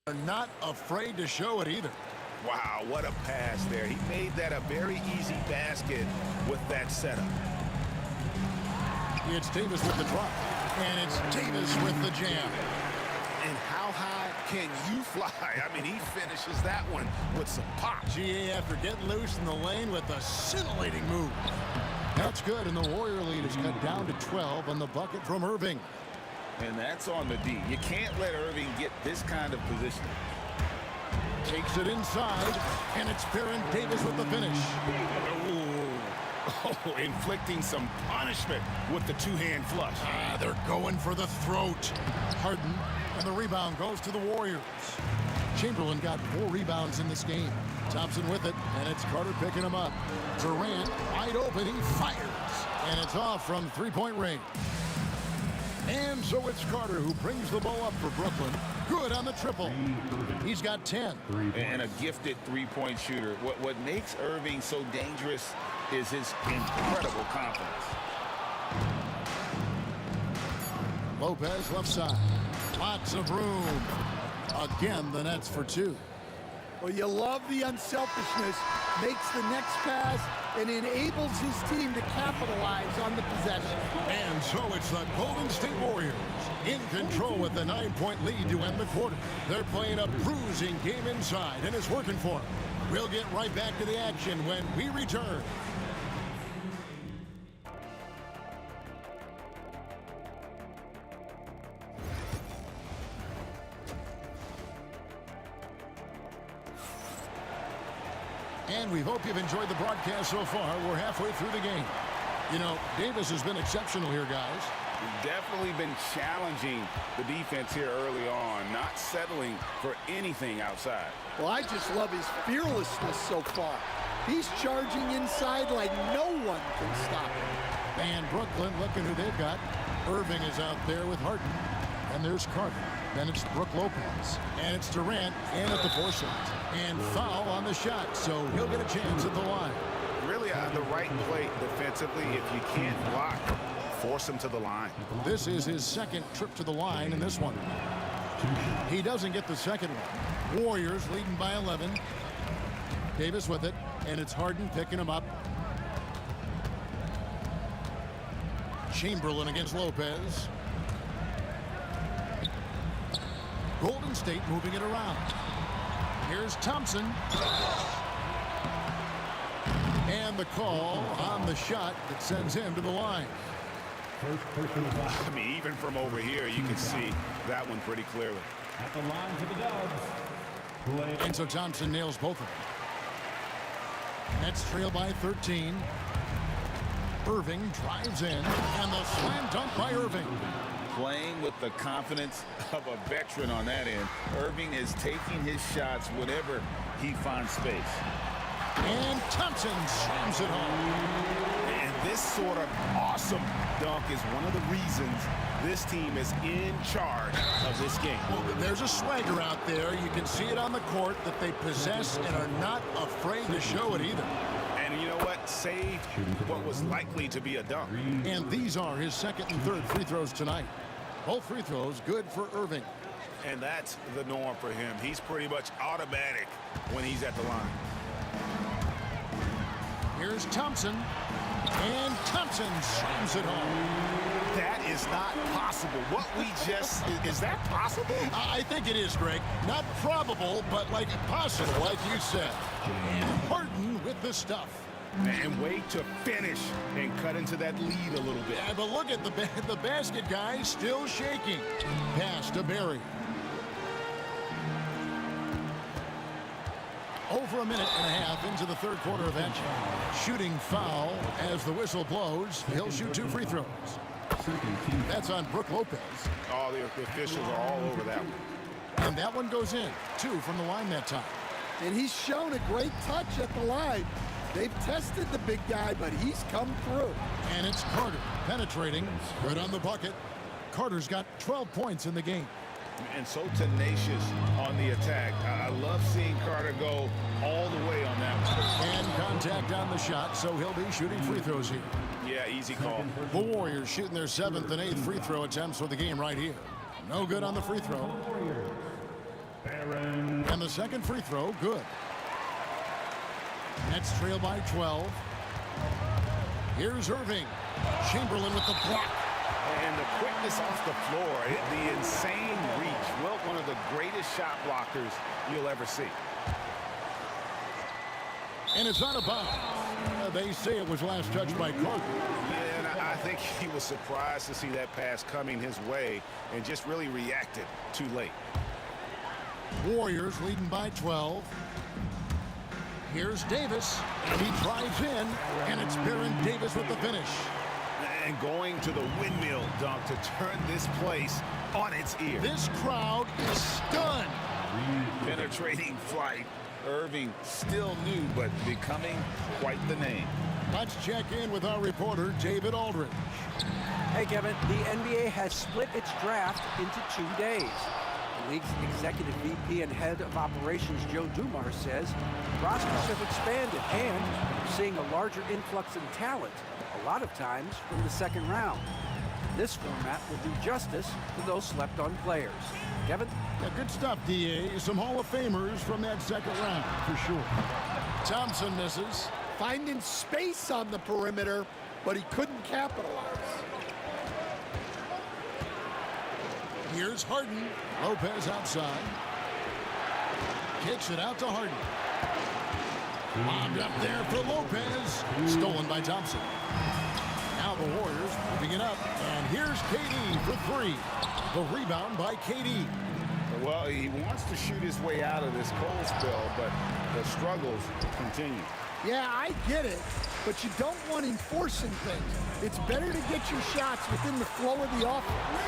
are not afraid to show it either. Wow, what a pass there. He made that a very easy basket with that setup. It's Davis with the drop. And it's Davis with the jam. And how high can you fly? I mean, he finishes that one with some pop. GA after getting loose in the lane with a scintillating move. That's good, and the Warrior lead is cut down to 12 on the bucket from Irving. And that's on the D. You can't let Irving get this kind of position. Takes it inside, and it's Baron Davis with the finish. Oh, inflicting some punishment with the two-hand flush. They're going for the throat. Harden, and the rebound goes to the Warriors. Chamberlain got 4 rebounds in this game. Thompson with it, and it's Carter picking him up. Durant, wide open, he fires. And it's off from three-point range. And so it's Carter who brings the ball up for Brooklyn. Good on the triple. He's got 10. And a gifted three-point shooter. What makes Irving so dangerous is his incredible confidence. Lopez left side. Lots of room. Again, the Nets for 2. Well, you love the unselfishness. Makes the next pass and enables his team to capitalize on the possession. And so it's the Golden State Warriors in control with the 9-point lead to end the quarter. They're playing a bruising game inside, and it's working for them. We'll get right back to the action when we return. And we hope you've enjoyed the broadcast so far. We're halfway through the game. You know, Davis has been exceptional here, guys. He's definitely been challenging the defense here early on, not settling for anything outside. Well, I just love his fearlessness so far. He's charging inside like no one can stop him. And Brooklyn, looking who they've got. Irving is out there with Harden. And there's Carter. Then it's Brook Lopez. And it's Durant in at the 4 shot. And foul on the shot, so he'll get a chance at the line. Really the right play defensively. If you can't block, force him to the line. This is his second trip to the line in this one. He doesn't get the second one. Warriors leading by 11. Davis with it, and it's Harden picking him up. Chamberlain against Lopez. Golden State moving it around. Here's Thompson. And the call on the shot that sends him to the line. I mean, even from over here, you can see that one pretty clearly. At the line for the Dubs. And so Thompson nails both of them. Nets trail by 13. Irving drives in, and the slam dunk by Irving. Playing with the confidence of a veteran on that end. Irving is taking his shots whenever he finds space. And Thompson slams it home. And this sort of awesome dunk is one of the reasons this team is in charge of this game. Well, there's a swagger out there. You can see it on the court that they possess and are not afraid to show it either. And you know what? Saved what was likely to be a dunk. And these are his second and third free throws tonight. Both free throws good for Irving. And that's the norm for him. He's pretty much automatic when he's at the line. Here's Thompson. And Thompson slams it home. That is not possible. What we just... Is that possible? I think it is, Greg. Not probable, but like possible, like you said. And Harden with the stuff. And wait to finish and cut into that lead a little bit. Yeah, but look at the basket guy still shaking. Pass to Barry. Over a minute and a half into the third quarter of action. Shooting foul as the whistle blows. He'll shoot 2 free throws. That's on Brook Lopez. Oh, the officials are all over that one. And that one goes in. 2 from the line that time. And he's shown a great touch at the line. They've tested the big guy, but he's come through. And it's Carter penetrating. Good on the bucket. Carter's got 12 points in the game. And so tenacious on the attack. I love seeing Carter go all the way on that one. And contact on the shot, so he'll be shooting free throws here. Yeah, easy call. The Warriors shooting their 7th and 8th free throw attempts for the game right here. No good on the free throw. And the second free throw, good. Nets trail by 12. Here's Irving. Chamberlain with the block. And the quickness off the floor, the insane reach. Well, one of the greatest shot blockers you'll ever see. And it's out of bounds. They say it was last touched by Carter. Yeah, and I think he was surprised to see that pass coming his way and just really reacted too late. Warriors leading by 12. Here's Davis, and he drives in, and it's Baron Davis with the finish. And going to the windmill dunk to turn this place on its ear. This crowd is stunned. Penetrating flight. Irving still new, but becoming quite the name. Let's check in with our reporter, David Aldridge. Hey, Kevin, the NBA has split its draft into 2 days. The league's executive VP and head of operations, Joe Dumars, says rosters have expanded and we're seeing a larger influx in talent, a lot of times from the second round. This format will do justice to those slept-on players. Kevin? Yeah, good stuff, D.A. Some Hall of Famers from that second round, for sure. Thompson misses. Finding space on the perimeter, but he couldn't capitalize. Here's Harden. Lopez outside. Kicks it out to Harden. Bombed up there for Lopez. Stolen by Thompson. Now the Warriors moving it up. And here's KD for 3. The rebound by KD. Well, he wants to shoot his way out of this cold spell, but the struggles continue. Yeah, I get it, but you don't want him forcing things. It's better to get your shots within the flow of the offense.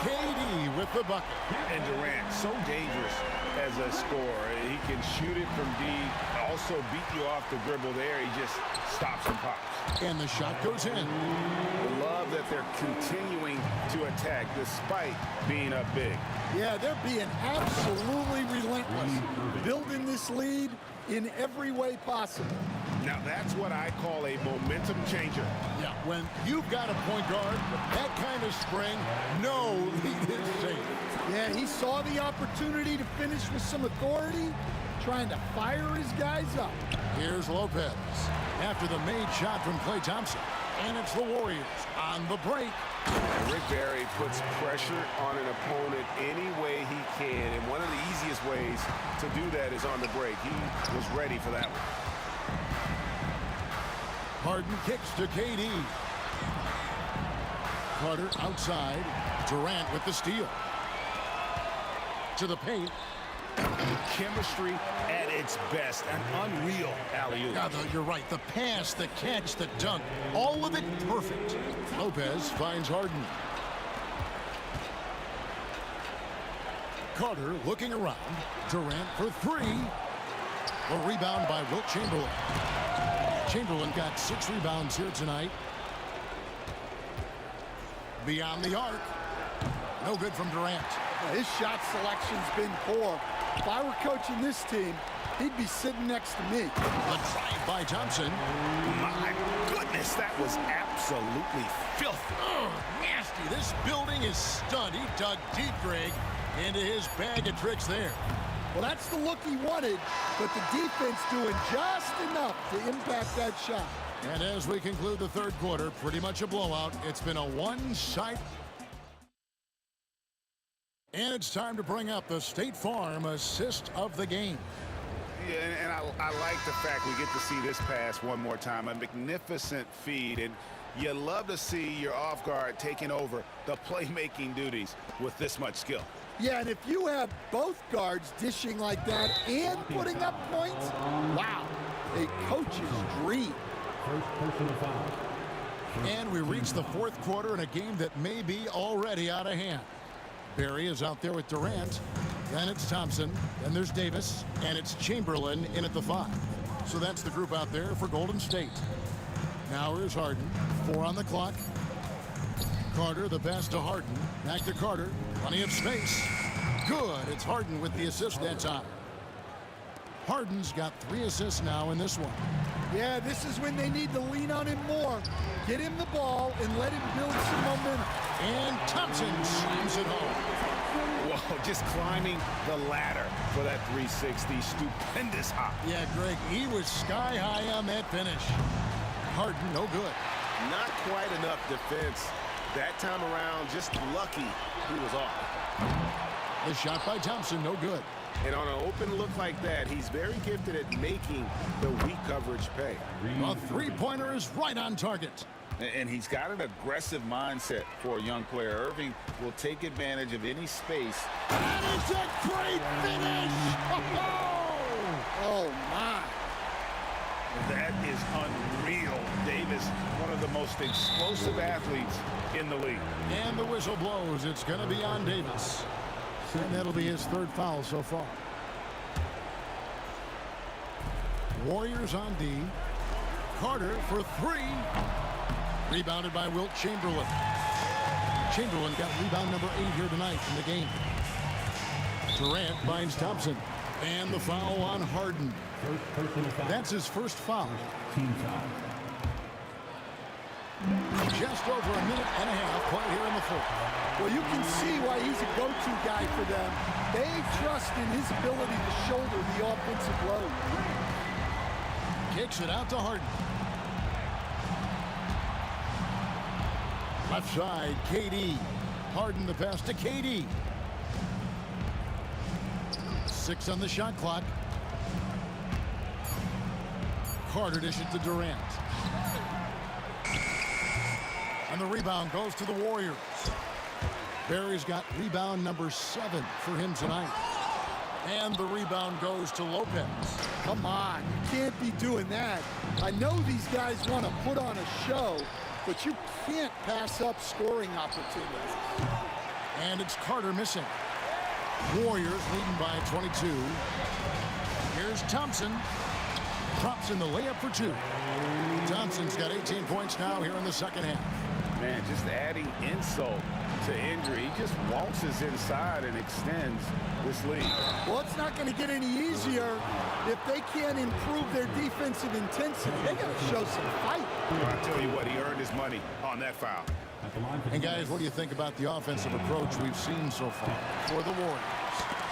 KD with the bucket. And Durant, so dangerous as a scorer. He can shoot it from deep, also beat you off the dribble there. He just stops and pops. And the shot goes in. I love that they're continuing to attack despite being up big. Yeah, they're being absolutely relentless, building this lead in every way possible. Now that's what I call a momentum changer. Yeah, when you've got a point guard with that kind of spring, no lead is safe. Yeah, he saw the opportunity to finish with some authority, trying to fire his guys up. Here's Lopez after the made shot from Klay Thompson. And it's the Warriors on the break. And Rick Barry puts pressure on an opponent any way he can. And one of the easiest ways to do that is on the break. He was ready for that one. Harden kicks to KD. Carter outside. Durant with the steal. To the paint. Chemistry at its best. An unreal alley-oop. Yeah, you're right. The pass, the catch, the dunk. All of it perfect. Lopez finds Harden. Carter looking around. Durant for 3. A rebound by Wilt Chamberlain. Chamberlain got 6 rebounds here tonight. Beyond the arc. No good from Durant. His shot selection's been poor. If I were coaching this team, he'd be sitting next to me. A drive by Thompson. My goodness, that was absolutely filthy. Oh, nasty. This building is stunned. He dug deep, Greg, into his bag of tricks there. Well, that's the look he wanted, but the defense doing just enough to impact that shot. And as we conclude the third quarter, pretty much a blowout. It's been a one-side. And it's time to bring up the State Farm assist of the game. Yeah, and I like the fact we get to see this pass one more time. A magnificent feed, and you love to see your off guard taking over the playmaking duties with this much skill. Yeah, and if you have both guards dishing like that and putting up points, wow, a coach's dream. First personal foul. And we reach the fourth quarter in a game that may be already out of hand. Barry is out there with Durant. Then it's Thompson. Then there's Davis. And it's Chamberlain in at the 5. So that's the group out there for Golden State. Now here's Harden. 4 on the clock. Carter, the pass to Harden. Back to Carter. Plenty of space. Good. It's Harden with the assist that time. Harden's got 3 assists now in this one. Yeah, this is when they need to lean on him more. Get him the ball and let him build some momentum. And Thompson slams it home. Whoa, just climbing the ladder for that 360. Stupendous hop. Yeah, Greg, he was sky high on that finish. Harden, no good. Not quite enough defense. That time around, just lucky he was off. The shot by Thompson, no good. And on an open look like that, he's very gifted at making the weak coverage pay. A three-pointer is right on target. And he's got an aggressive mindset for a young player. Irving will take advantage of any space. That is a great finish! Oh, my. That is unreal. Davis, one of the most explosive athletes in the league. And the whistle blows. It's going to be on Davis. And that'll be his 3rd foul so far. Warriors on D. Carter for 3. Rebounded by Wilt Chamberlain. Chamberlain got rebound number 8 here tonight in the game. Durant finds Thompson. And the foul on Harden. That's his 1st foul. Team foul. Just over a minute and a half played here in the 4th. Well, you can see why he's a go-to guy for them. They trust in his ability to shoulder the offensive load. Kicks it out to Harden. Left side, KD. Harden the pass to KD. 6 on the shot clock. Carter dishes it to Durant. And the rebound goes to the Warriors. Barry's got rebound number 7 for him tonight. And the rebound goes to Lopez. Come on, you can't be doing that. I know these guys want to put on a show, but you can't pass up scoring opportunities. And it's Carter missing. Warriors leading by 22. Here's Thompson. Drops in the layup for 2. Thompson's got 18 points now here in the 2nd half. Man, just adding insult to injury. He just waltzes inside and extends this lead. Well, it's not going to get any easier if they can't improve their defensive intensity. They got to show some fight. Well, I tell you what, he earned his money on that foul. And guys, what do you think about the offensive approach we've seen so far for the Warriors?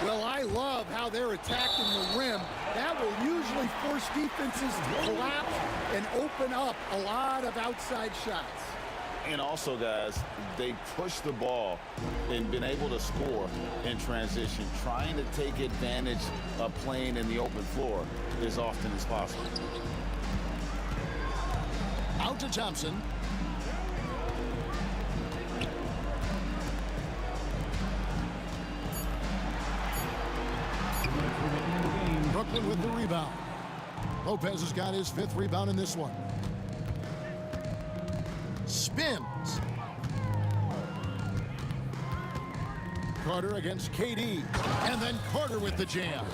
Well, I love how they're attacking the rim. That will usually force defenses to collapse and open up a lot of outside shots. And also, guys, they push the ball and been able to score in transition, trying to take advantage of playing in the open floor as often as possible. Out to Thompson. Brooklyn with the rebound. Lopez has got his 5th rebound in this one. Spins. Carter against KD. And then Carter with the jam.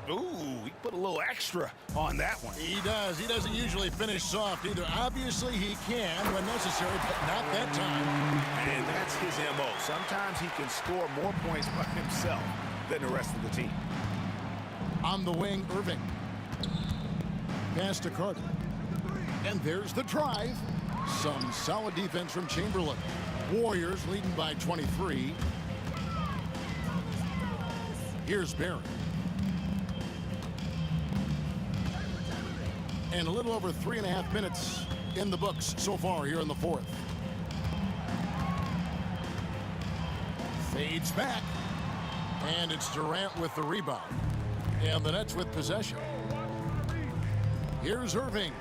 Ooh, he put a little extra on that one. He does. He doesn't usually finish soft either. Obviously, he can when necessary, but not that time. And that's his MO. Sometimes he can score more points by himself than the rest of the team. On the wing, Irving. Pass to Carter. And there's the drive. Some solid defense from Chamberlain. Warriors leading by 23. Here's Barry. And a little over 3.5 minutes in the books so far here in the fourth. Fades back. And it's Durant with the rebound. And the Nets with possession. Here's Irving.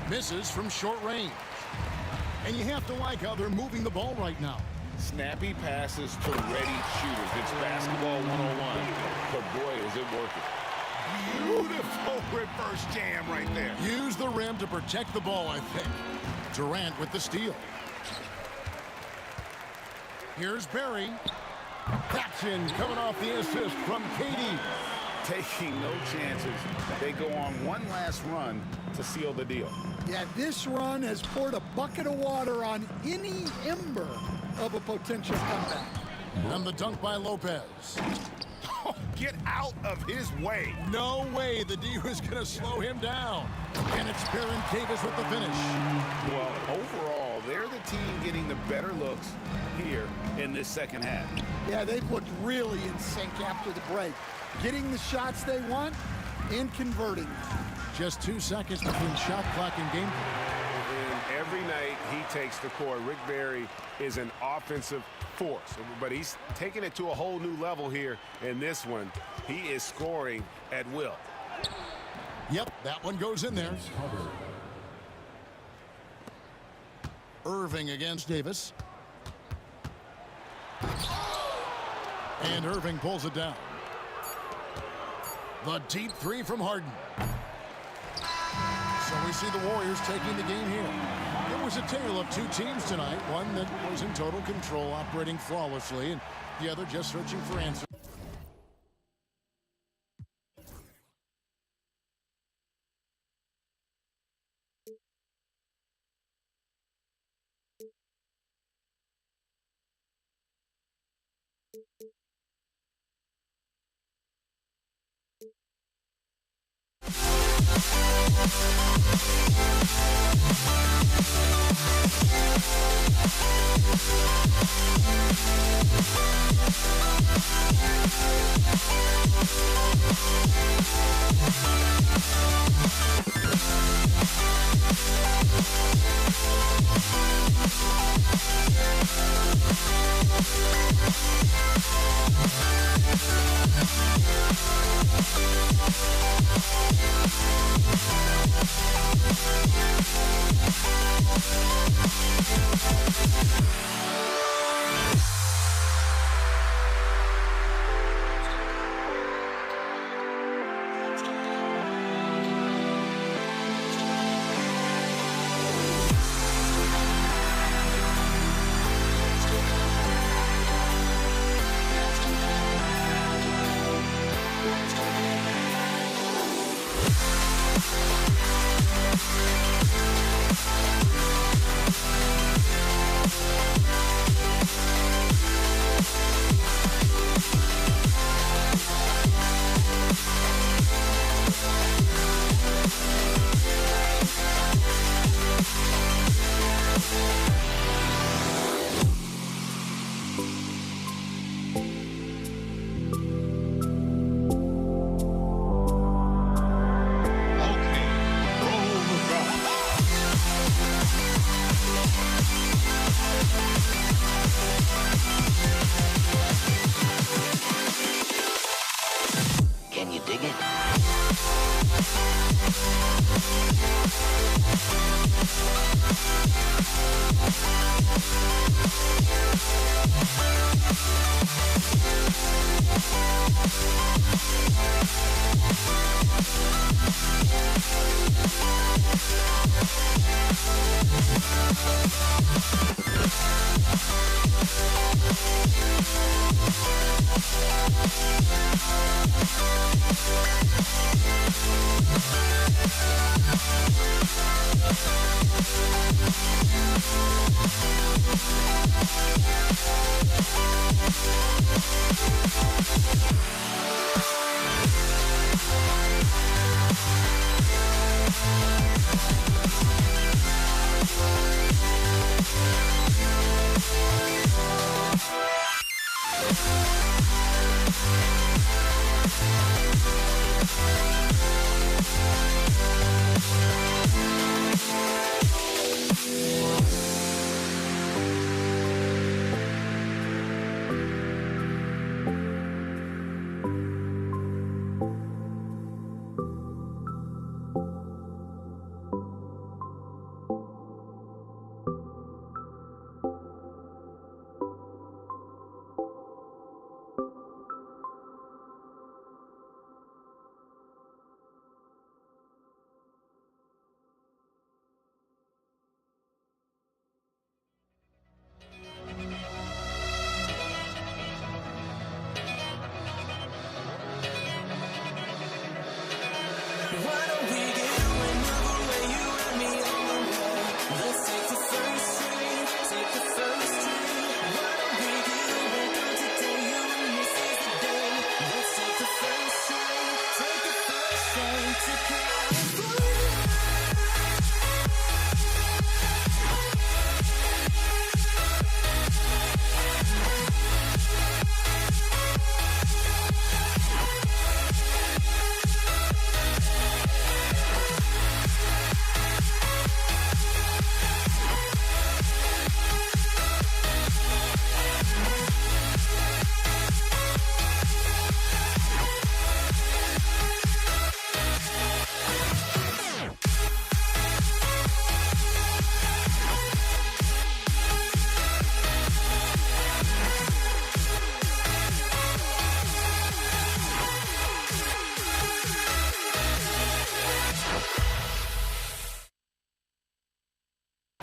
Misses from short range. And you have to like how they're moving the ball right now. Snappy passes to ready shooters. It's basketball 101. But boy, is it working. Beautiful reverse jam right there. Use the rim to protect the ball, I think. Durant with the steal. Here's Barry. Paxson coming off the assist from KD. Taking no chances. They go on one last run to seal the deal. Yeah, this run has poured a bucket of water on any ember of a potential comeback. And the dunk by Lopez. Oh, get out of his way. No way the D was going to slow him down. And it's Baron Davis with the finish. Well, overall, they're the team getting the better looks here in this second half. Yeah, they've looked really in sync after the break. Getting the shots they want and converting. Just 2 seconds between shot clock and game play. And every night he takes the court. Rick Barry is an offensive force, but he's taking it to a whole new level here in this one. He is scoring at will. Yep, that one goes in there. Irving against Davis. And Irving pulls it down. The deep three from Harden. So we see the Warriors taking the game here. It was a tale of two teams tonight. One that was in total control, operating flawlessly, and the other just searching for answers.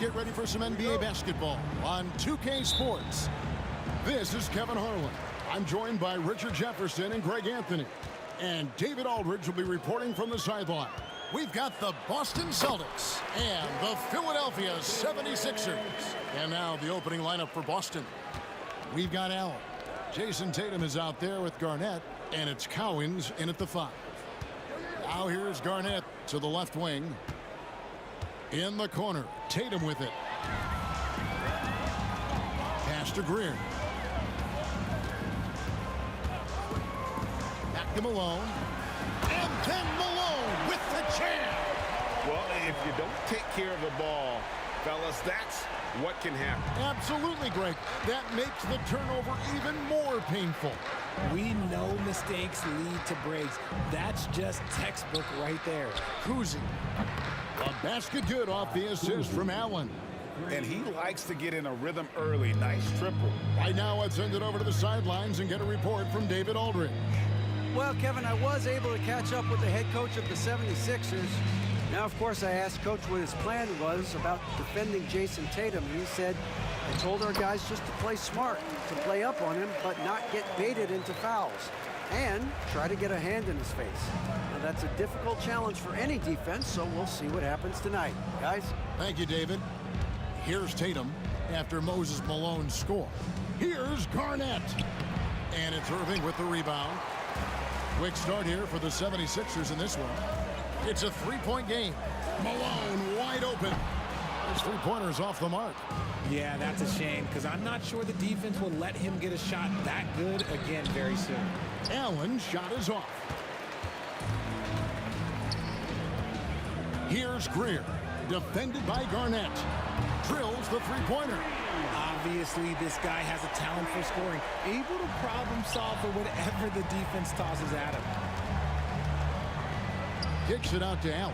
get ready for some NBA basketball on 2K Sports. This is Kevin Harlan. I'm joined by Richard Jefferson and Greg Anthony. And David Aldridge will be reporting from the sideline. We've got the Boston Celtics and the Philadelphia 76ers. And now the opening lineup for Boston. We've got Allen. Jason Tatum is out there with Garnett, and it's Cowens in at the 5. Now here's Garnett to the left wing. In the corner, Tatum with it. Pass to Greer. Back to Malone. And then Malone with the jam. Well, if you don't take care of the ball, fellas, that's what can happen. Absolutely, Greg. That makes the turnover even more painful. We know mistakes lead to breaks. That's just textbook right there. Kuzi. A basket good off the assist from Allen. And he likes to get in a rhythm early. Nice triple. Right now, let's send it over to the sidelines and get a report from David Aldridge. Well, Kevin, I was able to catch up with the head coach of the 76ers. Now, of course, I asked Coach what his plan was about defending Jason Tatum. He said, I told our guys just to play smart, to play up on him, but not get baited into fouls, and try to get a hand in his face. Now, that's a difficult challenge for any defense, so we'll see what happens tonight. Guys? Thank you, David. Here's Tatum after Moses Malone score. Here's Garnett. And it's Irving with the rebound. Quick start here for the 76ers in this one. It's a three-point game. Malone wide open. His three-pointer's off the mark. Yeah, that's a shame because I'm not sure the defense will let him get a shot that good again very soon. Allen's shot is off. Here's Greer, defended by Garnett. Drills the three-pointer. Obviously, this guy has a talent for scoring, able to problem solve for whatever the defense tosses at him. Kicks it out to Allen.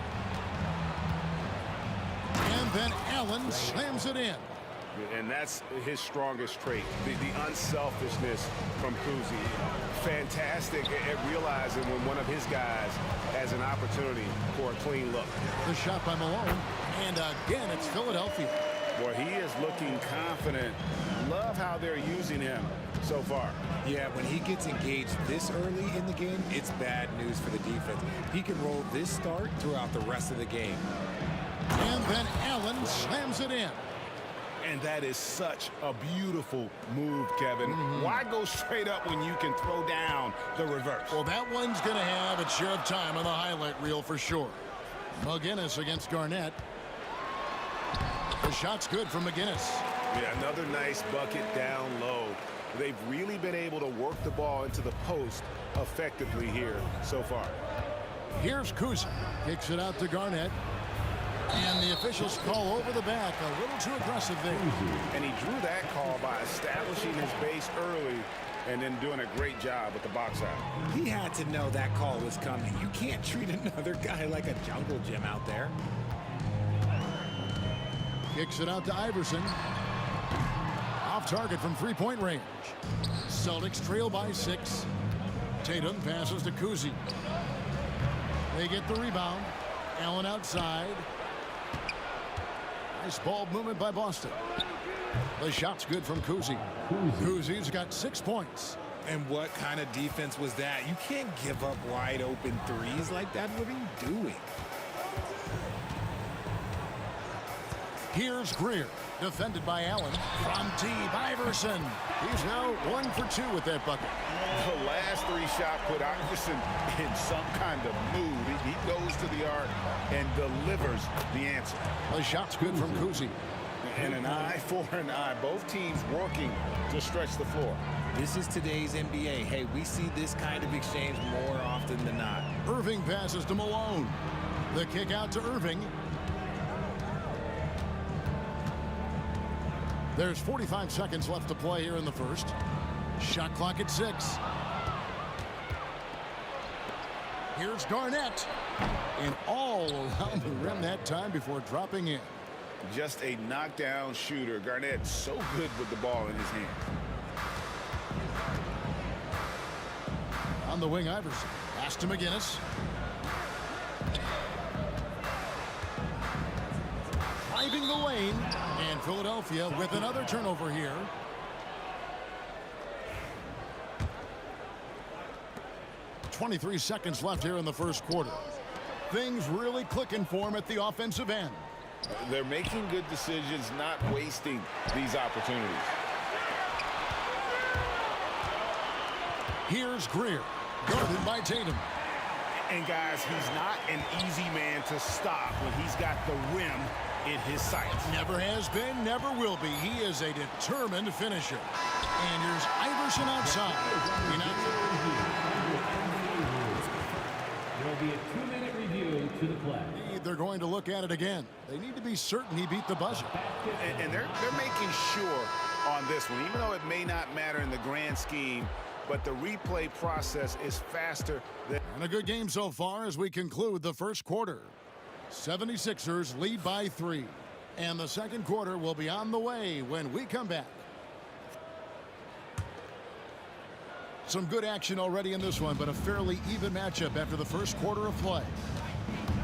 And then Allen slams it in. And that's his strongest trait, the unselfishness from Kuzi. Fantastic at realizing when one of his guys has an opportunity for a clean look. The shot by Malone. And again, it's Philadelphia. Boy, he is looking confident. Love how they're using him so far. Yeah, when he gets engaged this early in the game, it's bad news for the defense. He can roll this start throughout the rest of the game. And then Allen slams it in. And that is such a beautiful move, Kevin. Why go straight up when you can throw down the reverse? Well, that one's going to have its share of time on the highlight reel for sure. McGinnis against Garnett. The shot's good from McGinnis. Yeah, another nice bucket down low. They've really been able to work the ball into the post effectively here so far. Here's Kuzi. Kicks it out to Garnett. And the officials call over the back. A little too aggressive there. And he drew that call by establishing his base early and then doing a great job with the box out. He had to know that call was coming. You can't treat another guy like a jungle gym out there. Kicks it out to Iverson. Off target from three-point range. Celtics trail by 6. Tatum passes to Kuzi. They get the rebound. Allen outside. Nice ball movement by Boston. The shot's good from Kuzi. Kuzi's got 6 points. And what kind of defense was that? You can't give up wide open threes like that. What are you doing? Here's Greer, defended by Allen. From deep, Iverson. He's now 1 for 2 with that bucket. The last 3 shot put Iverson in some kind of mood. He goes to the arc and delivers the answer. The shot's good from Kuzi. And an eye for an eye. Both teams working to stretch the floor. This is today's NBA. Hey, we see this kind of exchange more often than not. Irving passes to Malone. The kick out to Irving. There's 45 seconds left to play here in the first. Shot clock at 6. Here's Garnett. And all around the rim that time before dropping in. Just a knockdown shooter. Garnett so good with the ball in his hand. On the wing, Iverson. Pass to McGinnis. driving the lane. And Philadelphia with another turnover here. .23 seconds left here in the first quarter. Things really clicking for him at the offensive end. They're making good decisions, not wasting these opportunities. Here's Greer, guarded by Tatum. And guys, he's not an easy man to stop when he's got the rim in his sights. Never has been, never will be. He is a determined finisher. And here's Iverson outside. There will be a 2-minute review to the play. They're going to look at it again. They need to be certain he beat the buzzer. And they're making sure on this one, even though it may not matter in the grand scheme, but the replay process is faster than... And a good game so far as we conclude the first quarter. 76ers lead by 3. And the second quarter will be on the way when we come back. Some good action already in this one, but a fairly even matchup after the first quarter of play.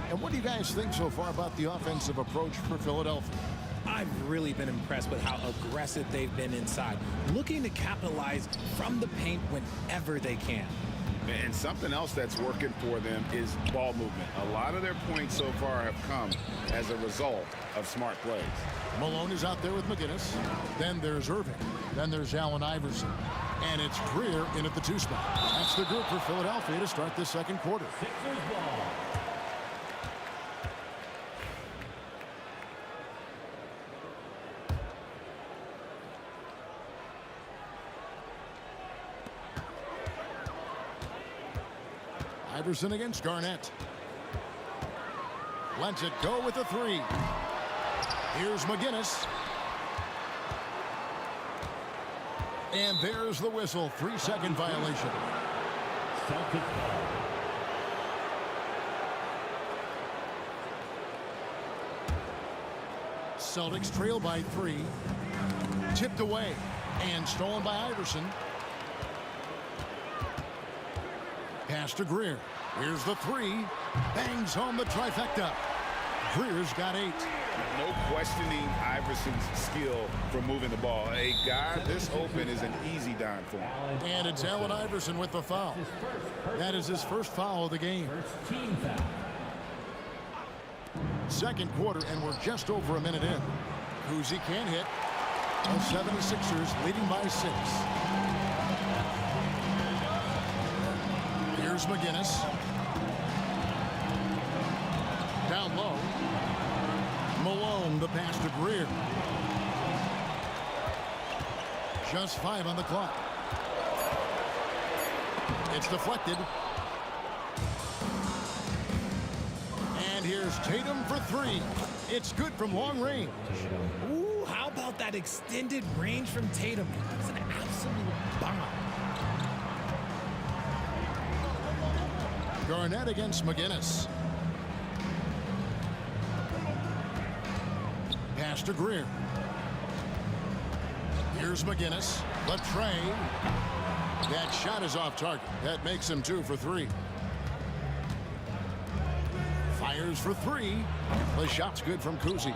And what do you guys think so far about the offensive approach for Philadelphia? I've really been impressed with how aggressive they've been inside, looking to capitalize from the paint whenever they can. And something else that's working for them is ball movement. A lot of their points so far have come as a result of smart plays. Malone is out there with McGinnis. Then there's Irving. Then there's Allen Iverson. And it's Greer in at the 2 spot. That's the group for Philadelphia to start this second quarter. Sixers ball. Iverson against Garnett. Lets it go with a 3. Here's McGinnis. And there's the whistle. 3-second violation. Celtics trail by 3. Tipped away and stolen by Iverson. Pass to Greer. Here's the 3. Bangs home the trifecta. Greer's got 8. No questioning Iverson's skill for moving the ball. A guy this open is an easy dime for him. And it's Allen Iverson with the foul. That is his first foul of the game. Team foul. Second quarter, and we're just over a minute in. Kuzi can't hit. The 76ers leading by 6. Here's McGinnis. Down low. Malone, the pass to Greer. Just 5 on the clock. It's deflected. And here's Tatum for 3. It's good from long range. Ooh, how about that extended range from Tatum? It's an absolute bomb. Garnett against McGinnis. Pass to Greer. Here's McGinnis. The tray. That shot is off target. That makes him 2 for 3. Fires for 3. The shot's good from Kuzi.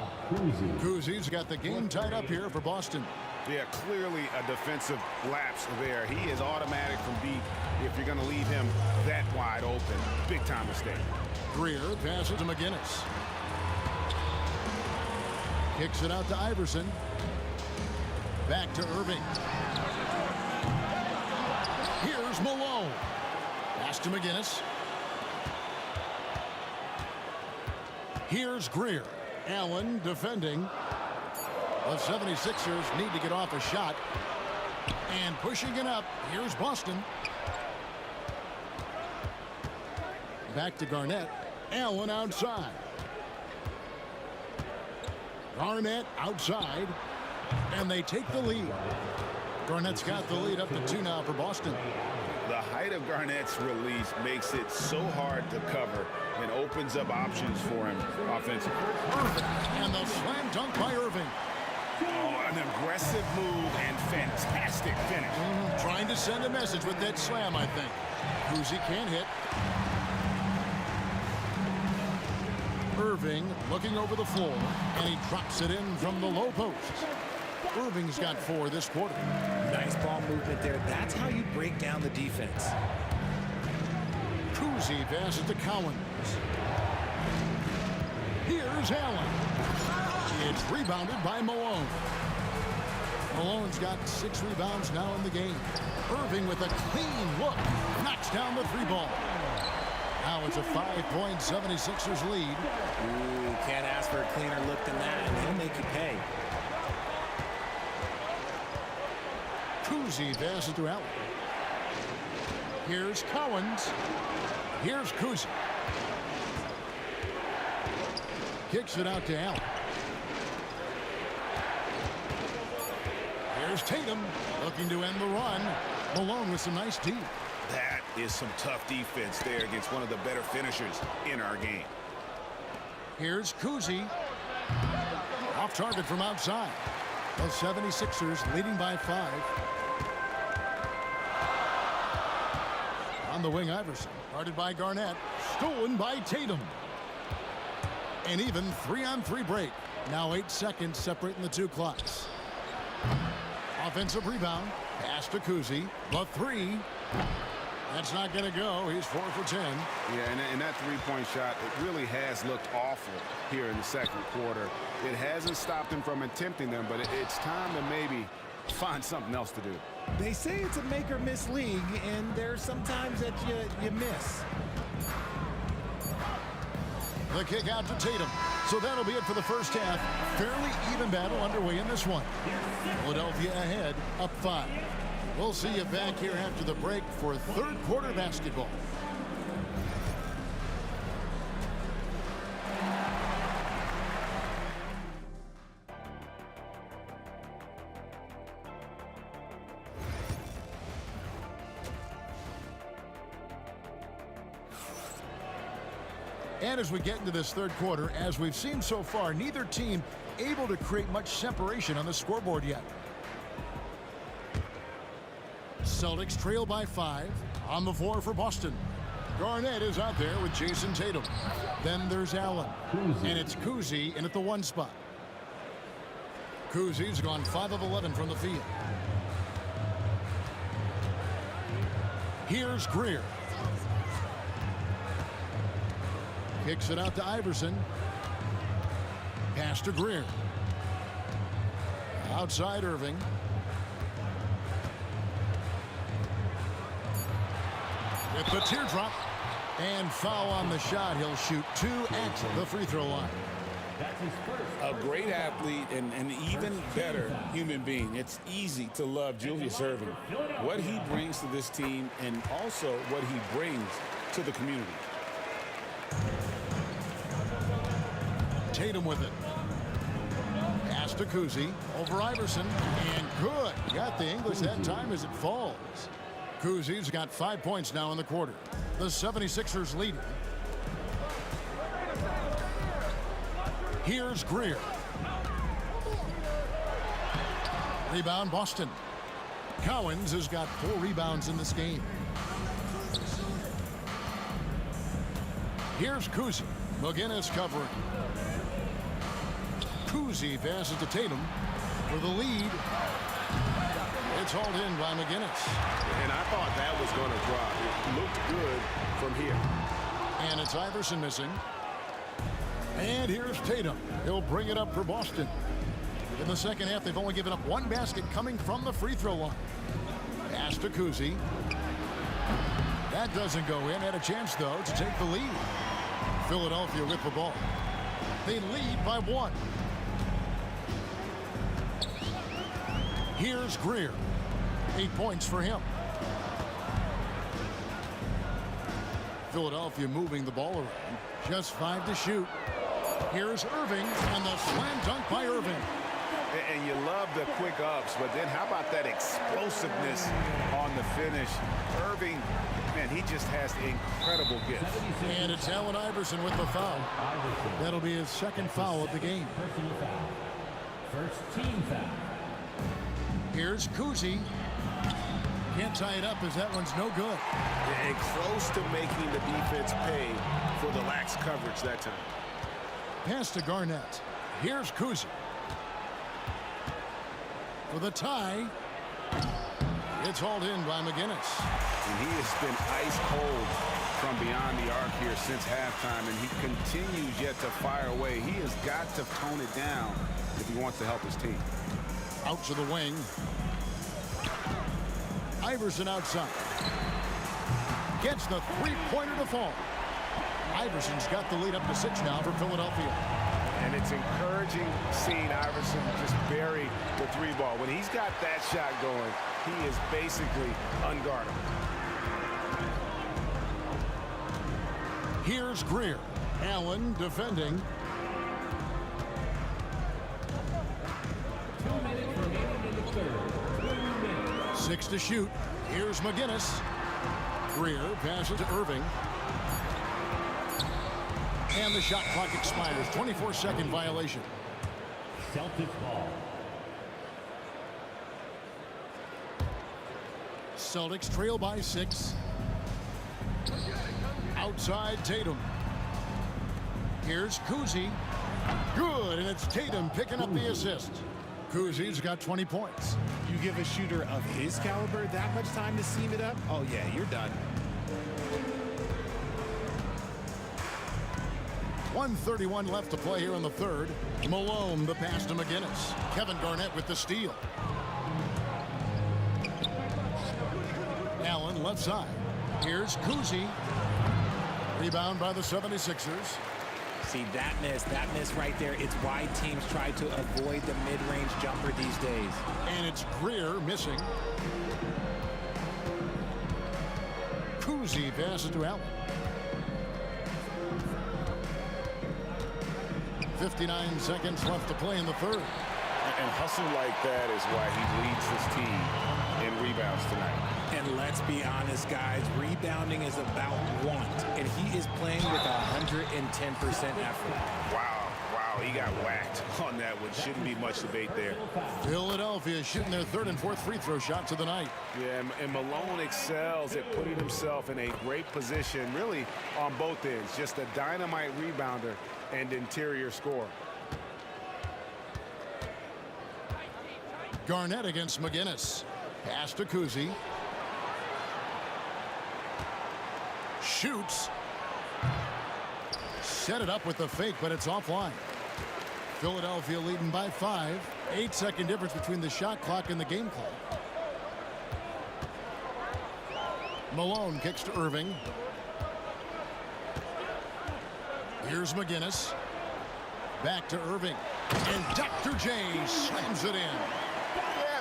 Kuzi's got the game tied up here for Boston. Yeah, clearly a defensive lapse there. He is automatic from deep if you're going to leave him that wide open. Big time mistake. Greer passes to McGinnis. Kicks it out to Iverson. Back to Irving. Here's Malone. Pass to McGinnis. Here's Greer. Allen defending. The 76ers need to get off a shot. And pushing it up. Here's Boston. Back to Garnett. Allen outside. Garnett outside. And they take the lead. Garnett's got the lead up to 2 now for Boston. The height of Garnett's release makes it so hard to cover and opens up options for him offensively. Irving. And the slam dunk by Irving. Oh, an aggressive move and fantastic finish. Trying to send a message with that slam, I think. Kuzi can't hit. Irving looking over the floor, and he drops it in from the low post. Irving's got 4 this quarter. Nice ball movement there. That's how you break down the defense. Kuzi passes to Cowens. Here's Allen. It's rebounded by Malone. Malone's got 6 rebounds now in the game. Irving with a clean look. Knocks down the 3-ball. Now it's a 5-point 76ers lead. Ooh, can't ask for a cleaner look than that, and he'll make you pay. Kuzi passes to Allen. Here's Cowens. Here's Kuzi. Kicks it out to Allen. Here's Tatum looking to end the run. Malone with some nice D. That is some tough defense there against one of the better finishers in our game. Here's Kuzi. Off target from outside. The 76ers leading by 5. On the wing, Iverson. Guarded by Garnett. Stolen by Tatum. An even 3-on-3 break. Now 8 seconds separating the 2 clocks. Offensive rebound. Pass to Kuzi. The 3. That's not going to go. He's 4 for 10. Yeah, and that 3-point shot, it really has looked awful here in the second quarter. It hasn't stopped him from attempting them, but it's time to maybe find something else to do. They say it's a make-or-miss league, and there's some times that you miss. The kick out to Tatum. So that'll be it for the first half. Fairly even battle underway in this one. Philadelphia ahead, up 5. We'll see you back here after the break for third quarter basketball. And as we get into this third quarter, as we've seen so far, neither team able to create much separation on the scoreboard yet. Celtics trail by 5. On the floor for Boston. Garnett is out there with Jason Tatum. Then there's Allen. And it's Kuzi in at the 1 spot. Kuzi's gone 5 of 11 from the field. Here's Greer. Kicks it out to Iverson. Pass to Greer. Outside Irving. With the teardrop. And foul on the shot. He'll shoot 2 at the free throw line. A great athlete and an even better human being. It's easy to love Julius Irving. What he brings to this team and also what he brings to the community. Tatum with it. Pass to Kuzi. Over Iverson. And good. Got the English that time as it falls. Kuzi's got 5 points now in the quarter. The 76ers lead. Here's Greer. Rebound Boston. Cowens has got 4 rebounds in this game. Here's Kuzi. McGinnis covering. Kuzi passes to Tatum for the lead. It's hauled in by McGinnis. And I thought that was going to drop. It looked good from here. And it's Iverson missing. And here's Tatum. He'll bring it up for Boston. In the second half, they've only given up 1 basket coming from the free throw line. Pass to Kuzi. That doesn't go in. Had a chance, though, to take the lead. Philadelphia with the ball. They lead by 1. Here's Greer. 8 points for him. Philadelphia moving the ball around. Just 5 to shoot. Here's Irving, and the slam dunk by Irving. And you love the quick ups, but then how about that explosiveness on the finish? Irving, man, he just has incredible gifts. And it's Allen Iverson with the foul. That'll be his 2nd foul of the game. Personal foul. First team foul. Here's Kuzi. Can't tie it up as that one's no good. And close to making the defense pay for the lax coverage that time. Pass to Garnett. Here's Kuzi. For the tie. It's hauled in by McGinnis. And he has been ice cold from beyond the arc here since halftime, and he continues yet to fire away. He has got to tone it down if he wants to help his team. Out to the wing. Iverson outside. Gets the three-pointer to fall. Iverson's got the lead up to 6 now for Philadelphia. And it's encouraging seeing Iverson just bury the 3-ball. When he's got that shot going, he is basically unguardable. Here's Greer. Allen defending. 2 minutes remaining in the third. 2 minutes. 6 to shoot. Here's McGinnis. Greer passes to Irving. And the shot clock expires. 24-second violation. Celtics ball. Celtics trail by 6. Outside Tatum. Here's Kuzi. Good, and it's Tatum picking up the assist. Kuzi's got 20 points. You give a shooter of his caliber that much time to seam it up? Oh, yeah, you're done. 1:31 left to play here in the third. Malone the pass to McGinnis. Kevin Garnett with the steal. Allen left side. Here's Kuzi. Rebound by the 76ers. See, that miss right there, it's why teams try to avoid the mid-range jumper these days. And it's Greer missing. Kuzi passes to Allen. 59 seconds left to play in the third. And hustle like that is why he leads his team in rebounds tonight. And let's be honest, guys, rebounding is about want, and he is playing with 110% effort. Wow, he got whacked on that one. Shouldn't be much debate there. Philadelphia shooting their third and fourth free throw shots of the night. Yeah, and Malone excels at putting himself in a great position, really on both ends. Just a dynamite rebounder and interior scorer. Garnett against McGinnis. Pass to Kuzi. Shoots. Set it up with the fake, but it's offline. Philadelphia leading by 5. 8-second difference between the shot clock and the game clock. Malone kicks to Irving. Here's McGinnis. Back to Irving. And Dr. J slams it in.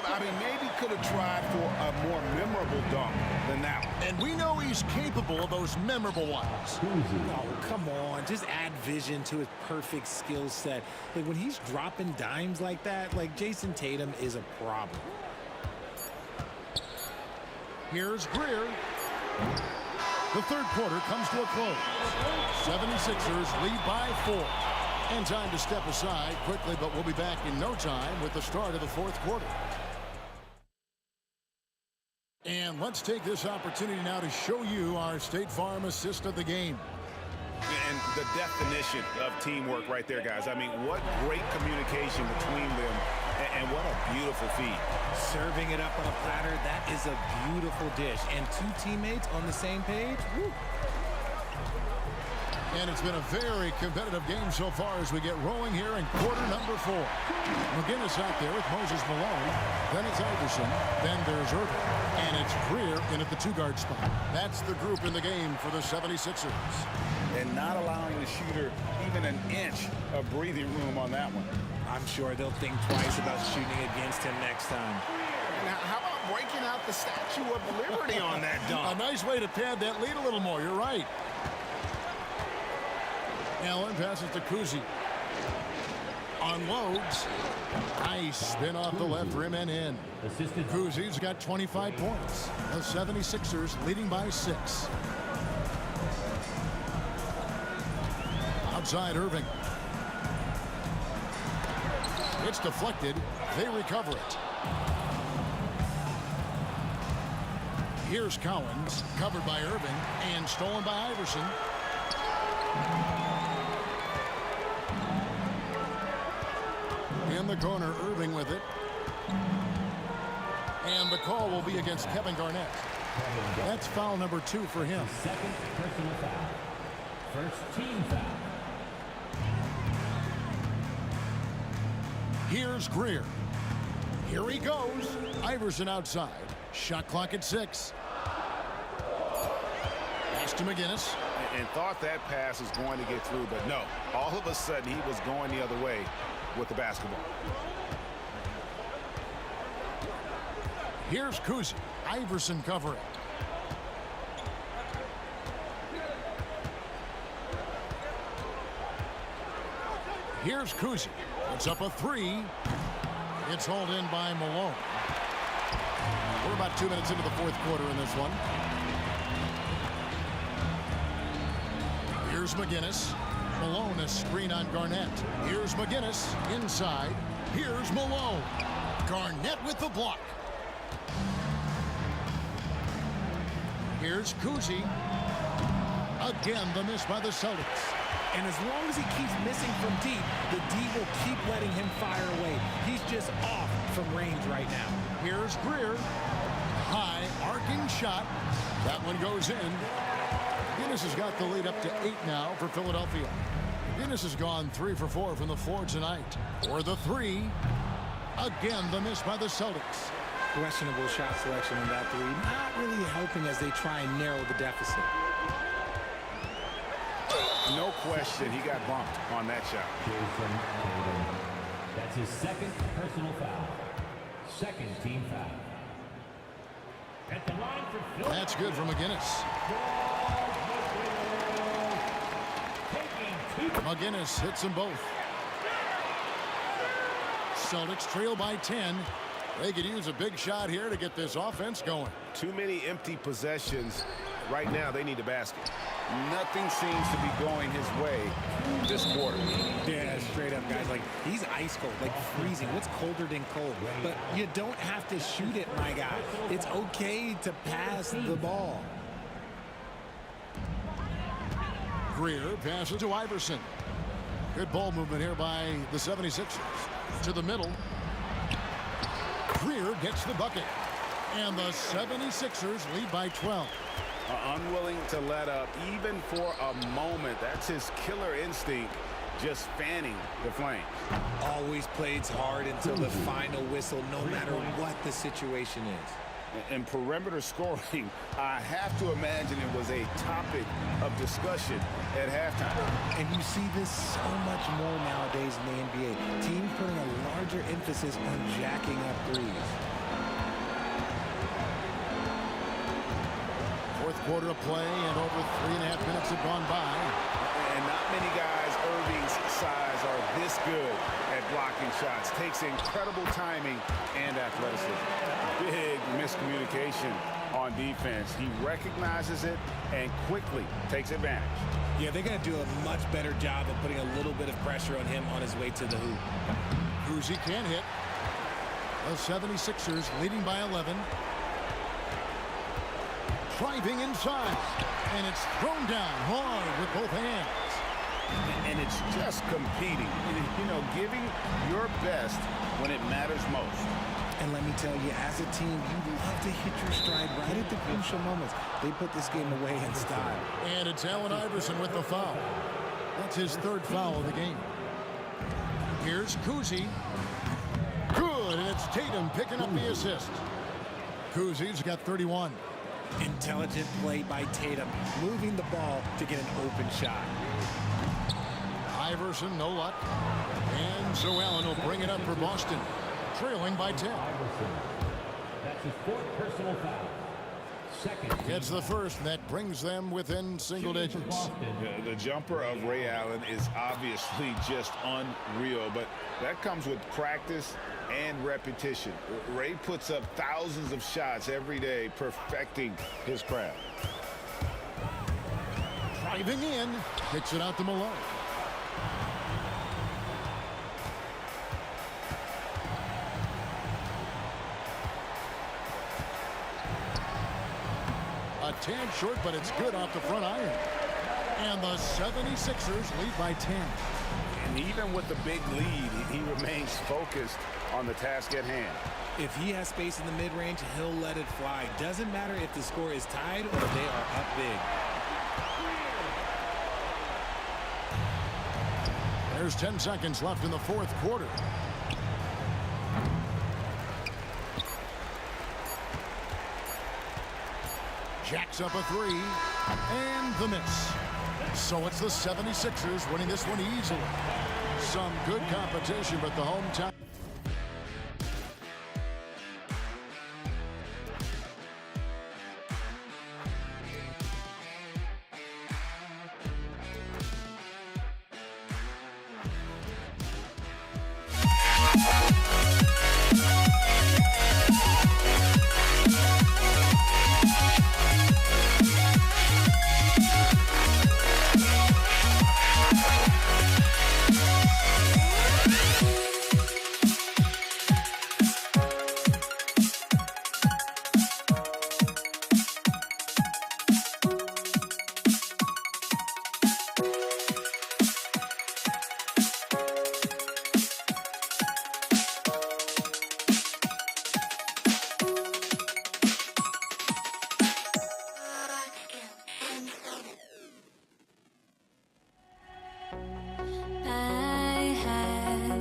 I mean, maybe could have tried for a more memorable dunk than that one. And we know he's capable of those memorable ones. Oh, come on. Just add vision to his perfect skill set. Like, when he's dropping dimes like that, like, Jason Tatum is a problem. Here's Greer. The third quarter comes to a close. 76ers lead by 4. And time to step aside quickly, but we'll be back in no time with the start of the fourth quarter. And let's take this opportunity now to show you our State Farm assist of the game. And the definition of teamwork right there, guys. I mean, what great communication between them, and what a beautiful feed. Serving it up on a platter, that is a beautiful dish. And 2 teammates on the same page, woo. And it's been a very competitive game so far as we get rolling here in quarter number 4. McGinnis out there with Moses Malone. Then it's Iverson. Then there's Irving. And it's Greer in at the 2-guard spot. That's the group in the game for the 76ers. And not allowing the shooter even an inch of breathing room on that one. I'm sure they'll think twice about shooting against him next time. And how about breaking out the Statue of Liberty on that dunk? A nice way to pad that lead a little more. You're right. Allen passes to Kuzi. Unloads. Nice spin off the left rim and in. Kuzi's got 25 points. The 76ers leading by 6. Outside Irving. It's deflected. They recover it. Here's Collins, covered by Irving, and stolen by Iverson. In the corner, Irving with it. And the call will be against Kevin Garnett. That's foul number 2 for him. Second personal foul. First team foul. Here's Greer. Here he goes. Iverson outside. Shot clock at 6. Pass to McGinnis. And thought that pass was going to get through, but no. All of a sudden, he was going the other way with the basketball. Here's Kuzi. Iverson covering. Here's Kuzi. It's up a 3. It's hauled in by Malone. We're about 2 minutes into the fourth quarter in this one. Here's McGinnis. Malone, a screen on Garnett. Here's McGinnis inside. Here's Malone. Garnett with the block. Here's Kuzi. Again, the miss by the Celtics. And as long as he keeps missing from deep, the D will keep letting him fire away. He's just off from range right now. Here's Greer. High, arcing shot. That one goes in. Guinness has got the lead up to 8 now for Philadelphia. Guinness has gone 3 for 4 from the floor tonight. For the 3. Again, the miss by the Celtics. Questionable shot selection on that 3. Not really helping as they try and narrow the deficit. No question, he got bumped on that shot. Jason Tatum. That's his second personal foul. Second team foul. At the line for Philly. That's good for McGinnis. McGinnis hits them both. Celtics trail by 10. They could use a big shot here to get this offense going. Too many empty possessions. Right now, they need a basket. Nothing seems to be going his way this quarter. Yeah, straight up, guys. Like, he's ice cold, like freezing. What's colder than cold? But you don't have to shoot it, my guy. It's okay to pass the ball. Greer passes to Iverson. Good ball movement here by the 76ers. To the middle. Greer gets the bucket. And the 76ers lead by 12. Unwilling to let up even for a moment. That's his killer instinct, just fanning the flames. Always plays hard until the final whistle, no matter what the situation is. And perimeter scoring, I have to imagine it was a topic of discussion at halftime. And you see this so much more nowadays in the NBA. Teams putting a larger emphasis on jacking up threes. Fourth quarter of play, and over 3.5 minutes have gone by. And not many guys Irving's size are this good at blocking shots. Takes incredible timing and athleticism. Big miscommunication on defense. He recognizes it and quickly takes advantage. Yeah, they're going to do a much better job of putting a little bit of pressure on him on his way to the hoop. Kuzi can't hit. The 76ers leading by 11. Driving inside, and it's thrown down hard with both hands. And it's just competing, you know, giving your best when it matters most. And let me tell you, as a team, you love to hit your stride right at the crucial moments. They put this game away in style. And it's Allen Iverson with the foul. That's his 3rd foul of the game. Here's Kuzi. Good, and it's Tatum picking up the assist. Kuzi's got 31. Intelligent play by Tatum, moving the ball to get an open shot. Iverson, no luck. And so Allen will bring it up for Boston, trailing by 10. That's his 4th personal foul. Second. Gets the first, and that brings them within single digits. The jumper of Ray Allen is obviously just unreal, but that comes with practice and repetition. Ray puts up thousands of shots every day, perfecting his craft. Driving in, kicks it out to Malone. A tad short, but it's good off the front iron. And the 76ers lead by 10. And even with the big lead, he remains focused on the task at hand. If he has space in the mid-range, he'll let it fly. Doesn't matter if the score is tied or they are up big. There's 10 seconds left in the fourth quarter. Jacks up a three, and the miss. So it's the 76ers winning this one easily. Some good competition, but the hometown.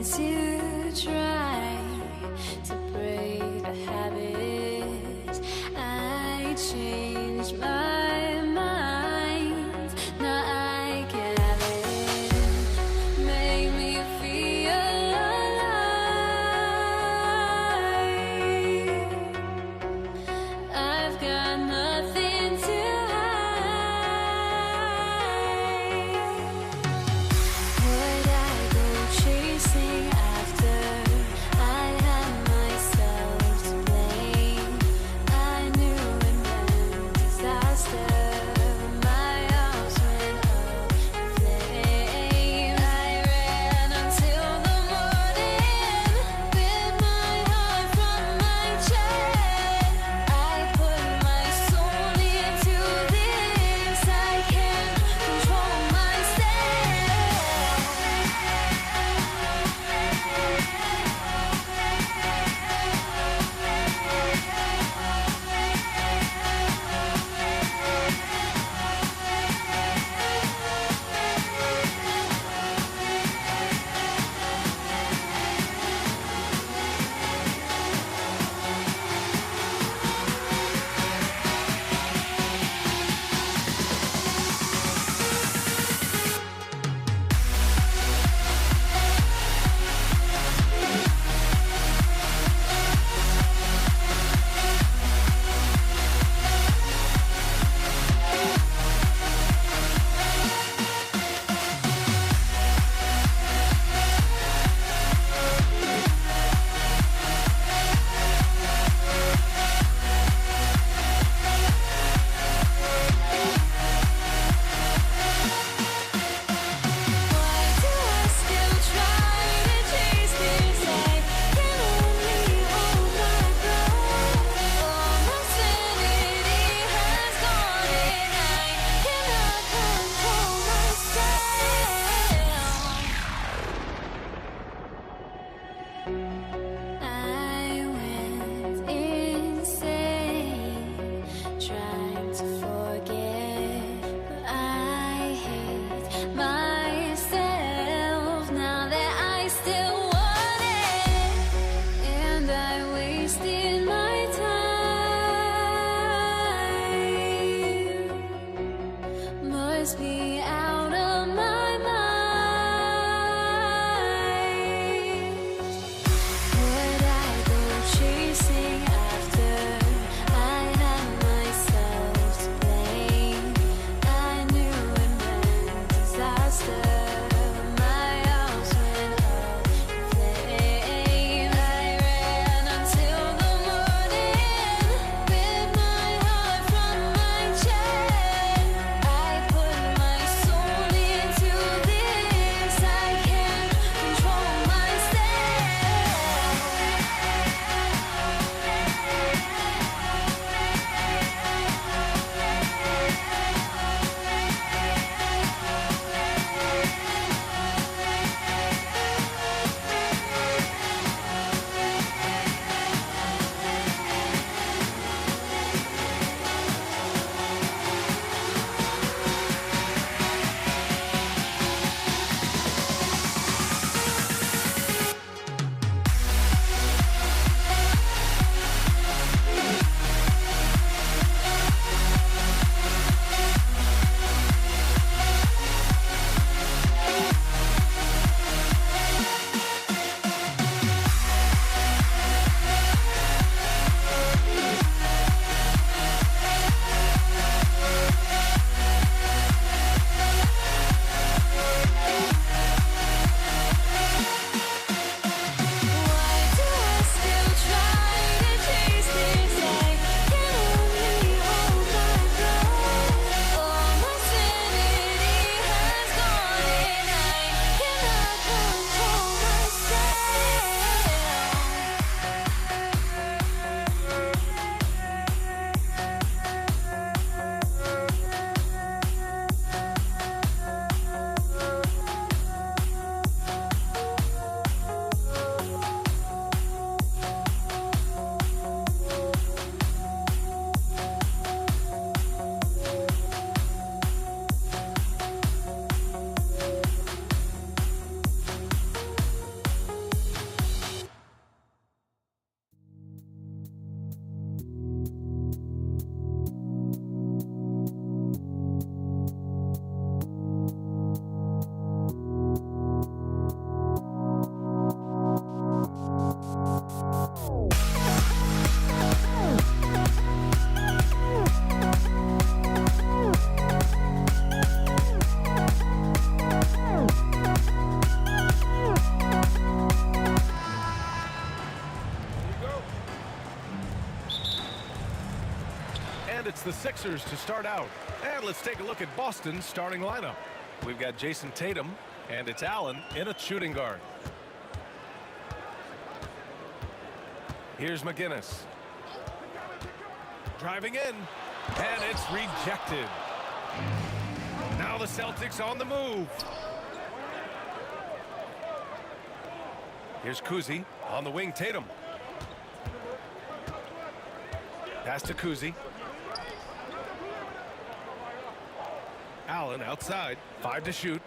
soul 76ers to start out. And let's take a look at Boston's starting lineup. We've got Jason Tatum, and it's Allen in a shooting guard. Here's McGinnis. Driving in, and it's rejected. Now the Celtics on the move. Here's Kuzi on the wing. Tatum. Pass to Kuzi. Allen outside. 5 to shoot.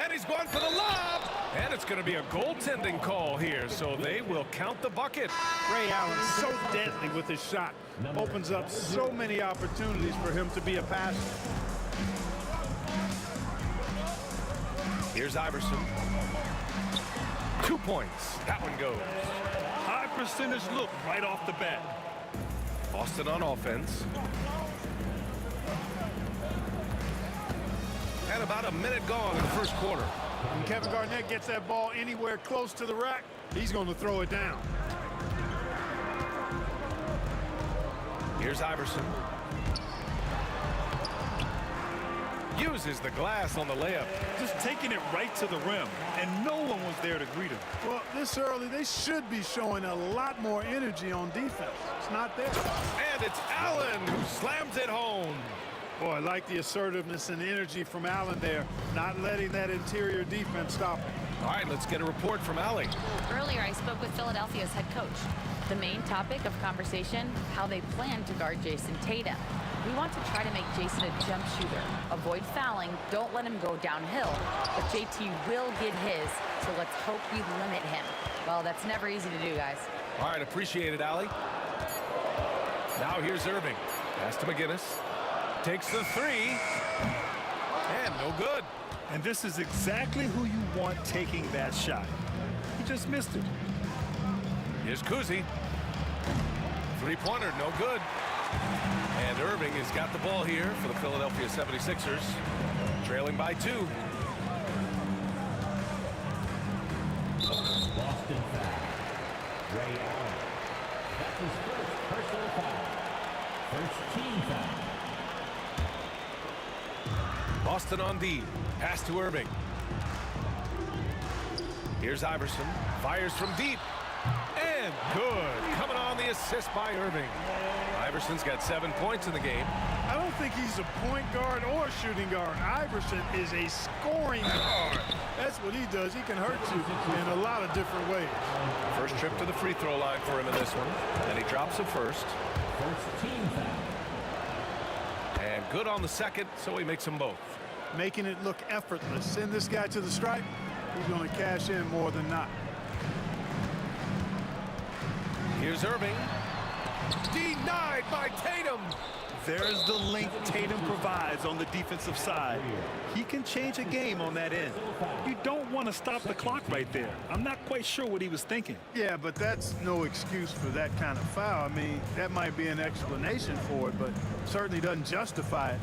And he's going for the lob. And it's going to be a goaltending call here, so they will count the bucket. Ray Allen is so deadly with his shot. Opens up so many opportunities for him to be a passer. Here's Iverson. 2 points. That one goes. High percentage look right off the bat. Boston on offense. And about a minute gone in the first quarter. When Kevin Garnett gets that ball anywhere close to the rack, he's going to throw it down. Here's Iverson. Uses the glass on the layup. Just taking it right to the rim, and no one was there to greet him. Well, this early, they should be showing a lot more energy on defense. It's not there. And it's Allen who slams it home. Boy, I like the assertiveness and energy from Allen there, not letting that interior defense stop him. All right, let's get a report from Allie. Earlier, I spoke with Philadelphia's head coach. The main topic of conversation, how they plan to guard Jason Tatum. We want to try to make Jason a jump shooter. Avoid fouling, don't let him go downhill. But JT will get his, so let's hope we limit him. Well, that's never easy to do, guys. All right, appreciate it, Allie. Now here's Irving. Pass to McGinnis. Takes the 3. And no good. And this is exactly who you want taking that shot. He just missed it. Here's Kuzi. 3-pointer, no good. And Irving has got the ball here for the Philadelphia 76ers. Trailing by 2. Boston foul. Ray Allen. That's his first personal foul. First team foul. Boston on D. Pass to Irving. Here's Iverson. Fires from deep. And good. Coming on the assist by Irving. Iverson's got 7 points in the game. I don't think he's a point guard or a shooting guard. Iverson is a scoring guard. That's what he does. He can hurt you in a lot of different ways. First trip to the free throw line for him in this one. And he drops it first. First team foul. And good on the second, so he makes them both. Making it look effortless. Send this guy to the stripe. He's going to cash in more than not. Here's Irving. Denied by Tatum. There's the length Tatum provides on the defensive side. He can change a game on that end. You don't want to stop the clock right there. I'm not quite sure what he was thinking. Yeah, but that's no excuse for that kind of foul. I mean, that might be an explanation for it, but certainly doesn't justify it.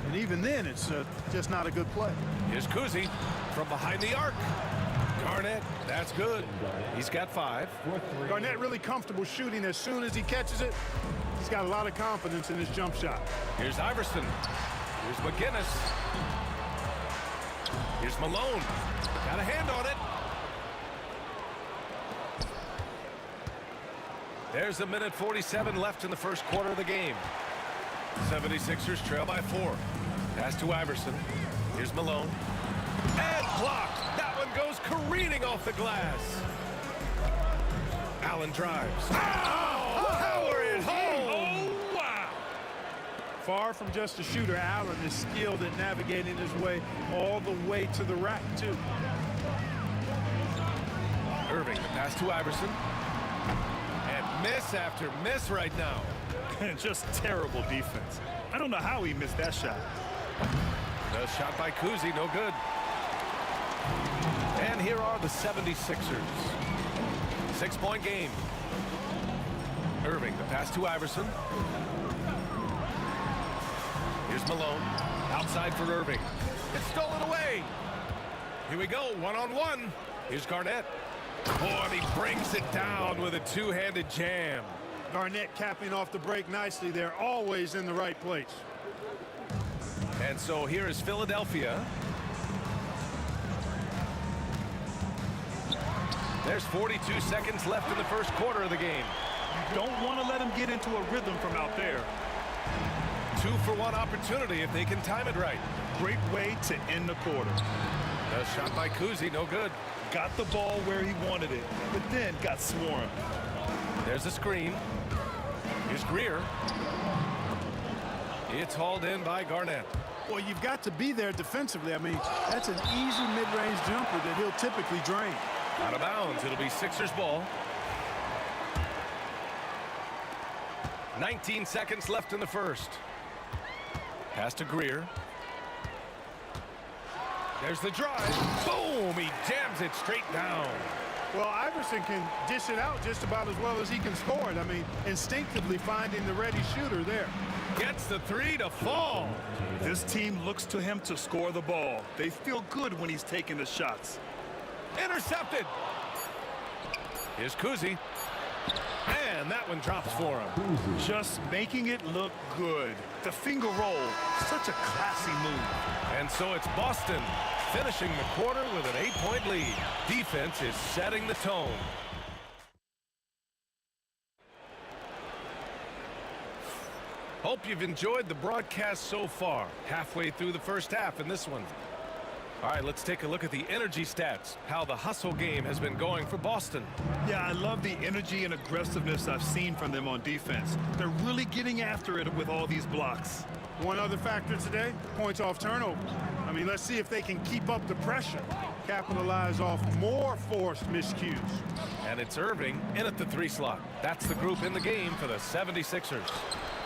And even then, it's just not a good play. Here's Kuzi from behind the arc. Garnett, that's good. He's got 5. Garnett really comfortable shooting as soon as he catches it. He's got a lot of confidence in his jump shot. Here's Iverson. Here's McGinnis. Here's Malone. Got a hand on it. There's a minute 47 left in the first quarter of the game. 76ers trail by 4. Pass to Iverson. Here's Malone. And blocked. That one goes careening off the glass. Allen drives. Power it home. Oh, wow. Far from just a shooter, Allen is skilled at navigating his way all the way to the rack, too. Irving, the pass to Iverson. And miss after miss right now. Just terrible defense. I don't know how he missed that shot. The shot by Kuzi, no good. And here are the 76ers. 6-point game. Irving, the pass to Iverson. Here's Malone. Outside for Irving. It's stolen away. Here we go, one-on-one. Here's Garnett. Oh, and he brings it down with a two-handed jam. Garnett capping off the break nicely. They're always in the right place. And so here is Philadelphia. There's 42 seconds left in the first quarter of the game. You don't want to let him get into a rhythm from out there. 2-for-1 opportunity if they can time it right. Great way to end the quarter. A shot by Kuzi, no good. Got the ball where he wanted it, but then got swarmed. There's a screen. Here's Greer. It's hauled in by Garnett. Well, you've got to be there defensively. I mean, that's an easy mid-range jumper that he'll typically drain. Out of bounds. It'll be Sixers ball. 19 seconds left in the first. Pass to Greer. There's the drive. Boom! He jams it straight down. Well, Iverson can dish it out just about as well as he can score it. I mean, instinctively finding the ready shooter there. Gets the three to fall. This team looks to him to score the ball. They feel good when he's taking the shots. Intercepted. Here's Kuzi. And that one drops for him. Just making it look good. The finger roll, such a classy move. And so it's Boston finishing the quarter with an 8-point lead. Defense is setting the tone. Hope you've enjoyed the broadcast so far. Halfway through the first half in this one. All right, let's take a look at the energy stats, how the hustle game has been going for Boston. Yeah, I love the energy and aggressiveness I've seen from them on defense. They're really getting after it with all these blocks. One other factor today, points off turnover. I mean, let's see if they can keep up the pressure, capitalize off more forced miscues. And it's Irving in at the 3 slot. That's the group in the game for the 76ers.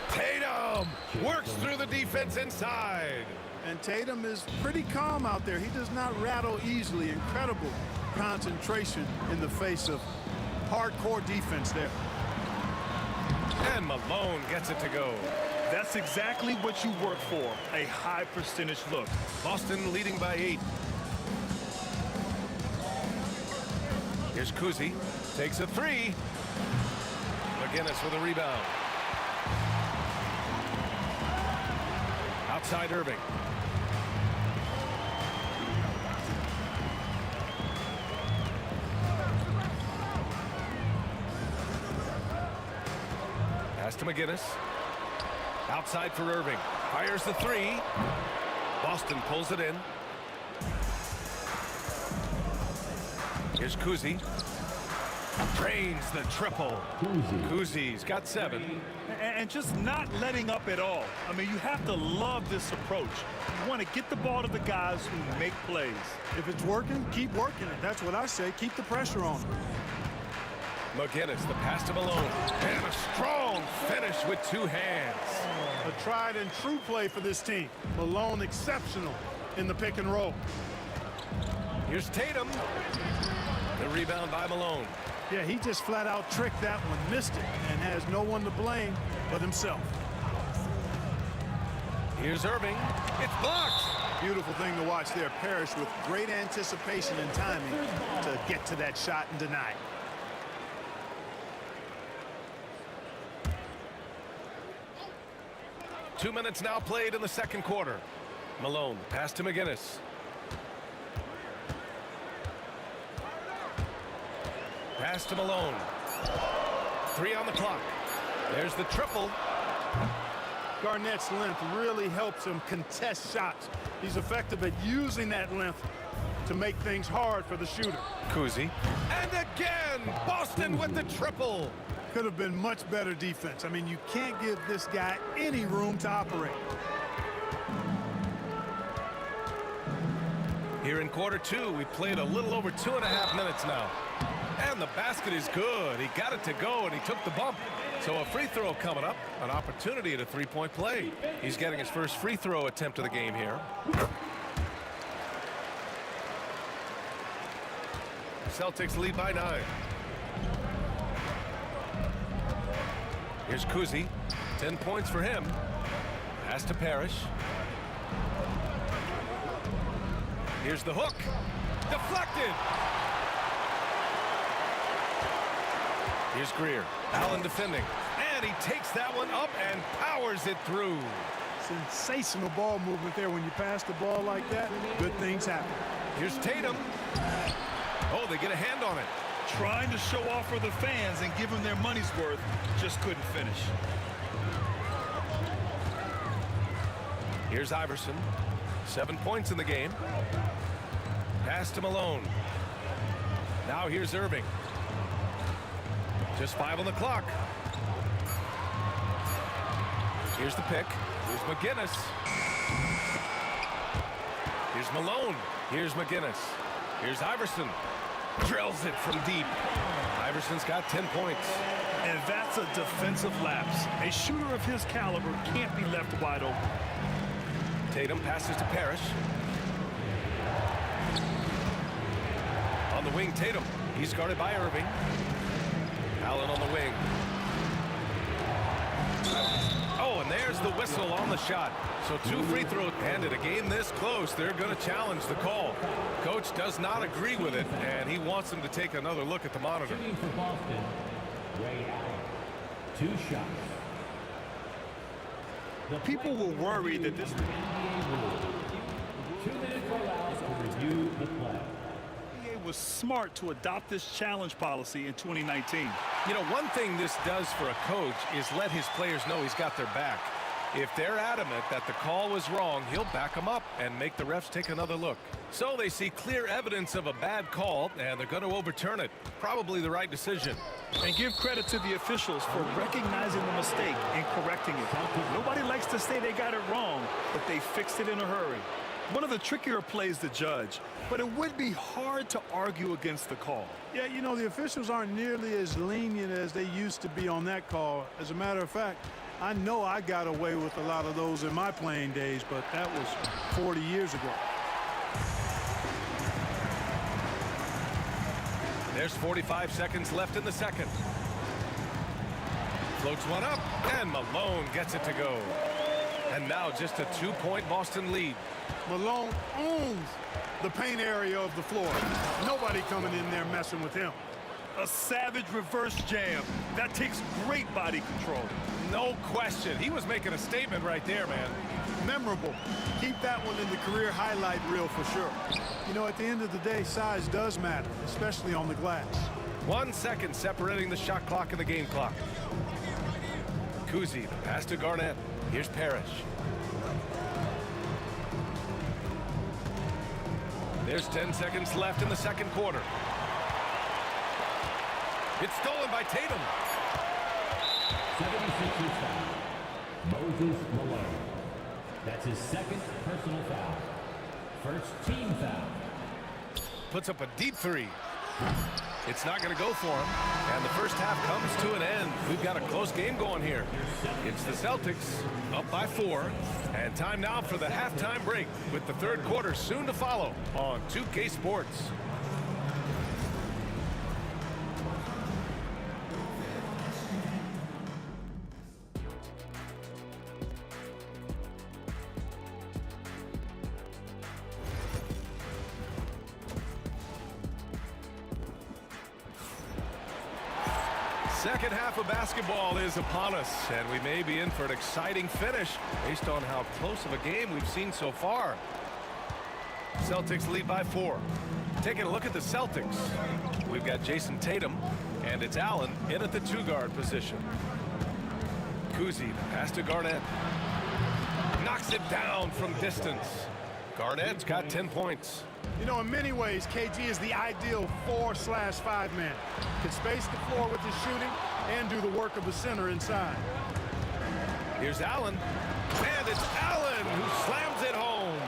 Tatum works through the defense inside. And Tatum is pretty calm out there. He does not rattle easily. Incredible concentration in the face of hardcore defense there. And Malone gets it to go. That's exactly what you work for, a high percentage look. Boston leading by 8. Here's Kuzi. Takes a 3. McGinnis with a rebound. Outside Irving. Pass to McGinnis. Outside for Irving. Fires the 3. Boston pulls it in. Here's Kuzi. Drains the triple. Kuzi's got 7. And just not letting up at all. I mean, you have to love this approach. You want to get the ball to the guys who make plays. If it's working, keep working it. That's what I say. Keep the pressure on them. McGinnis, the pass to Malone. And a strong finish with 2 hands. A tried and true play for this team. Malone exceptional in the pick and roll. Here's Tatum. The rebound by Malone. Yeah, he just flat out tricked that one, missed it, and has no one to blame but himself. Here's Irving. It's blocked. Beautiful thing to watch there. Parrish with great anticipation and timing to get to that shot and deny it. Two minutes now played in the second quarter. Malone, pass to McGinnis. Pass to Malone. 3 on the clock. There's the triple. Garnett's length really helps him contest shots. He's effective at using that length to make things hard for the shooter. Kuzi. And again, Boston with the triple. Could have been much better defense. I mean, you can't give this guy any room to operate. Here in quarter 2, we played a little over 2.5 minutes now. And the basket is good. He got it to go, and he took the bump. So a free throw coming up, an opportunity at a 3-point play. He's getting his first free throw attempt of the game here. Celtics lead by 9. Here's Kuzi. 10 points for him. Pass to Parrish. Here's the hook. Deflected. Here's Greer. Allen defending. And he takes that one up and powers it through. Sensational ball movement there. When you pass the ball like that, good things happen. Here's Tatum. Oh, they get a hand on it. Trying to show off for the fans and give them their money's worth, just couldn't finish. Here's Iverson. 7 points in the game. Pass to Malone. Now here's Irving. Just 5 on the clock. Here's the pick. Here's McGinnis. Here's Malone. Here's McGinnis. Here's Iverson. Drills it from deep. Iverson's got 10 points. And that's a defensive lapse. A shooter of his caliber can't be left wide open. Tatum passes to Parrish. On the wing, Tatum. He's guarded by Irving. Allen on the wing. Oh, and there's the whistle on the shot. So 2 free throws. And in a game this close, they're going to challenge the call. Coach does not agree with it, and he wants them to take another look at the monitor. Shooting for Boston, Ray Allen. 2 shots. People will worry that this... 2 minutes allowed to review the play. was smart to adopt this challenge policy in 2019. You know, one thing this does for a coach is let his players know he's got their back. If they're adamant that the call was wrong, he'll back them up and make the refs take another look. So they see clear evidence of a bad call, and they're going to overturn it. Probably the right decision. And give credit to the officials for recognizing the mistake and correcting it. Nobody likes to say they got it wrong, but they fixed it in a hurry. One of the trickier plays to judge, but it would be hard to argue against the call. Yeah, you know, the officials aren't nearly as lenient as they used to be on that call. As a matter of fact, I know I got away with a lot of those in my playing days, but that was 40 years ago. There's 45 seconds left in the second. Floats one up, and Malone gets it to go. And now just a 2-point Boston lead. Malone owns the paint area of the floor. Nobody coming in there messing with him. A savage reverse jam. That takes great body control. No question. He was making a statement right there, man. Memorable. Keep that one in the career highlight reel for sure. You know, at the end of the day, size does matter, especially on the glass. 1 second separating the shot clock and the game clock. Kuzi, the pass to Garnett. Here's Parrish. There's 10 seconds left in the second quarter. It's stolen by Tatum. 76ers foul. Moses Malone. That's his second personal foul. First team foul. Puts up a deep three. It's not going to go for him. And the first half comes to an end. We've got a close game going here. It's the Celtics up by 4. And time now for the halftime break with the third quarter soon to follow on 2K Sports. Second half of basketball is upon us, and we may be in for an exciting finish based on how close of a game we've seen so far. Celtics lead by 4. Taking a look at the Celtics, we've got Jason Tatum, and it's Allen in at the 2-guard position. Kuzi, pass to Garnett. Knocks it down from distance. Garnett's got 10 points. You know, in many ways, KG is the ideal 4/5 man. Can space the floor with his shooting and do the work of a center inside. Here's Allen, and it's Allen who slams it home.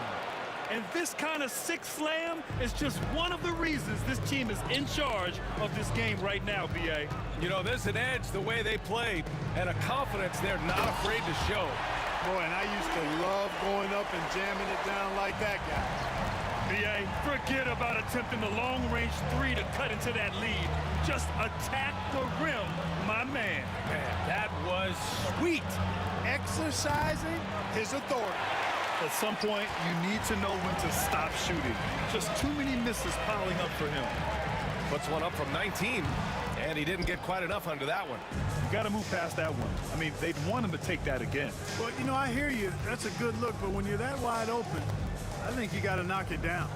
And this kind of sick slam is just one of the reasons this team is in charge of this game right now, B.A. You know, there's an edge the way they play, and a confidence they're not afraid to show. Boy, and I used to love going up and jamming it down like that guy. B.A., forget about attempting the long-range 3 to cut into that lead. Just attack the rim, my man. Man, that was sweet. Exercising his authority. At some point, you need to know when to stop shooting. Just too many misses piling up for him. Puts one up from 19. And he didn't get quite enough under that one. You got to move past that one. I mean, they'd want him to take that again. Well, you know, I hear you. That's a good look, but when you're that wide open, I think you got to knock it down.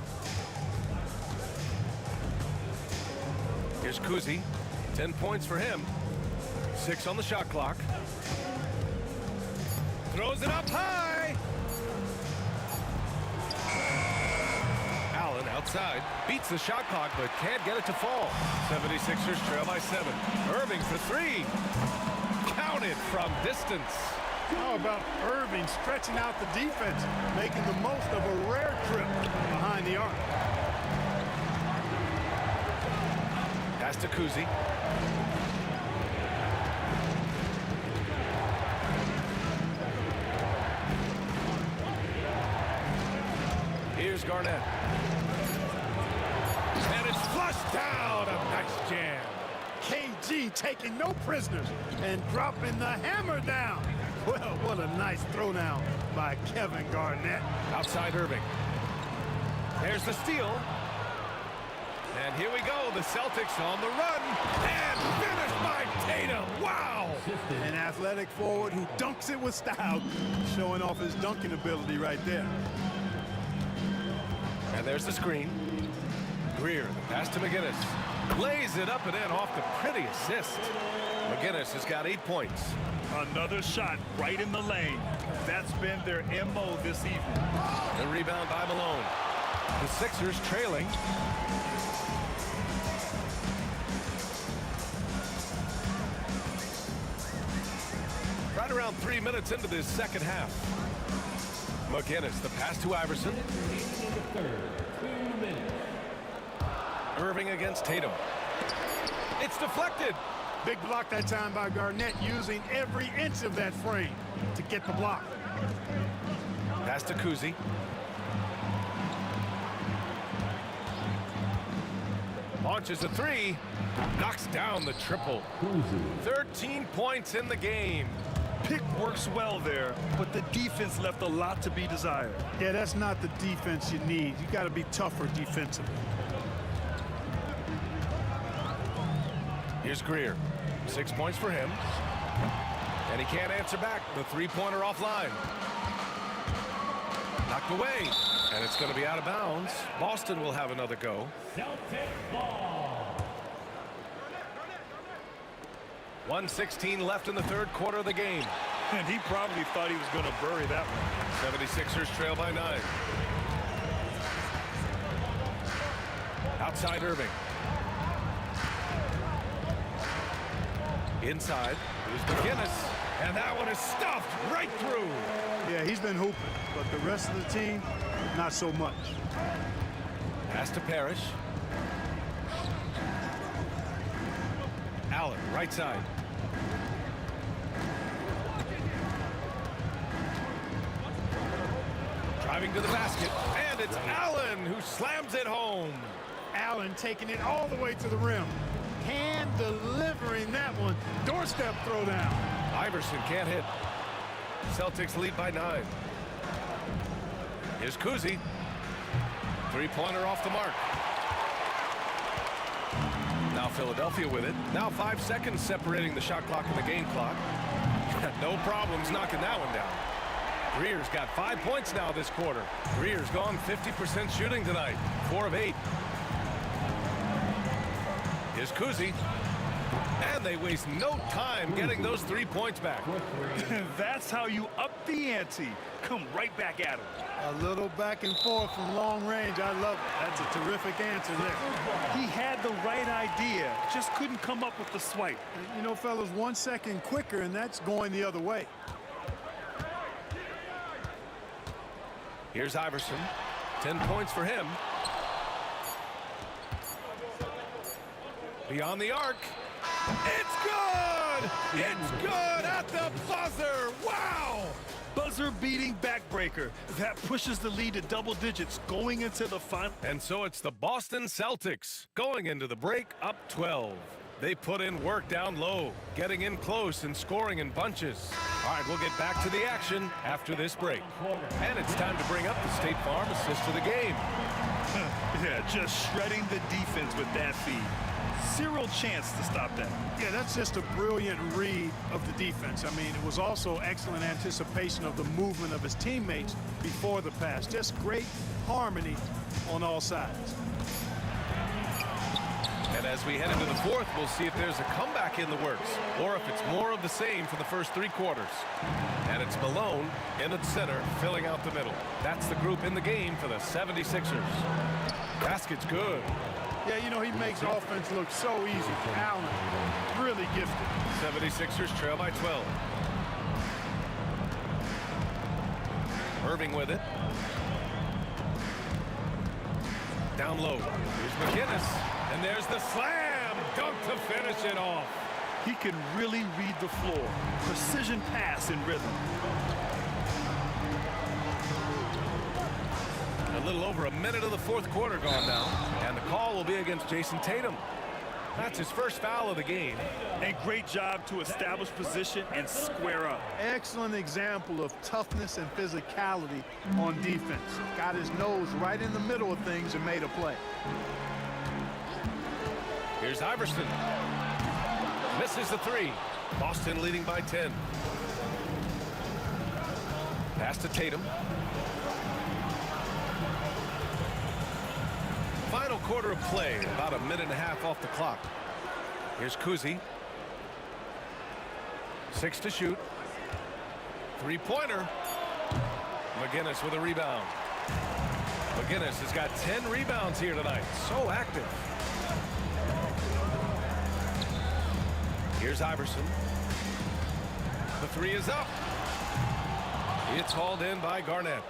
Here's Kuzi. 10 points for him. 6 on the shot clock. Throws it up high. Allen outside. Beats the shot clock, but can't get it to fall. 76ers trail by 7. Irving for 3. Counted from distance. How about Irving stretching out the defense, making the most of a rare trip behind the arc. Pass to Kuzi. Here's Garnett. And it's flushed down. A nice jam. KG taking no prisoners and dropping the hammer down. Well, what a nice throwdown by Kevin Garnett. Outside Irving. There's the steal. And here we go. The Celtics on the run. And finished by Tatum. Wow. An athletic forward who dunks it with style. Showing off his dunking ability right there. And there's the screen. Greer, the pass to McGinnis. Lays it up and in off the pretty assist. McGinnis has got 8 points. Another shot right in the lane. That's been their MO this evening. The rebound by Malone. The Sixers trailing. Right around 3 minutes into this second half. McGinnis, the pass to Iverson. Irving against Tatum. It's deflected. Big block that time by Garnett, using every inch of that frame to get the block. Pass to Kuzi. Launches a 3. Knocks down the triple. 13 points in the game. Pick works well there, but the defense left a lot to be desired. Yeah, that's not the defense you need. You got to be tougher defensively. Here's Greer. 6 points for him. And he can't answer back. The three-pointer offline. Knocked away. And it's going to be out of bounds. Boston will have another go. Celtic ball. 1:16 left in the third quarter of the game. And he probably thought he was going to bury that one. 76ers trail by 9. Outside Irving. Inside. Here's McGinnis. And that one is stuffed right through. Yeah, he's been hooping, but the rest of the team, not so much. Pass to Parrish. Allen, right side. Driving to the basket, and it's Allen who slams it home. Allen taking it all the way to the rim. Hand delivering that one. Doorstep throwdown. Iverson can't hit. Celtics lead by 9. Here's Kuzi. Three-pointer off the mark. Now Philadelphia with it. Now 5 seconds separating the shot clock and the game clock. No problems knocking that one down. Greer's got 5 points now this quarter. Greer's gone 50% shooting tonight. 4 of 8. Here's Kuzi. And they waste no time getting those 3 points back. That's how you up the ante. Come right back at him. A little back and forth from long range. I love it. That's a terrific answer there. He had the right idea, just couldn't come up with the swipe. You know, fellas, 1 second quicker, and that's going the other way. Here's Iverson. 10 points for him. Beyond the arc. It's good! It's good at the buzzer! Wow! Buzzer-beating backbreaker. That pushes the lead to double digits going into the final. And so it's the Boston Celtics going into the break up 12. They put in work down low, getting in close and scoring in bunches. All right, we'll get back to the action after this break. And it's time to bring up the State Farm assist of the game. Yeah, just shredding the defense with that feed. Zero chance to stop that. Yeah, that's just a brilliant read of the defense. I mean, it was also excellent anticipation of the movement of his teammates before the pass. Just great harmony on all sides. And as we head into the fourth, we'll see if there's a comeback in the works or if it's more of the same for the first 3 quarters. And it's Malone in at center, filling out the middle. That's the group in the game for the 76ers. Basket's good. Yeah, you know, he makes offense look so easy. Allen, really gifted. 76ers trail by 12. Irving with it. Down low. Here's McGinnis. And there's the slam dunk to finish it off. He can really read the floor. Precision pass in rhythm. A little over a minute of the fourth quarter gone now. And the call will be against Jason Tatum. That's his first foul of the game. And great job to establish position and square up. Excellent example of toughness and physicality on defense. Got his nose right in the middle of things and made a play. Here's Iverson. Misses the 3. Boston leading by 10. Pass to Tatum. Final quarter of play, about a minute and a half off the clock. Here's Kuzi. 6 to shoot. 3-pointer. McGinnis with a rebound. McGinnis has got 10 rebounds here tonight. So active. Here's Iverson. The 3 is up. It's hauled in by Garnett.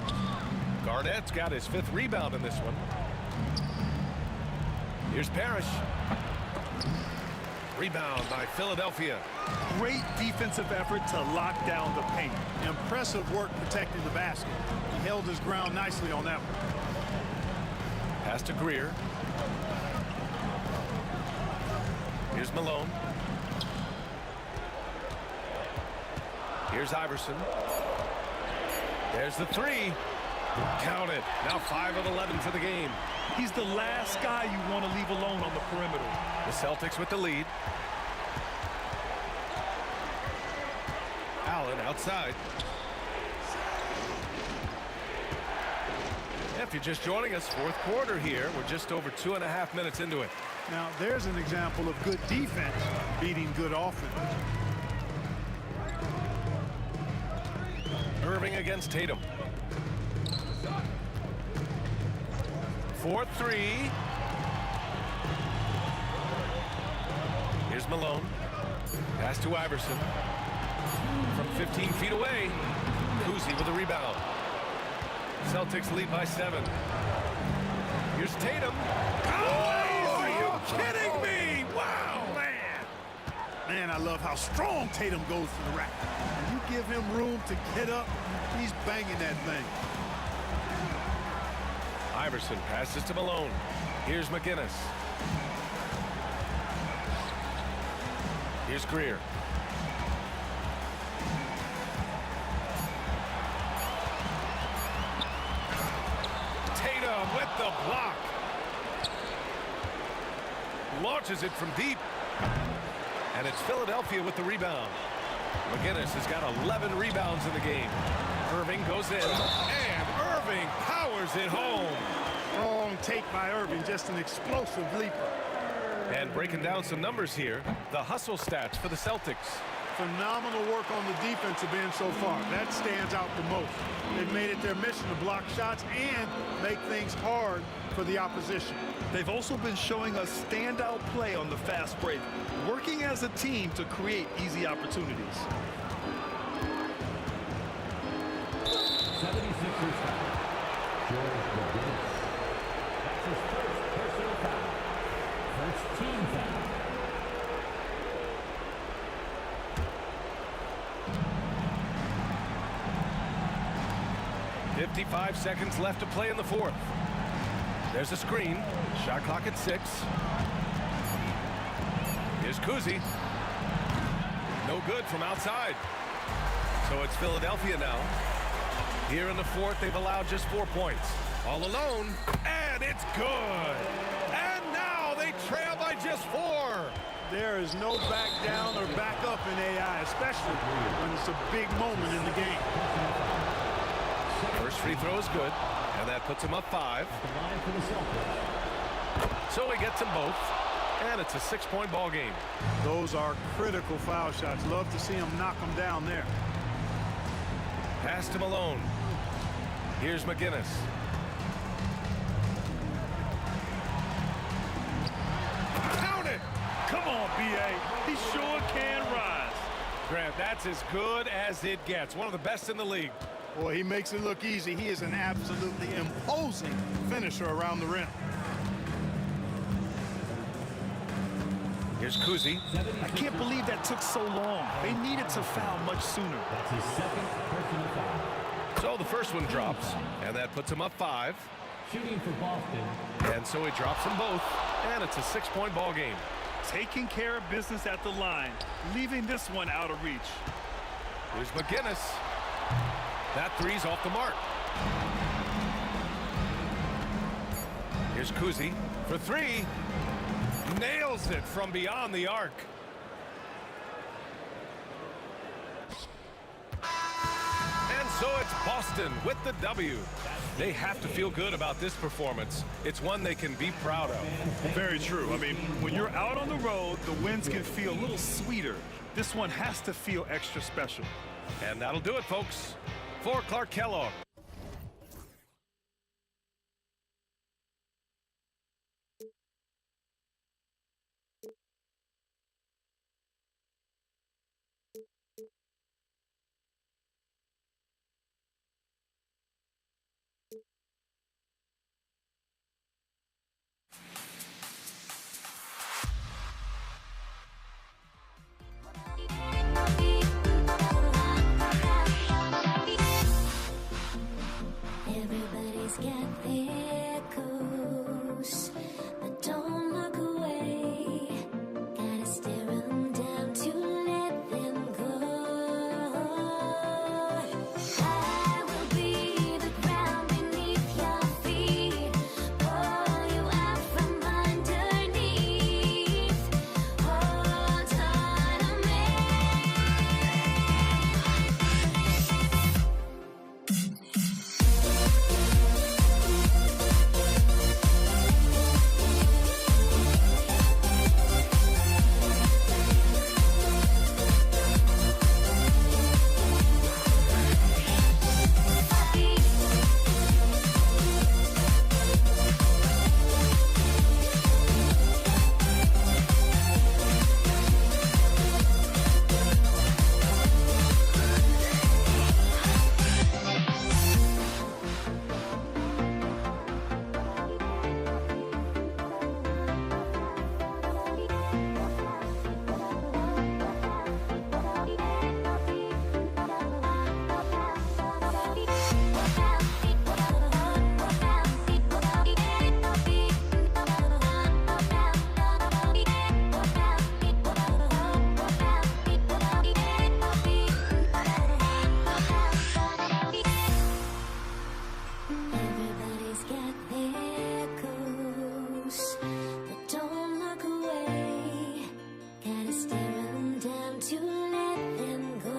Garnett's got his 5th rebound in this one. Here's Parrish. Rebound by Philadelphia. Great defensive effort to lock down the paint. Impressive work protecting the basket. He held his ground nicely on that one. Pass to Greer. Here's Malone. Here's Iverson. There's the 3. Count it. Now 5 of 11 for the game. He's the last guy you want to leave alone on the perimeter. The Celtics with the lead. Allen outside. If you're just joining us, fourth quarter here. We're just over 2.5 minutes into it. Now, there's an example of good defense beating good offense. Irving against Tatum. 4-3. Here's Malone. Pass to Iverson. From 15 feet away. Kuzi with a rebound. Celtics lead by 7. Here's Tatum. Oh, are you kidding me? Wow, man. Man, I love how strong Tatum goes to the rack. When you give him room to get up, he's banging that thing. Iverson passes to Malone. Here's McGinnis. Here's Greer. Tatum with the block. Launches it from deep. And it's Philadelphia with the rebound. McGinnis has got 11 rebounds in the game. Irving goes in. And Irving powers it home. Strong take by Irving, just an explosive leaper. And breaking down some numbers here, the hustle stats for the Celtics. Phenomenal work on the defensive end so far. That stands out the most. They've made it their mission to block shots and make things hard for the opposition. They've also been showing us standout play on the fast break, working as a team to create easy opportunities. 76ers foul. George McGinnis. That's his first personal foul. First team foul. .55 seconds left to play in the fourth. There's a screen. Shot clock at 6. Here's Kuzi. No good from outside. So it's Philadelphia now. Here in the fourth, they've allowed just 4 points. All alone, and it's good. And now they trail by just 4. There is no back down or back up in AI, especially when it's a big moment in the game. First free throw is good, and that puts him up 5. So he gets them both, and it's a 6-point ball game. Those are critical foul shots. Love to see him knock them down there. Passed him alone. Here's McGinnis. Count it! Come on, B.A. He sure can rise. Grant, that's as good as it gets. One of the best in the league. Boy, he makes it look easy. He is an absolutely imposing finisher around the rim. Here's Kuzi. I can't believe that took so long. They needed to foul much sooner. That's his second personal foul. So the first one drops, and that puts him up 5. Shooting for Boston. And so he drops them both, and it's a 6-point ball game. Taking care of business at the line, leaving this one out of reach. Here's McGinnis. That three's off the mark. Here's Kuzi for 3. Nails it from beyond the arc. And so it's Boston with the W. They have to feel good about this performance. It's one they can be proud of. Very true. I mean, when you're out on the road, the wins can feel a little sweeter. This one has to feel extra special. And that'll do it, folks. For Clark Kellogg. Everybody's got their coast, but don't look away. Gotta stare 'em down to let them go. I will be the ground beneath your feet, pull you out from underneath. Hold on to me. Everybody's got their coast, but don't look away. Gotta stare 'em down to let them go.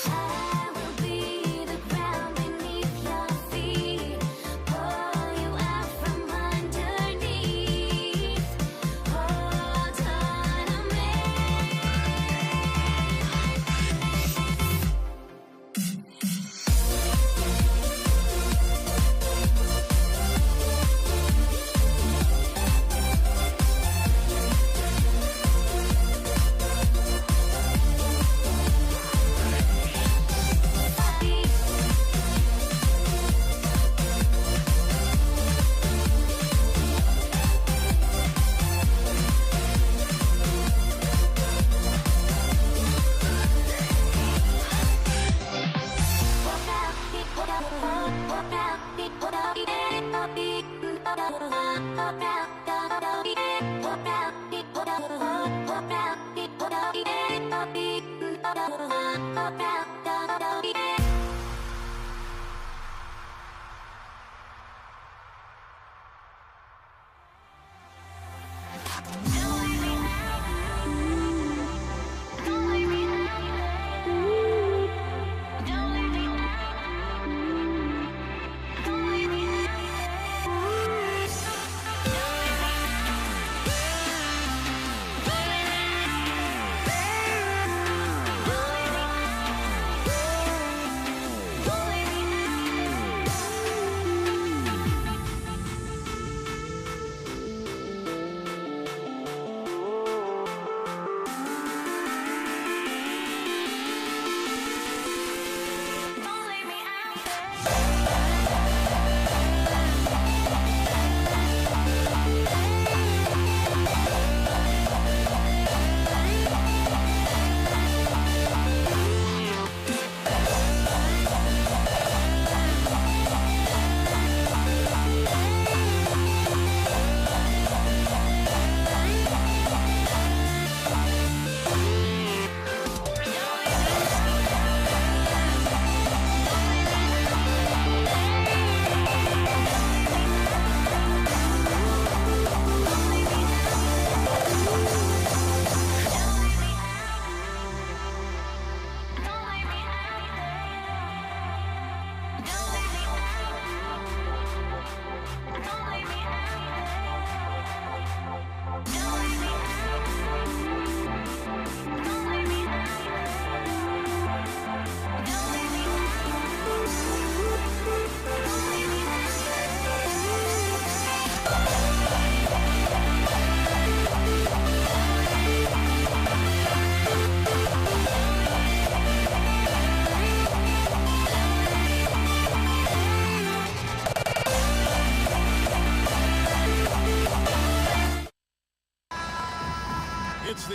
I will be the ground beneath your feet, pull you out from underneath. Hold on to me.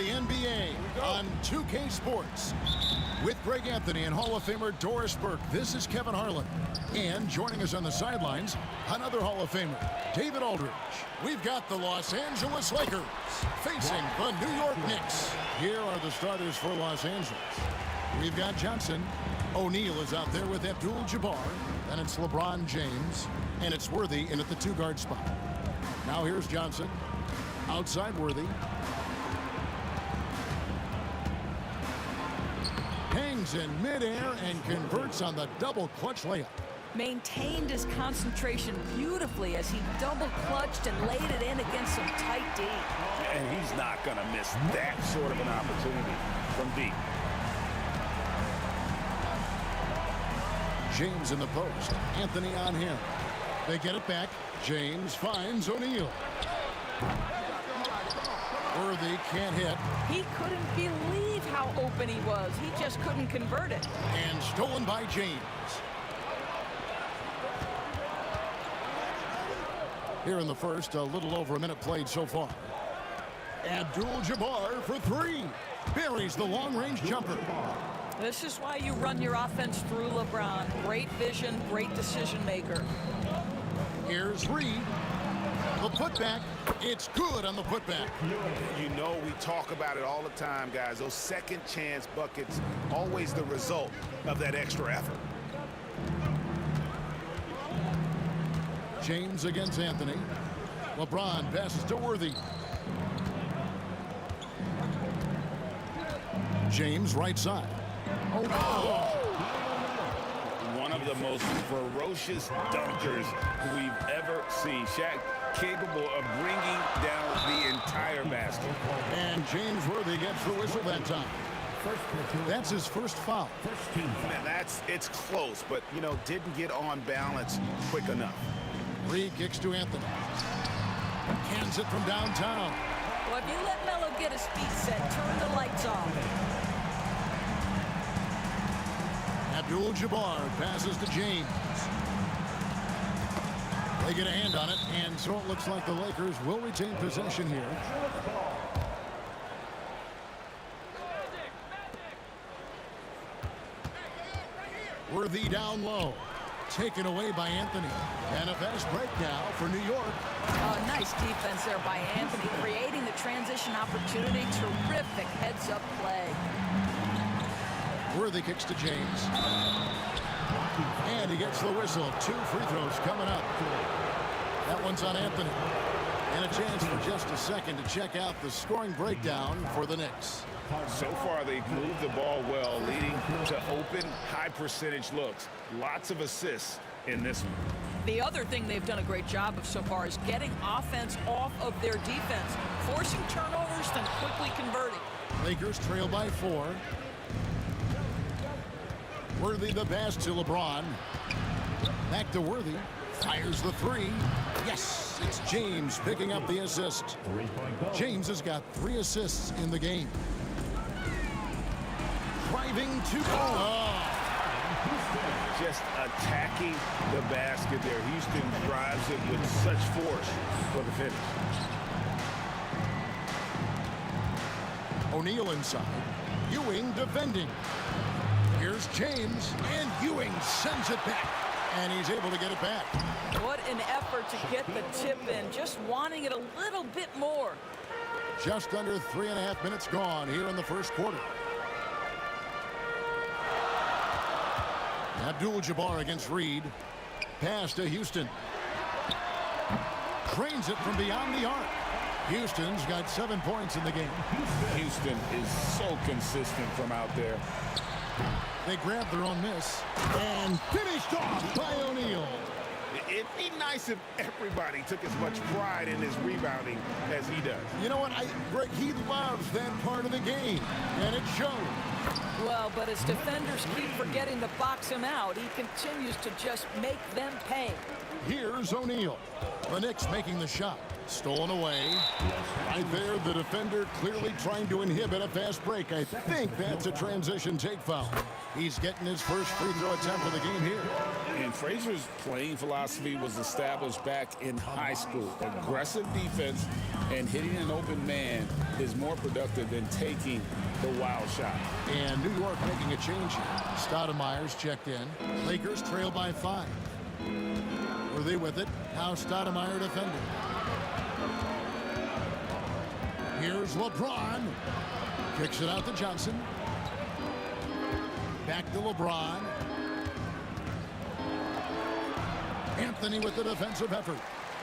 the NBA on 2K Sports. With Greg Anthony and Hall of Famer Doris Burke, this is Kevin Harlan. And joining us on the sidelines, another Hall of Famer, David Aldridge. We've got the Los Angeles Lakers facing the New York Knicks. Here are the starters for Los Angeles. We've got Johnson. O'Neal is out there with Abdul-Jabbar. Then it's LeBron James. And it's Worthy in at the two-guard spot. Now here's Johnson. Outside Worthy. Hangs in midair and converts on the double clutch layup. Maintained his concentration beautifully as he double clutched and laid it in against some tight D. And he's not going to miss that sort of an opportunity from deep. James in the post. Anthony on him. They get it back. James finds O'Neal. Worthy can't hit. He couldn't believe how open he was. He just couldn't convert it. And stolen by James. Here in the first, a little over a minute played so far. Abdul-Jabbar for three. Buries the long-range jumper. This is why you run your offense through LeBron. Great vision, great decision maker. Here's Reed. The putback. It's good on the putback. You know we talk about it all the time, guys. Those second chance buckets, always the result of that extra effort. James against Anthony. LeBron passes to Worthy. James right side. One of the most ferocious dunkers we've ever seen. Shaq capable of bringing down the entire basket. And James Worthy gets the whistle that time. That's his first foul. Man, it's close, but, you know, didn't get on balance quick enough. Reed kicks to Anthony. Hands it from downtown. Well, if you let Melo get his feet set, turn the lights on. Abdul-Jabbar passes to James. They get a hand on it, and so it looks like the Lakers will retain possession here. Worthy down low. Taken away by Anthony. And a fast break now for New York. Oh, nice defense there by Anthony, creating the transition opportunity. Terrific heads-up play. Worthy kicks to James. And he gets the whistle. 2 free throws coming up. That one's on Anthony. And a chance for just a second to check out the scoring breakdown for the Knicks. So far, they've moved the ball well, leading to open, high-percentage looks. Lots of assists in this one. The other thing they've done a great job of so far is getting offense off of their defense, forcing turnovers, then quickly converting. Lakers trail by 4. Worthy the pass to LeBron. Back to Worthy. Fires the 3. Yes, it's James picking up the assist. James has got 3 assists in the game. Driving to goal. Just attacking the basket there. Houston drives it with such force for the finish. O'Neal inside. Ewing defending. Here's James, and Ewing sends it back. And he's able to get it back. What an effort to get the tip in, just wanting it a little bit more. Just under 3.5 minutes gone here in the first quarter. Abdul-Jabbar against Reed. Pass to Houston. Trains it from beyond the arc. Houston's got 7 points in the game. Houston is so consistent from out there. They grabbed their own miss and finished off by O'Neal. It'd be nice if everybody took as much pride in his rebounding as he does. You know what, Greg, he loves that part of the game, and it shows. Well, but as defenders keep forgetting to box him out, he continues to just make them pay. Here's O'Neal. The Knicks making the shot. Stolen away. Right there, the defender clearly trying to inhibit a fast break. I think that's a transition take foul. He's getting his first free throw attempt of the game here. And Frazier's playing philosophy was established back in high school. Aggressive defense and hitting an open man is more productive than taking the wild shot. And New York making a change here. Stoudemire's checked in. Lakers trail by 5. Were they with it? Now Stoudemire defending. Here's LeBron. Kicks it out to Johnson. Back to LeBron. Anthony with the defensive effort.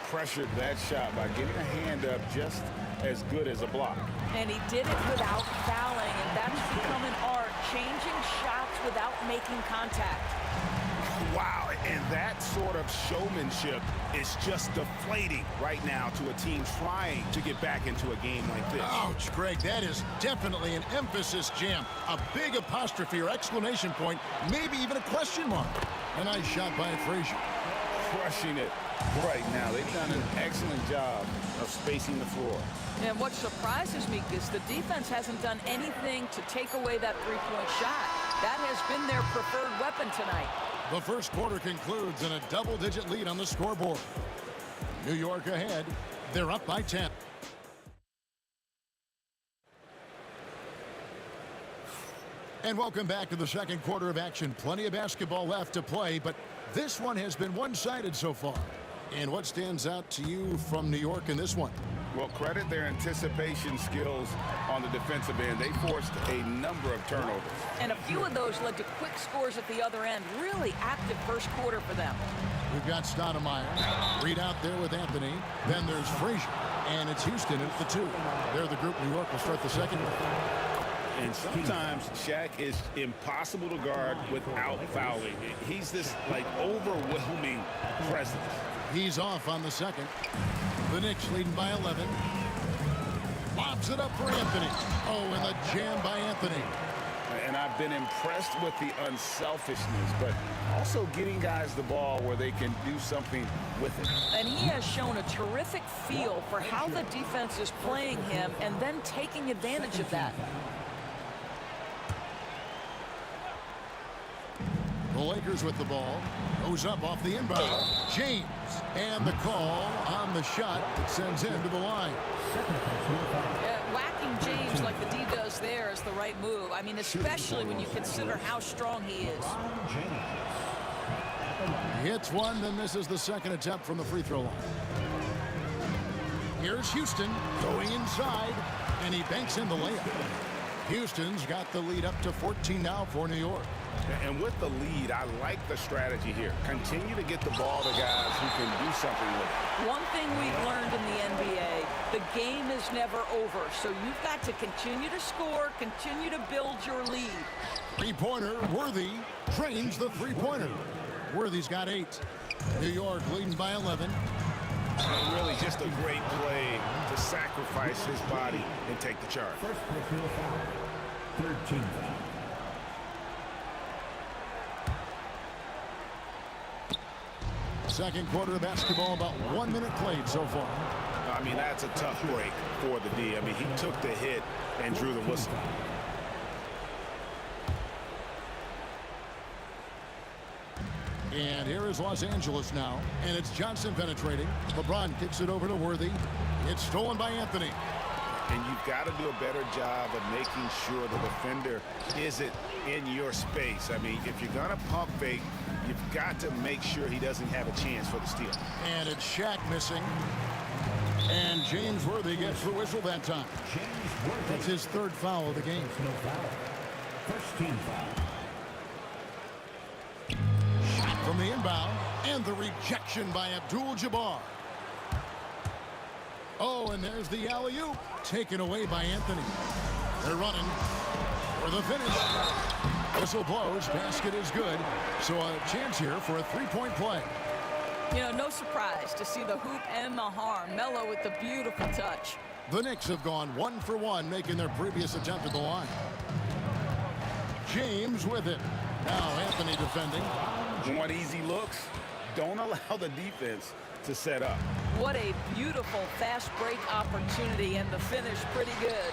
Pressured that shot by getting a hand up just as good as a block. And he did it without fouling, and that's become an art, changing shots without making contact. Wow, and that sort of showmanship is just deflating right now to a team trying to get back into a game like this. Ouch, Greg, that is definitely an emphasis jam. A big apostrophe or exclamation point, maybe even a question mark. A nice shot by Frazier. Crushing it right now. They've done an excellent job of spacing the floor. And what surprises me is the defense hasn't done anything to take away that three-point shot. That has been their preferred weapon tonight. The first quarter concludes in a double-digit lead on the scoreboard. New York ahead. They're up by 10. And welcome back to the second quarter of action. Plenty of basketball left to play, but this one has been one-sided so far. And what stands out to you from New York in this one? Well, credit their anticipation skills on the defensive end. They forced a number of turnovers. And a few of those led to quick scores at the other end. Really active first quarter for them. We've got Stoudemire. Reed out there with Anthony. Then there's Frazier. And it's Houston at the 2. They're the group New York will start the second. And sometimes Shaq is impossible to guard without fouling. He's this, like, overwhelming presence. He's off on the second. The Knicks leading by 11. Lobs it up for Anthony. Oh, and the jam by Anthony. And I've been impressed with the unselfishness, but also getting guys the ball where they can do something with it. And he has shown a terrific feel for how the defense is playing him and then taking advantage of that. The Lakers with the ball. Goes up off the inbound. James. And the call on the shot that sends him to the line. Whacking James like the D does there is the right move. I mean, especially when you consider how strong he is. Hits one, then this is the second attempt from the free throw line. Here's Houston going inside, and he banks in the layup. Houston's got the lead up to 14 now for New York. And with the lead, I like the strategy here. Continue to get the ball to guys who can do something with it. One thing we've learned in the NBA, the game is never over. So you've got to continue to score, continue to build your lead. Three-pointer, Worthy trains the three-pointer. Worthy's got 8. New York leading by 11. And really just a great play to sacrifice his body and take the charge. First personal foul. Third team foul. Second quarter of basketball, about 1 minute played so far. I mean, that's a tough break for the D. I mean, he took the hit and drew the whistle. And here is Los Angeles now, and it's Johnson penetrating. LeBron kicks it over to Worthy. It's stolen by Anthony. And you've got to do a better job of making sure the defender isn't in your space. I mean, if you're going to pump fake, you've got to make sure he doesn't have a chance for the steal. And it's Shaq missing. And James Worthy gets the whistle that time. That's his third foul of the game. No foul. First team foul. Shot from the inbound. And the rejection by Abdul-Jabbar. Oh, and there's the alley-oop. Taken away by Anthony. They're running for the finish. Whistle blows. Basket is good. So a chance here for a three-point play. You know, no surprise to see the hoop and the harm. Melo with the beautiful touch. The Knicks have gone 1 for 1, making their previous attempt at the line. James with it. Now Anthony defending. Want easy looks? Don't allow the defense to set up. What a beautiful fast break opportunity, and the finish pretty good.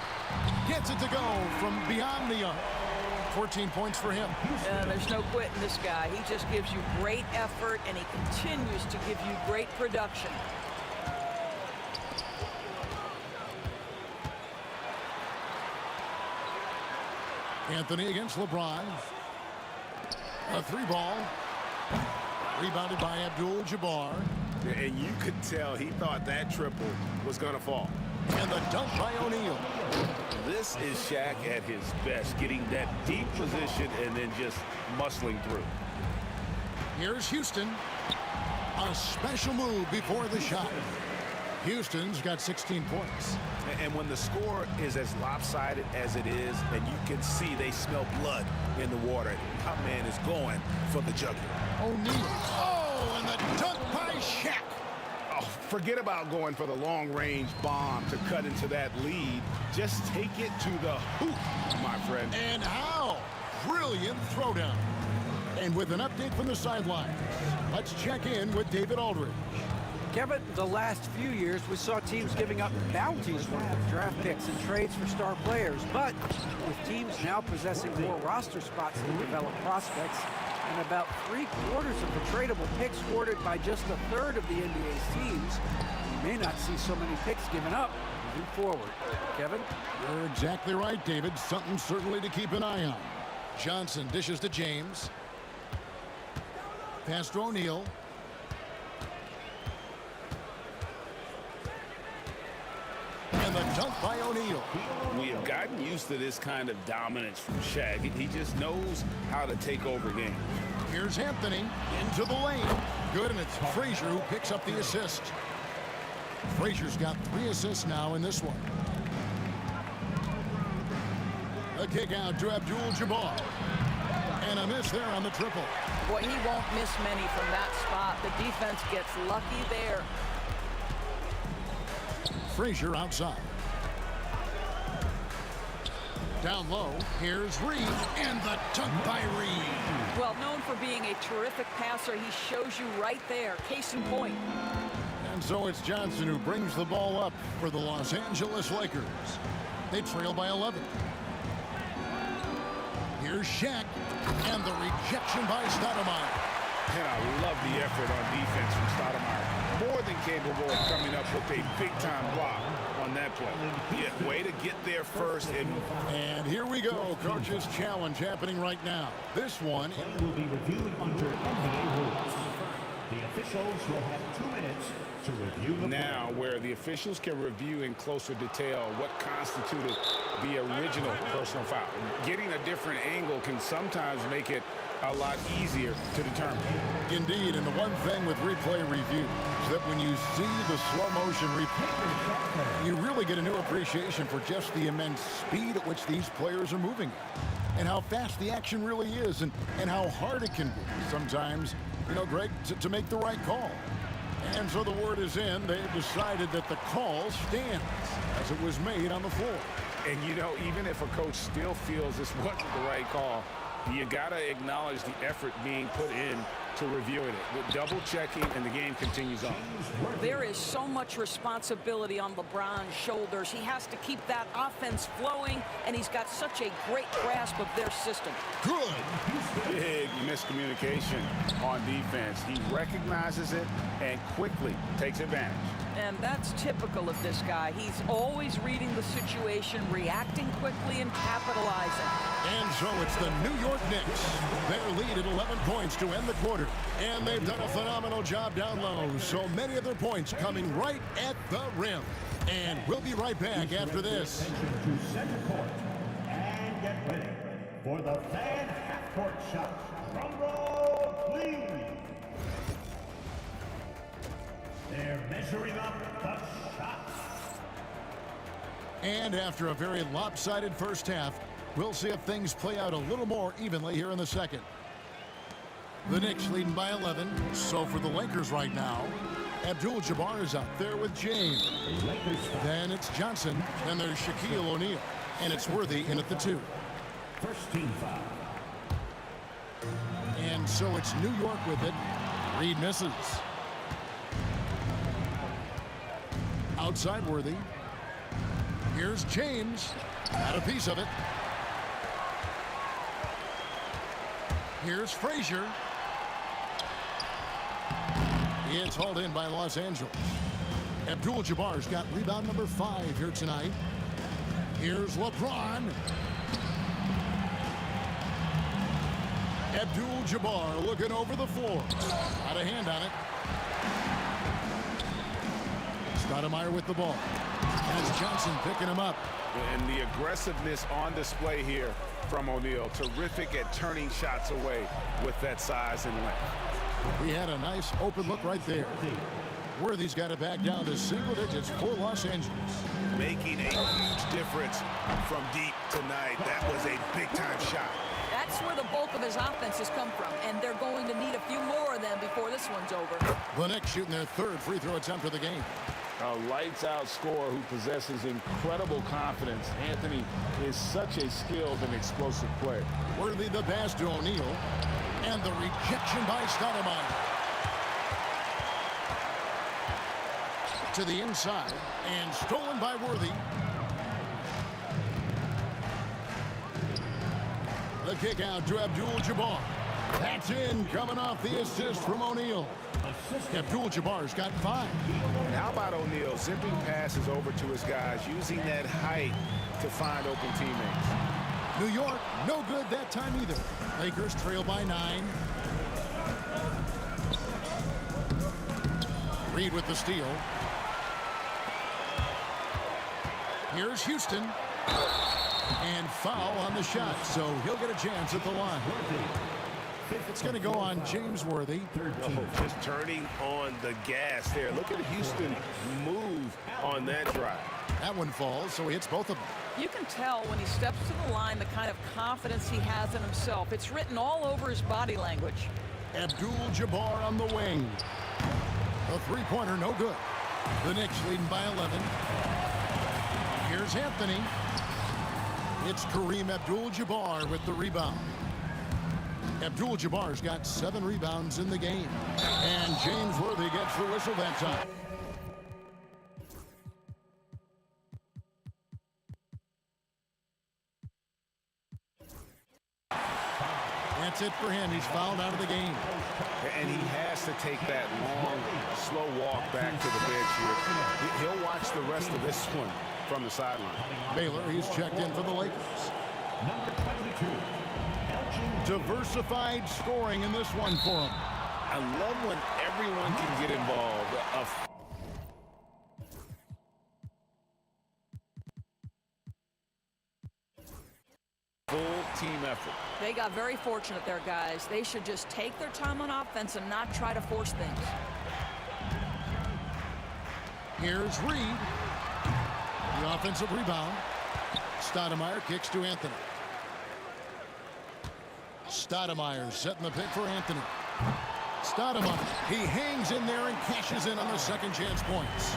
Gets it to go from beyond the arc. 14 points for him. There's no quitting this guy. He just gives you great effort, and he continues to give you great production. Anthony against LeBron. A 3-ball. Rebounded by Abdul-Jabbar. And you could tell he thought that triple was going to fall. And the dunk by O'Neal. This is Shaq at his best, getting that deep position and then just muscling through. Here's Houston. A special move before the shot. Houston's got 16 points. And when the score is as lopsided as it is, and you can see they smell blood in the water, my man is going for the jugular. O'Neal. Oh, and the dunk by Shaq. Oh, forget about going for the long-range bomb to cut into that lead. Just take it to the hoop, my friend. And how? Brilliant throwdown. And with an update from the sidelines, let's check in with David Aldridge. Kevin, the last few years, we saw teams giving up bounties worth of draft picks and trades for star players. But with teams now possessing more roster spots than developed prospects, and about 3/4 of the tradable picks ordered by just a third of the NBA's teams, we may not see so many picks given up moving forward. Kevin? You're exactly right, David. Something certainly to keep an eye on. Johnson dishes to James. Pass to O'Neal. And the dunk by O'Neal. We have gotten used to this kind of dominance from Shaq. He just knows how to take over games. Here's Anthony into the lane. Good, and it's Frazier who picks up the assist. Frazier's got 3 assists now in this one. A kick out to Abdul-Jabbar. And a miss there on the triple. Boy, he won't miss many from that spot. The defense gets lucky there. Frazier outside. Down low, here's Reed, and the dunk by Reed. Well, known for being a terrific passer, he shows you right there. Case in point. And so it's Johnson who brings the ball up for the Los Angeles Lakers. They trail by 11. Here's Shaq, and the rejection by Stoudemire. And I love the effort on defense from Stoudemire. More than capable of coming up with a big-time block on that play. Yeah, way to get there first. And here we go. Coach's challenge happening right now. This one will be reviewed under NBA rules. The officials will have 2 minutes to review the now where the officials can review in closer detail what constituted the original personal foul. Getting a different angle can sometimes make it a lot easier to determine. Indeed, and the one thing with replay review is that when you see the slow motion replay, you really get a new appreciation for just the immense speed at which these players are moving and how fast the action really is and how hard it can be sometimes, you know, Greg, to make the right call. And so the word is in. They've decided that the call stands as it was made on the floor. And, you know, even if a coach still feels this wasn't the right call, you got to acknowledge the effort being put in to reviewing it. With double checking, and the game continues on. There is so much responsibility on LeBron's shoulders. He has to keep that offense flowing, and he's got such a great grasp of their system. Good. Big miscommunication on defense. He recognizes it and quickly takes advantage. And that's typical of this guy. He's always reading the situation, reacting quickly, and capitalizing. And so it's the New York Knicks. Their lead at 11 points to end the quarter. And they've done a phenomenal job down low. So many of their points coming right at the rim. And we'll be right back after this. To center court. And get ready for the fan half-court shot. Drum roll, please. They're measuring up the shots. And after a very lopsided first half, we'll see if things play out a little more evenly here in the second. The Knicks leading by 11. So for the Lakers right now, Abdul-Jabbar is out there with James. Then it's Johnson. Then there's Shaquille O'Neal. And it's Worthy in at the 2. First team foul. And so it's New York with it. Reed misses. Outside Worthy. Here's James. Got a piece of it. Here's Frazier. It's hauled in by Los Angeles. Abdul-Jabbar's got rebound number 5 here tonight. Here's LeBron. Abdul-Jabbar looking over the floor. Got a hand on it. Stoudemire with the ball. As Johnson picking him up. And the aggressiveness on display here from O'Neal. Terrific at turning shots away with that size and length. We had a nice open look right there. Worthy's got it back down to single digits for Los Angeles. Making a huge difference from deep tonight. That was a big-time shot. That's where the bulk of his offense has come from, and they're going to need a few more of them before this one's over. The Knicks shooting their 3rd free throw attempt of the game. A lights-out scorer who possesses incredible confidence. Anthony is such a skilled and explosive player. Worthy the pass to O'Neal, and the rejection by Stoudemire. To the inside, and stolen by Worthy. The kick out to Abdul-Jabbar. That's in, coming off the assist from O'Neal. Abdul-Jabbar's got 5. How about O'Neal zipping passes over to his guys, using that height to find open teammates? New York, no good that time either. Lakers trail by 9. Reed with the steal. Here's Houston. And foul on the shot, so he'll get a chance at the line. It's going to go on James Worthy. Just turning on the gas there. Look at Houston move on that drive. That one falls, so he hits both of them. You can tell when he steps to the line the kind of confidence he has in himself. It's written all over his body language. Abdul-Jabbar on the wing. A three-pointer, no good. The Knicks leading by 11. Here's Anthony. It's Kareem Abdul-Jabbar with the rebound. Abdul-Jabbar's got 7 rebounds in the game. And James Worthy gets the whistle that time. That's it for him. He's fouled out of the game. And he has to take that long, slow walk back to the bench here. He'll watch the rest of this one from the sideline. Baylor, he's checked in for the Lakers. Number 22. Diversified scoring in this one for him. I love when everyone can get involved. Full team effort. They got very fortunate there, guys. They should just take their time on offense and not try to force things. Here's Reed. The offensive rebound. Stoudemire kicks to Anthony. Stoudemire setting the pick for Anthony. Stoudemire, he hangs in there and cashes in on the second chance points.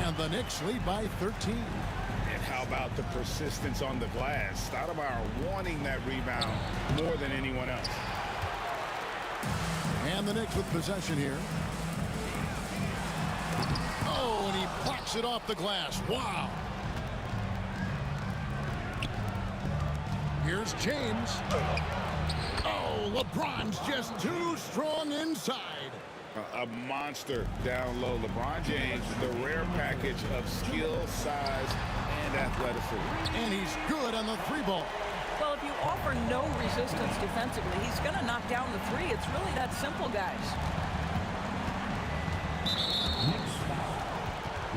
And the Knicks lead by 13. And how about the persistence on the glass? Stoudemire wanting that rebound more than anyone else. And the Knicks with possession here. Oh, and he blocks it off the glass. Wow. Here's James. Oh, LeBron's just too strong inside. A monster down low. LeBron James, the rare package of skill, size, and athleticism. And he's good on the 3-ball. Well, if you offer no resistance defensively, he's going to knock down the 3. It's really that simple, guys.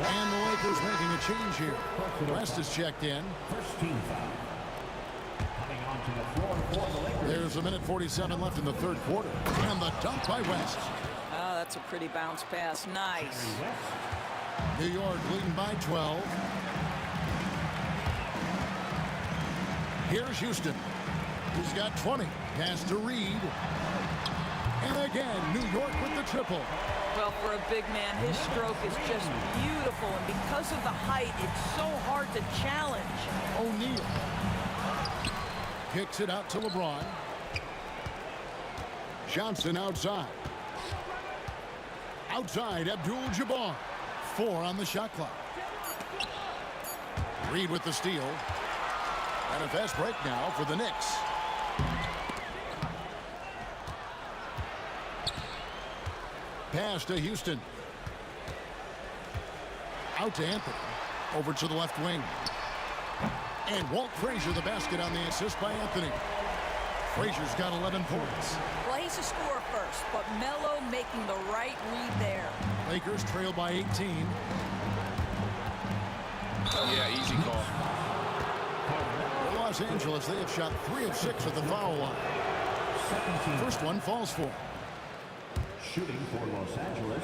And the Lakers making a change here. West is checked in. First team foul. Coming onto the floor for the Lakers. There's a minute 47 left in the third quarter. And the dunk by West. Oh, that's a pretty bounce pass. Nice. New York leading by 12. Here's Houston. He's got 20. Pass to Reed. And again, New York with the triple. Well, for a big man, his stroke is just beautiful. And because of the height, it's so hard to challenge. O'Neal kicks it out to LeBron. Johnson outside. Outside, Abdul-Jabbar. 4 on the shot clock. Reed with the steal. And a fast break now for the Knicks. Pass to Houston. Out to Anthony. Over to the left wing. And Walt Frazier the basket on the assist by Anthony. Frazier's got 11 points. Well, he's a scorer first, but Melo making the right read there. Lakers trail by 18. Yeah, easy call. For Los Angeles, they have shot 3 of 6 at the foul line. First one falls for. Shooting for Los Angeles.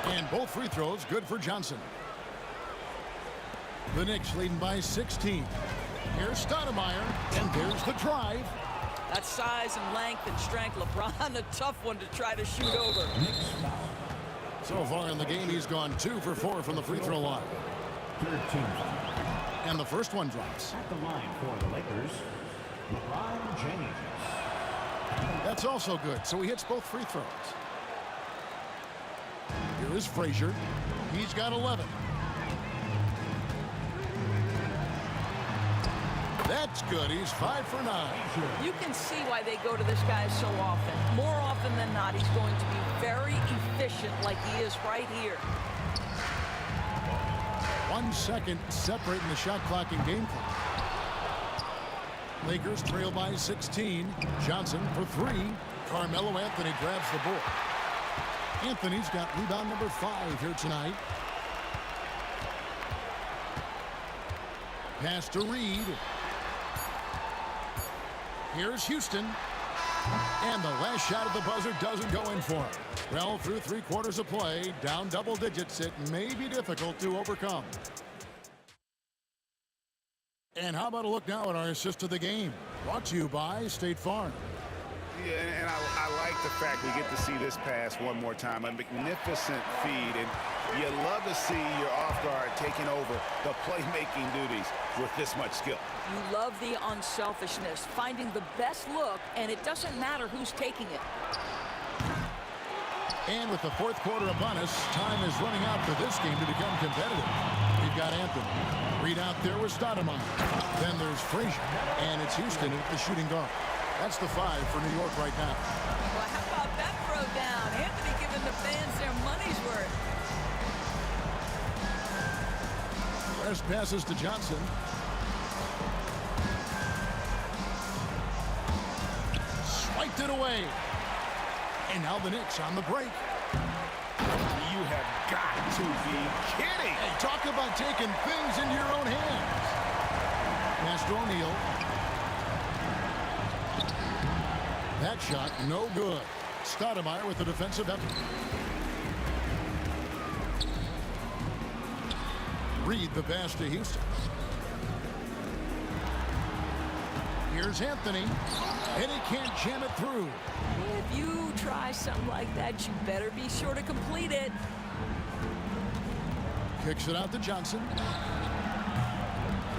And both free throws good for Johnson. The Knicks leading by 16. Here's Stoudemire, and there's the drive. That size and length and strength, LeBron, a tough one to try to shoot over. So far in the game, he's gone 2 for 4 from the free throw line. 13. And the first one drops. At the line for the Lakers, LeBron James. That's also good, so he hits both free throws. Here is Frazier. He's got 11. That's good. He's 5 for 9. You can see why they go to this guy so often. More often than not, he's going to be very efficient like he is right here. 1 second separating the shot clock and game clock. Lakers trail by 16. Johnson for 3. Carmelo Anthony grabs the board. Anthony's got rebound number 5 here tonight. Pass to Reed. Here's Houston. And the last shot at the buzzer doesn't go in for him. Well, through 3 quarters of play, down double digits, it may be difficult to overcome. And how about a look now at our assist of the game? Brought to you by State Farm. Yeah, and I like the fact we get to see this pass one more time. A magnificent feed, and you love to see your off guard taking over the playmaking duties with this much skill. You love the unselfishness, finding the best look, and it doesn't matter who's taking it. And with the 4th quarter upon us, time is running out for this game to become competitive. We've got Anthony. Reed out there with Stoudemire. Then there's Frazier, and it's Houston at the shooting guard. That's the 5 for New York right now. Well, how about that throw down? Anthony giving the fans their money's worth. West passes to Johnson. Swiped it away. And now the Knicks on the break. You have got to be kidding. Hey, talk about taking things into your own hands. Pass to O'Neal. That shot, no good. Stoudemire with the defensive effort. Reed the pass to Houston. Here's Anthony, and he can't jam it through. If you try something like that, you better be sure to complete it. Kicks it out to Johnson.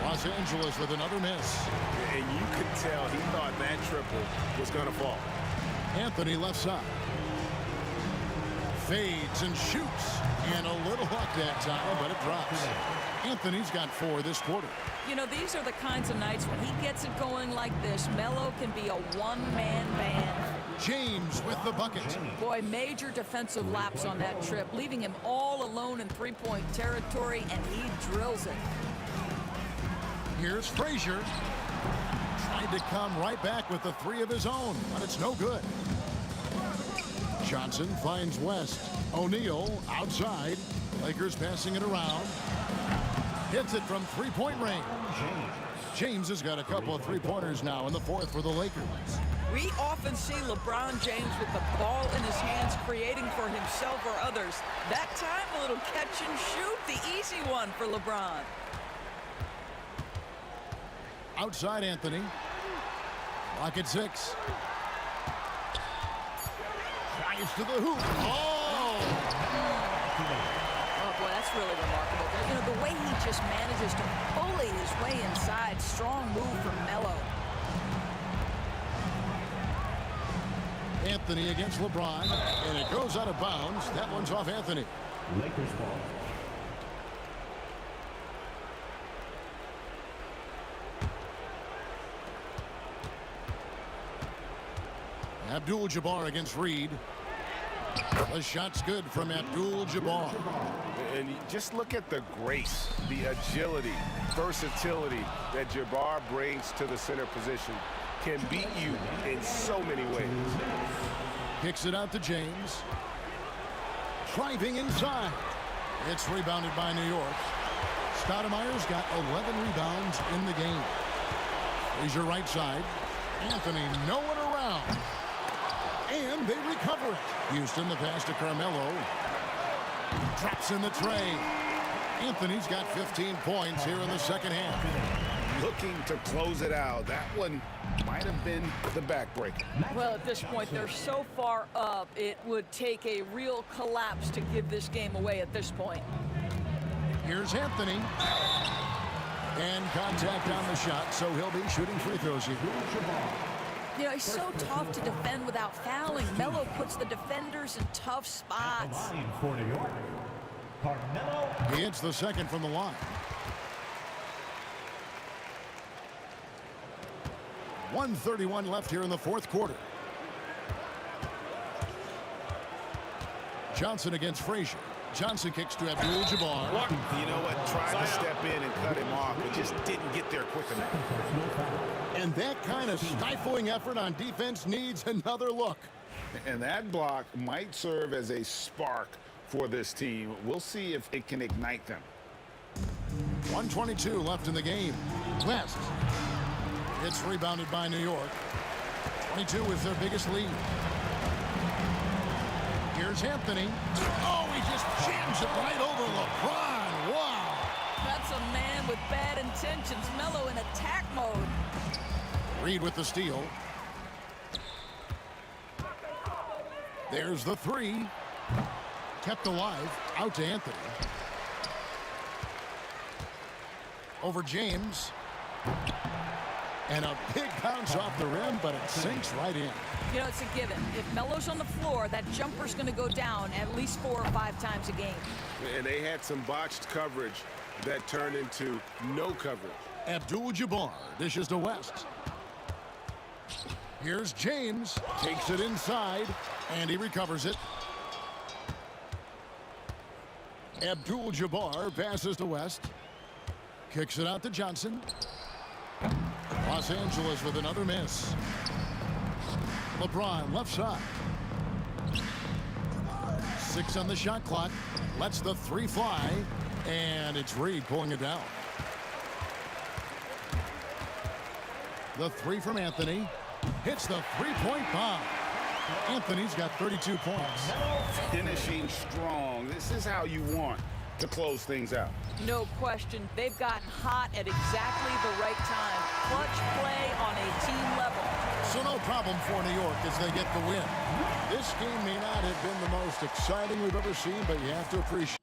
Los Angeles with another miss. And you could tell he thought that triple was going to fall. Anthony left side. Fades and shoots. And a little luck that time, but it drops. Anthony's got 4 this quarter. You know, these are the kinds of nights when he gets it going like this. Melo can be a one-man band. James with the bucket. Boy, major defensive lapse on that trip, leaving him all alone in three-point territory, and he drills it. Here's Frazier. Tried to come right back with the 3 of his own, but it's no good. Johnson finds West. O'Neal outside. Lakers passing it around. Hits it from 3-point range. James has got a couple of 3-pointers now in the 4th for the Lakers. We often see LeBron James with the ball in his hands, creating for himself or others. That time, a little catch and shoot, the easy one for LeBron. Outside Anthony. Lock at 6. Drives to the hoop. Oh! Oh, boy, that's really remarkable. You know, the way he just manages to bully his way inside. Strong move from Melo. Anthony against LeBron, and it goes out of bounds. That one's off Anthony. Lakers ball. Abdul-Jabbar against Reed. The shot's good from Abdul-Jabbar. And just look at the grace, the agility, versatility that Jabbar brings to the center position. Can beat you in so many ways. Kicks it out to James. Driving inside. It's rebounded by New York. Stoudemire's got 11 rebounds in the game. Here's your right side. Anthony nowhere around. And they recover it. Houston, the pass to Carmelo. Drops in the tray. Anthony's got 15 points here in the second half. Looking to close it out. That one might have been the backbreaker. Well, at this point, they're so far up, it would take a real collapse to give this game away at this point. Here's Anthony. And contact on the shot, so he'll be shooting free throws here. You know, he's so tough to defend without fouling. Melo puts the defenders in tough spots. For New York, Carmelo. He hits the second from the line. 1:31 left here in the fourth quarter. Johnson against Frazier. Johnson kicks to Abdul-Jabbar. You know what? Tried to step in and cut him off, but just didn't get there quick enough. And that kind of stifling effort on defense needs another look. And that block might serve as a spark for this team. We'll see if it can ignite them. 1:22 left in the game. West. It's rebounded by New York. 22 is their biggest lead. Here's Anthony. Oh, he just jams it right over LeBron. Wow. That's a man with bad intentions. Melo in attack mode. Reed with the steal. There's the three. Kept alive. Out to Anthony. Over James. And a big bounce off the rim, but it sinks right in. You know, it's a given. If Melo's on the floor, that jumper's going to go down at least 4 or 5 times a game. And they had some botched coverage that turned into no coverage. Abdul-Jabbar dishes to West. Here's James. Takes it inside, and he recovers it. Abdul-Jabbar passes to West. Kicks it out to Johnson. Los Angeles with another miss. LeBron left side. 6 on the shot clock. Lets the three fly. And it's Reed pulling it down. The three from Anthony. Hits the three-point bomb. Anthony's got 32 points. Finishing strong. This is how you want to close things out. No question. They've gotten hot at exactly the right time. Clutch play on a team level. So no problem for New York as they get the win. This game may not have been the most exciting we've ever seen, but you have to appreciate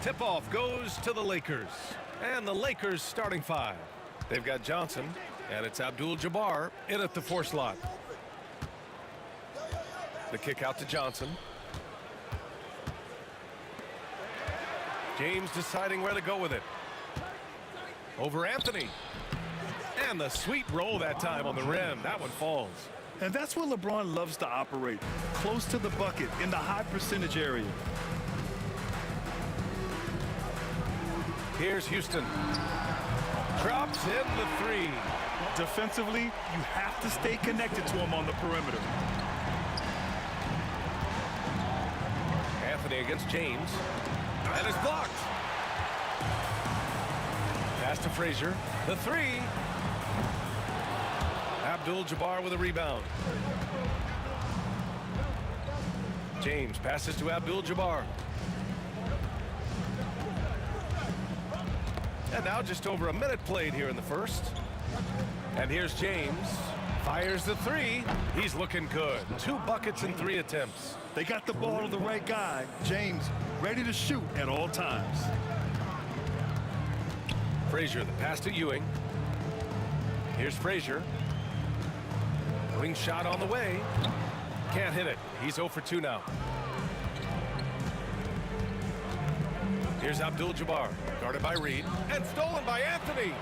Tip-off goes to the Lakers. And the Lakers starting five. They've got Johnson, and it's Abdul-Jabbar in at the 4 slot. The kick out to Johnson. James deciding where to go with it. Over Anthony. And the sweet roll that time on the rim. That one falls. And that's where LeBron loves to operate. Close to the bucket in the high percentage area. Here's Houston. Drops in the 3. Defensively, you have to stay connected to him on the perimeter. Anthony against James. And it's blocked. Pass to Frazier. The 3. Abdul-Jabbar with a rebound. James passes to Abdul-Jabbar. And now just over a minute played here in the first. And here's James. Fires the 3. He's looking good. 2 buckets in 3 attempts. They got the ball to the right guy. James ready to shoot at all times. Frazier, the pass to Ewing. Here's Frazier. Wing shot on the way. Can't hit it. He's 0 for 2 now. Here's Abdul-Jabbar, guarded by Reed, and stolen by Anthony.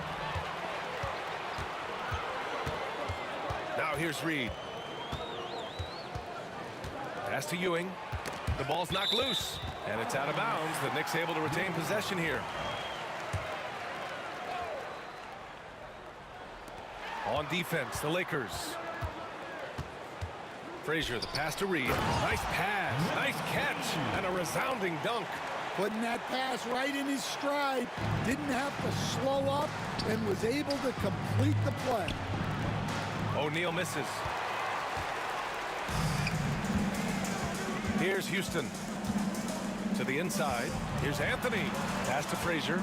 Now here's Reed. Pass to Ewing. The ball's knocked loose, and it's out of bounds. The Knicks able to retain possession here. On defense, the Lakers. Frazier, the pass to Reed. Nice pass, nice catch, and a resounding dunk. Putting that pass right in his stride. Didn't have to slow up and was able to complete the play. O'Neal misses. Here's Houston. To the inside. Here's Anthony. Pass to Frazier.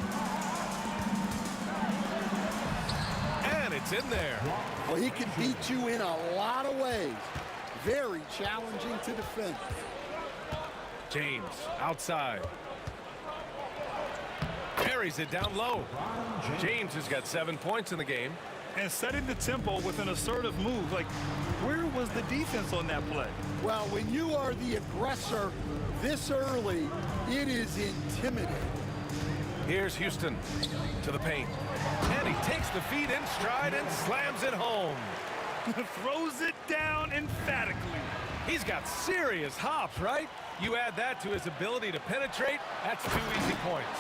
And it's in there. Well, he can beat you in a lot of ways. Very challenging to defend. James outside. Carries it down low. James has got 7 points in the game. And setting the tempo with an assertive move. Like, where was the defense on that play? Well, when you are the aggressor this early, it is intimidating. Here's Houston to the paint. And he takes the feet in stride and slams it home. Throws it down emphatically. He's got serious hops, right? You add that to his ability to penetrate, that's 2 easy points.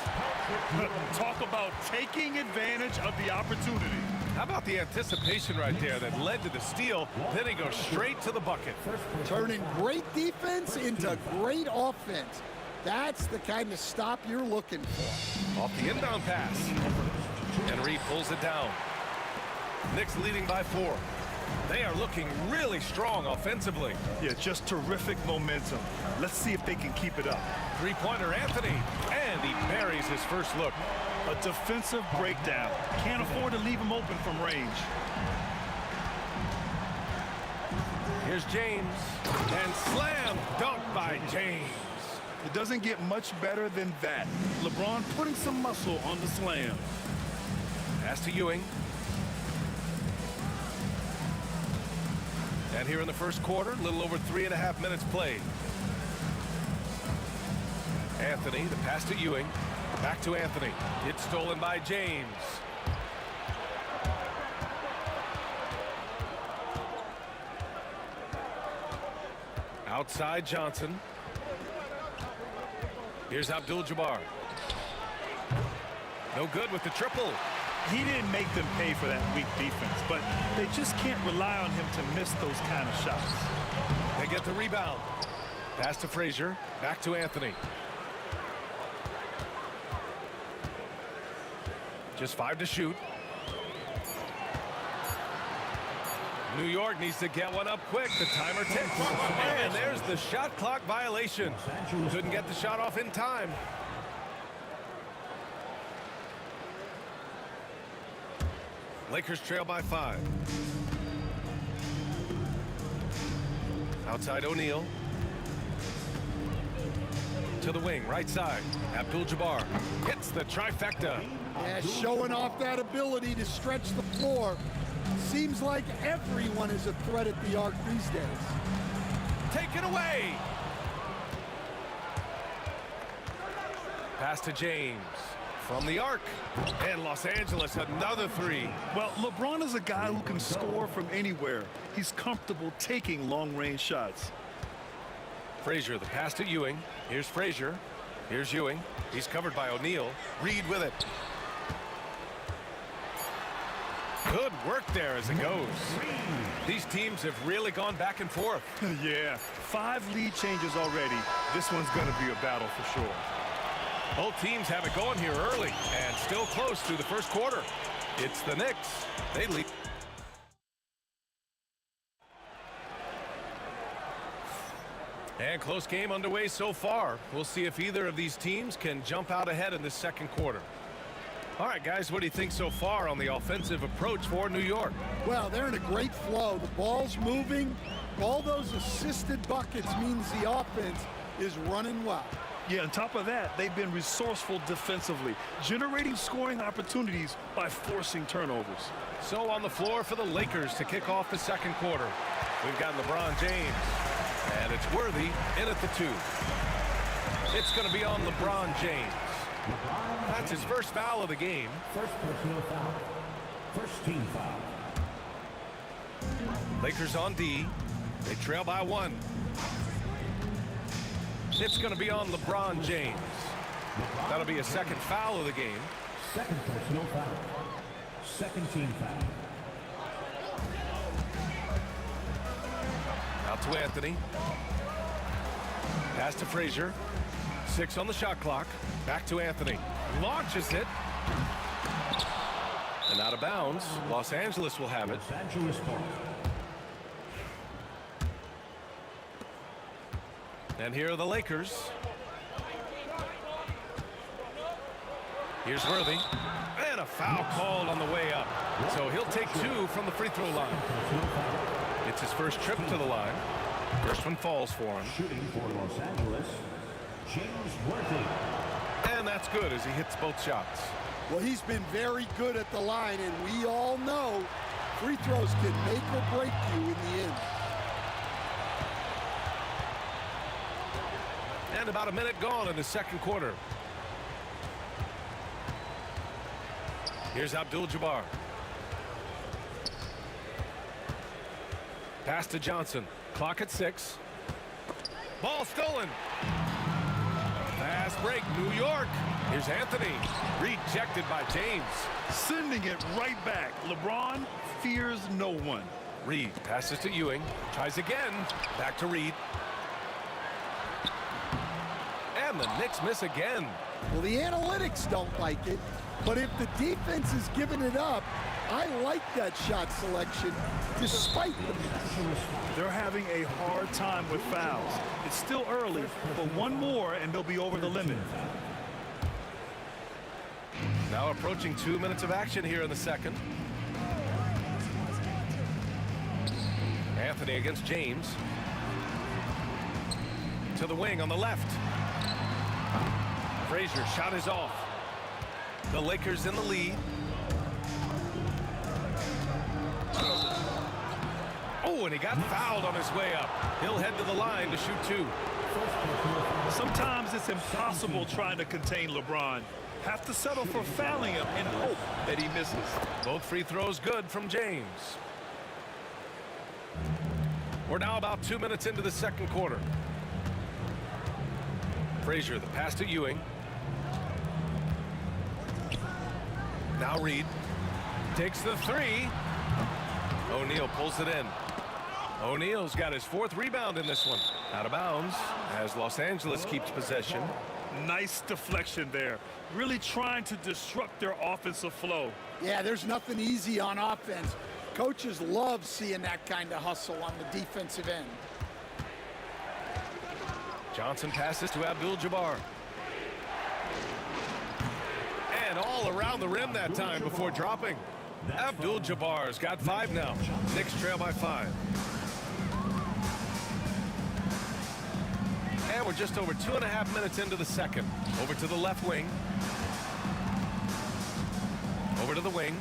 Talk about taking advantage of the opportunity. How about the anticipation right there that led to the steal, then he goes straight to the bucket. Turning great defense into great offense. That's the kind of stop you're looking for. Off the inbound pass. And Reed pulls it down. Knicks leading by 4. They are looking really strong offensively. Yeah, just terrific momentum. Let's see if they can keep it up. Three-pointer Anthony, and he buries his first look. A defensive breakdown. Can't afford to leave him open from range. Here's James. And slam dunk by James. It doesn't get much better than that. LeBron putting some muscle on the slam. Pass to Ewing. And here in the first quarter, a little over 3.5 minutes played. Anthony, the pass to Ewing. Back to Anthony. It's stolen by James. Outside Johnson. Here's Abdul-Jabbar. No good with the triple. He didn't make them pay for that weak defense, but they just can't rely on him to miss those kind of shots. They get the rebound. Pass to Frazier. Back to Anthony. Just 5 to shoot. New York needs to get one up quick. The timer ticks. And there's the shot clock violation. Couldn't get the shot off in time. Lakers trail by 5. Outside O'Neal. To the wing, right side. Abdul-Jabbar hits the trifecta. Yeah, showing off that ability to stretch the floor. Seems like everyone is a threat at the arc these days. Take it away. Pass to James from the arc. And Los Angeles, another 3. Well, LeBron is a guy who can score from anywhere. He's comfortable taking long-range shots. Frazier, the pass to Ewing. Here's Frazier. Here's Ewing. He's covered by O'Neal. Reed with it. Good work there as it goes. These teams have really gone back and forth. Yeah, 5 lead changes already. This one's going to be a battle for sure. Both teams have it going here early and still close through the first quarter. It's the Knicks. They lead. And close game underway so far. We'll see if either of these teams can jump out ahead in this second quarter. All right, guys, what do you think so far on the offensive approach for New York? Well, they're in a great flow. The ball's moving. All those assisted buckets means the offense is running well. Yeah, on top of that, they've been resourceful defensively, generating scoring opportunities by forcing turnovers. So on the floor for the Lakers to kick off the second quarter. We've got LeBron James, and it's Worthy in at the 2. It's going to be on LeBron James. That's his first foul of the game. First personal foul. First team foul. Lakers on D. They trail by 1. It's going to be on LeBron James. That'll be a second foul of the game. Second personal foul. Second team foul. Out to Anthony. Pass to Frazier. 6 on the shot clock. Back to Anthony. Launches it. And out of bounds. Los Angeles will have it. Los Angeles ball. And here are the Lakers. Here's Worthy. And a foul called on the way up. So he'll take 2 from the free throw line. It's his first trip to the line. First one falls for him. Shooting for Los Angeles, James Worthy. And that's good as he hits both shots. Well, he's been very good at the line, and we all know free throws can make or break you in the end. And about a minute gone in the second quarter. Here's Abdul-Jabbar. Pass to Johnson. Clock at 6. Ball stolen. Fast break, New York. Here's Anthony. Rejected by James. Sending it right back. LeBron fears no one. Reed passes to Ewing. Tries again. Back to Reed. And the Knicks miss again. Well, the analytics don't like it, but if the defense is giving it up, I like that shot selection despite the miss. They're having a hard time with fouls. It's still early, but one more and they'll be over the limit. Now approaching 2 minutes of action here in the second. Anthony against James. To the wing on the left. Frazier shot is off. The Lakers in the lead. Oh, and he got fouled on his way up. He'll head to the line to shoot 2. Sometimes it's impossible trying to contain LeBron. Have to settle for fouling him and hope that he misses. Both free throws good from James. We're now about 2 minutes into the second quarter. Frazier, the pass to Ewing. Now Reed takes the 3. O'Neal pulls it in. O'Neal's got his 4th rebound in this one. Out of bounds as Los Angeles keeps possession. Nice deflection there. Really trying to disrupt their offensive flow. Yeah, there's nothing easy on offense. Coaches love seeing that kind of hustle on the defensive end. Johnson passes to Abdul-Jabbar. And all around the rim that time before dropping. Abdul-Jabbar's got 5 now. Knicks trail by 5. And we're just over 2.5 minutes into the second. Over to the left wing. Over to the wing.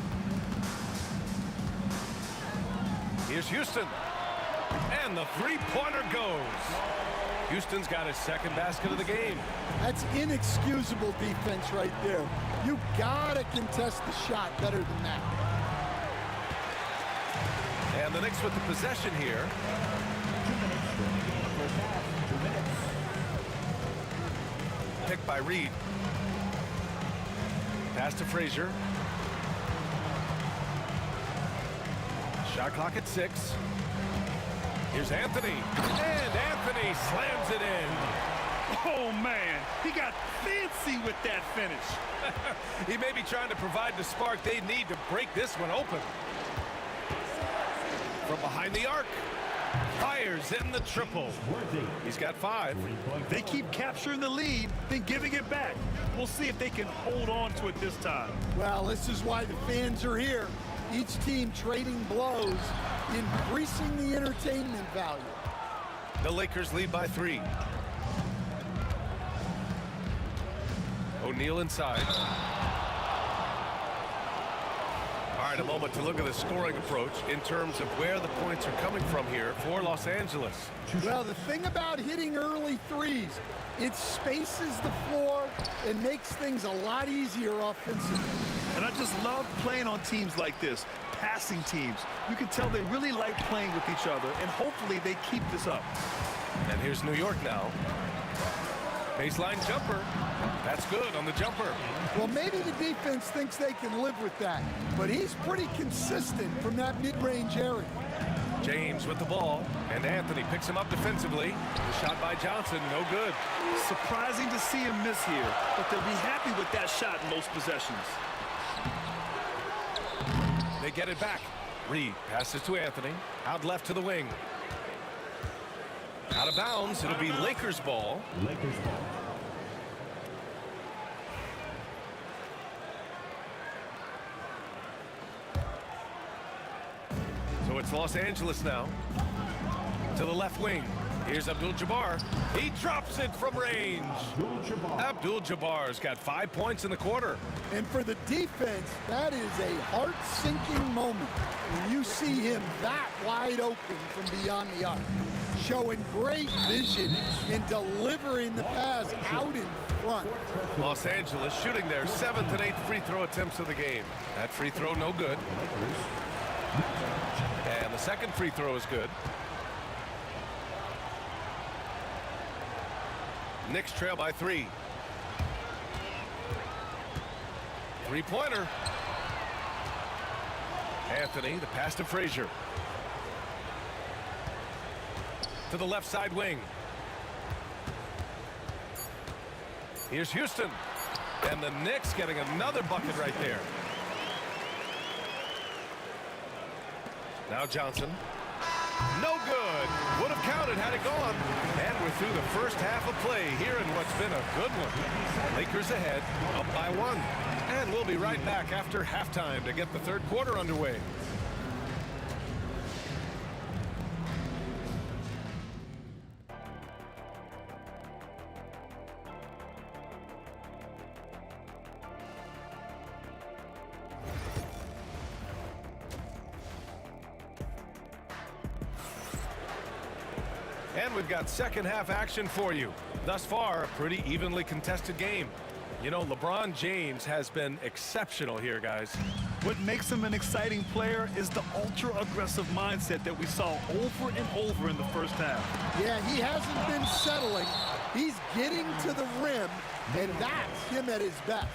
Here's Houston. And the 3-pointer goes. Houston's got his 2nd basket of the game. That's inexcusable defense right there. You gotta contest the shot better than that. And the Knicks with the possession here. Picked by Reed. Pass to Frazier. Shot clock at 6. Here's Anthony. And Anthony slams it in. Oh, man. He got fancy with that finish. He may be trying to provide the spark they need to break this one open. From behind the arc. Fires in the triple. He's got 5. They keep capturing the lead, then giving it back. We'll see if they can hold on to it this time. Well, this is why the fans are here. Each team trading blows, increasing the entertainment value. The Lakers lead by 3. O'Neal inside. All right, a moment to look at the scoring approach in terms of where the points are coming from here for Los Angeles. Well, the thing about hitting early threes, it spaces the floor and makes things a lot easier offensively. And I just love playing on teams like this, passing teams. You can tell they really like playing with each other, and hopefully they keep this up. And here's New York now. Baseline jumper. That's good on the jumper. Well, maybe the defense thinks they can live with that, but he's pretty consistent from that mid-range area. James with the ball, and Anthony picks him up defensively. The shot by Johnson, no good. Surprising to see him miss here, but they'll be happy with that shot in most possessions. They get it back. Reed passes to Anthony. Out left to the wing. Out of bounds. It'll be Lakers ball. Lakers ball. So it's Los Angeles now. To the left wing. Here's Abdul-Jabbar. He drops it from range. Abdul-Jabbar's got 5 points in the quarter. And for the defense, that is a heart-sinking moment when you see him that wide open from beyond the arc, showing great vision and delivering the pass out in front. Los Angeles shooting their 7th and 8th free throw attempts of the game. That free throw no good. And the second free throw is good. Knicks trail by 3. Three-pointer. Anthony, the pass to Frazier. To the left side wing. Here's Houston. And the Knicks getting another bucket right there. Now Johnson. No good. Would have counted had it gone. And we're through the first half of play here in what's been a good one. Lakers ahead, up by 1. And we'll be right back after halftime to get the third quarter underway. And we've got second half action for you. Thus far, a pretty evenly contested game. You know, LeBron James has been exceptional here, guys. What makes him an exciting player is the ultra-aggressive mindset that we saw over and over in the first half. Yeah, he hasn't been settling. He's getting to the rim, and that's him at his best.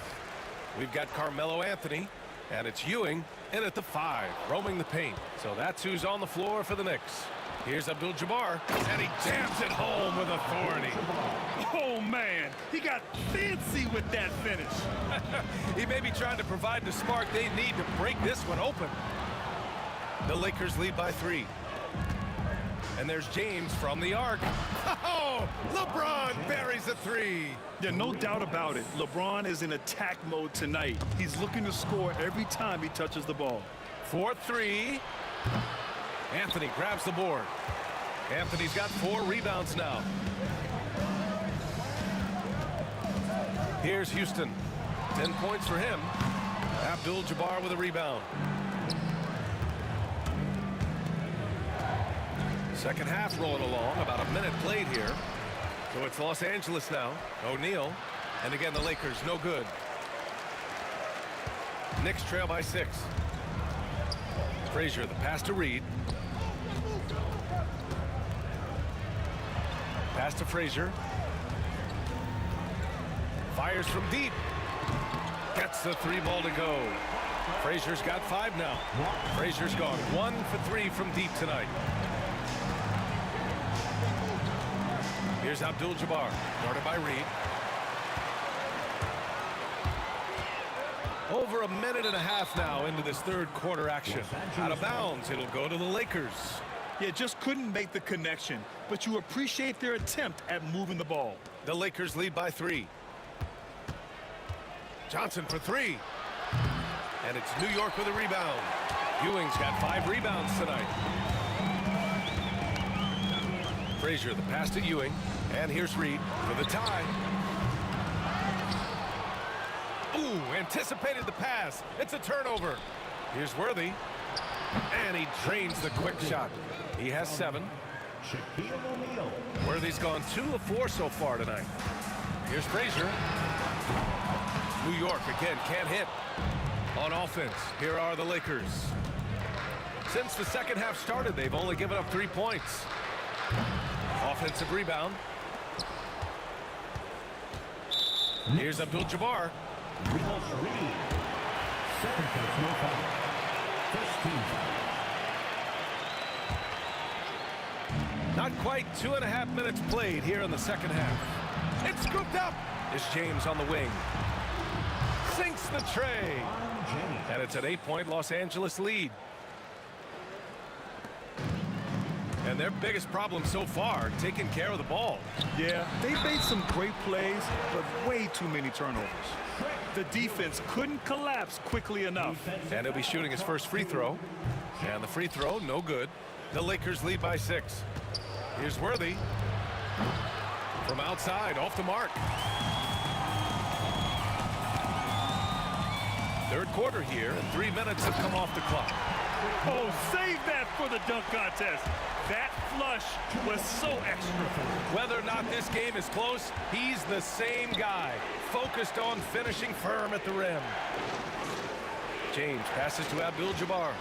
We've got Carmelo Anthony, and it's Ewing in at the 5, roaming the paint. So that's who's on the floor for the Knicks. Here's Abdul-Jabbar, and he jams it home with authority. Oh, man, he got fancy with that finish. He may be trying to provide the spark they need to break this one open. The Lakers lead by 3. And there's James from the arc. Oh, LeBron buries a 3. Yeah, no doubt about it. LeBron is in attack mode tonight. He's looking to score every time he touches the ball. 4-3. Anthony grabs the board. Anthony's got 4 rebounds now. Here's Houston. 10 points for him. Abdul-Jabbar with a rebound. Second half rolling along. About a minute played here. So it's Los Angeles now. O'Neal. And again, the Lakers no good. Knicks trail by 6. Frazier, the pass to Reed. Pass to Frazier. Fires from deep. Gets the 3 ball to go. Frazier's got 5 now. Frazier's gone 1 for 3 from deep tonight. Here's Abdul-Jabbar, guarded by Reed. Over a minute and a half now into this third quarter action. Out of bounds, it'll go to the Lakers. Yeah, just couldn't make the connection, but you appreciate their attempt at moving the ball. The Lakers lead by 3. Johnson for 3. And it's New York with a rebound. Ewing's got 5 rebounds tonight. Frazier, the pass to Ewing. And here's Reed for the tie. Ooh, anticipated the pass. It's a turnover. Here's Worthy. And he drains the quick shot. He has 7. Worthy's gone 2 of 4 so far tonight. Here's Frazier. New York again can't hit. On offense, here are the Lakers. Since the second half started, they've only given up 3 points. Offensive rebound. Here's Abdul-Jabbar. Not quite 2.5 minutes played here in the second half. It's scooped up. Is James on the wing. Sinks the tray. And it's an 8-point Los Angeles lead. And their biggest problem so far, taking care of the ball. Yeah, they made some great plays, but way too many turnovers. The defense couldn't collapse quickly enough. And he'll be shooting his first free throw. And the free throw, no good. The Lakers lead by 6. Here's Worthy. From outside, off the mark. Third quarter here, and 3 minutes have come off the clock. Oh, save that for the dunk contest. That flush was so extra. Whether or not this game is close, he's the same guy, focused on finishing firm at the rim. James passes to Abdul-Jabbar.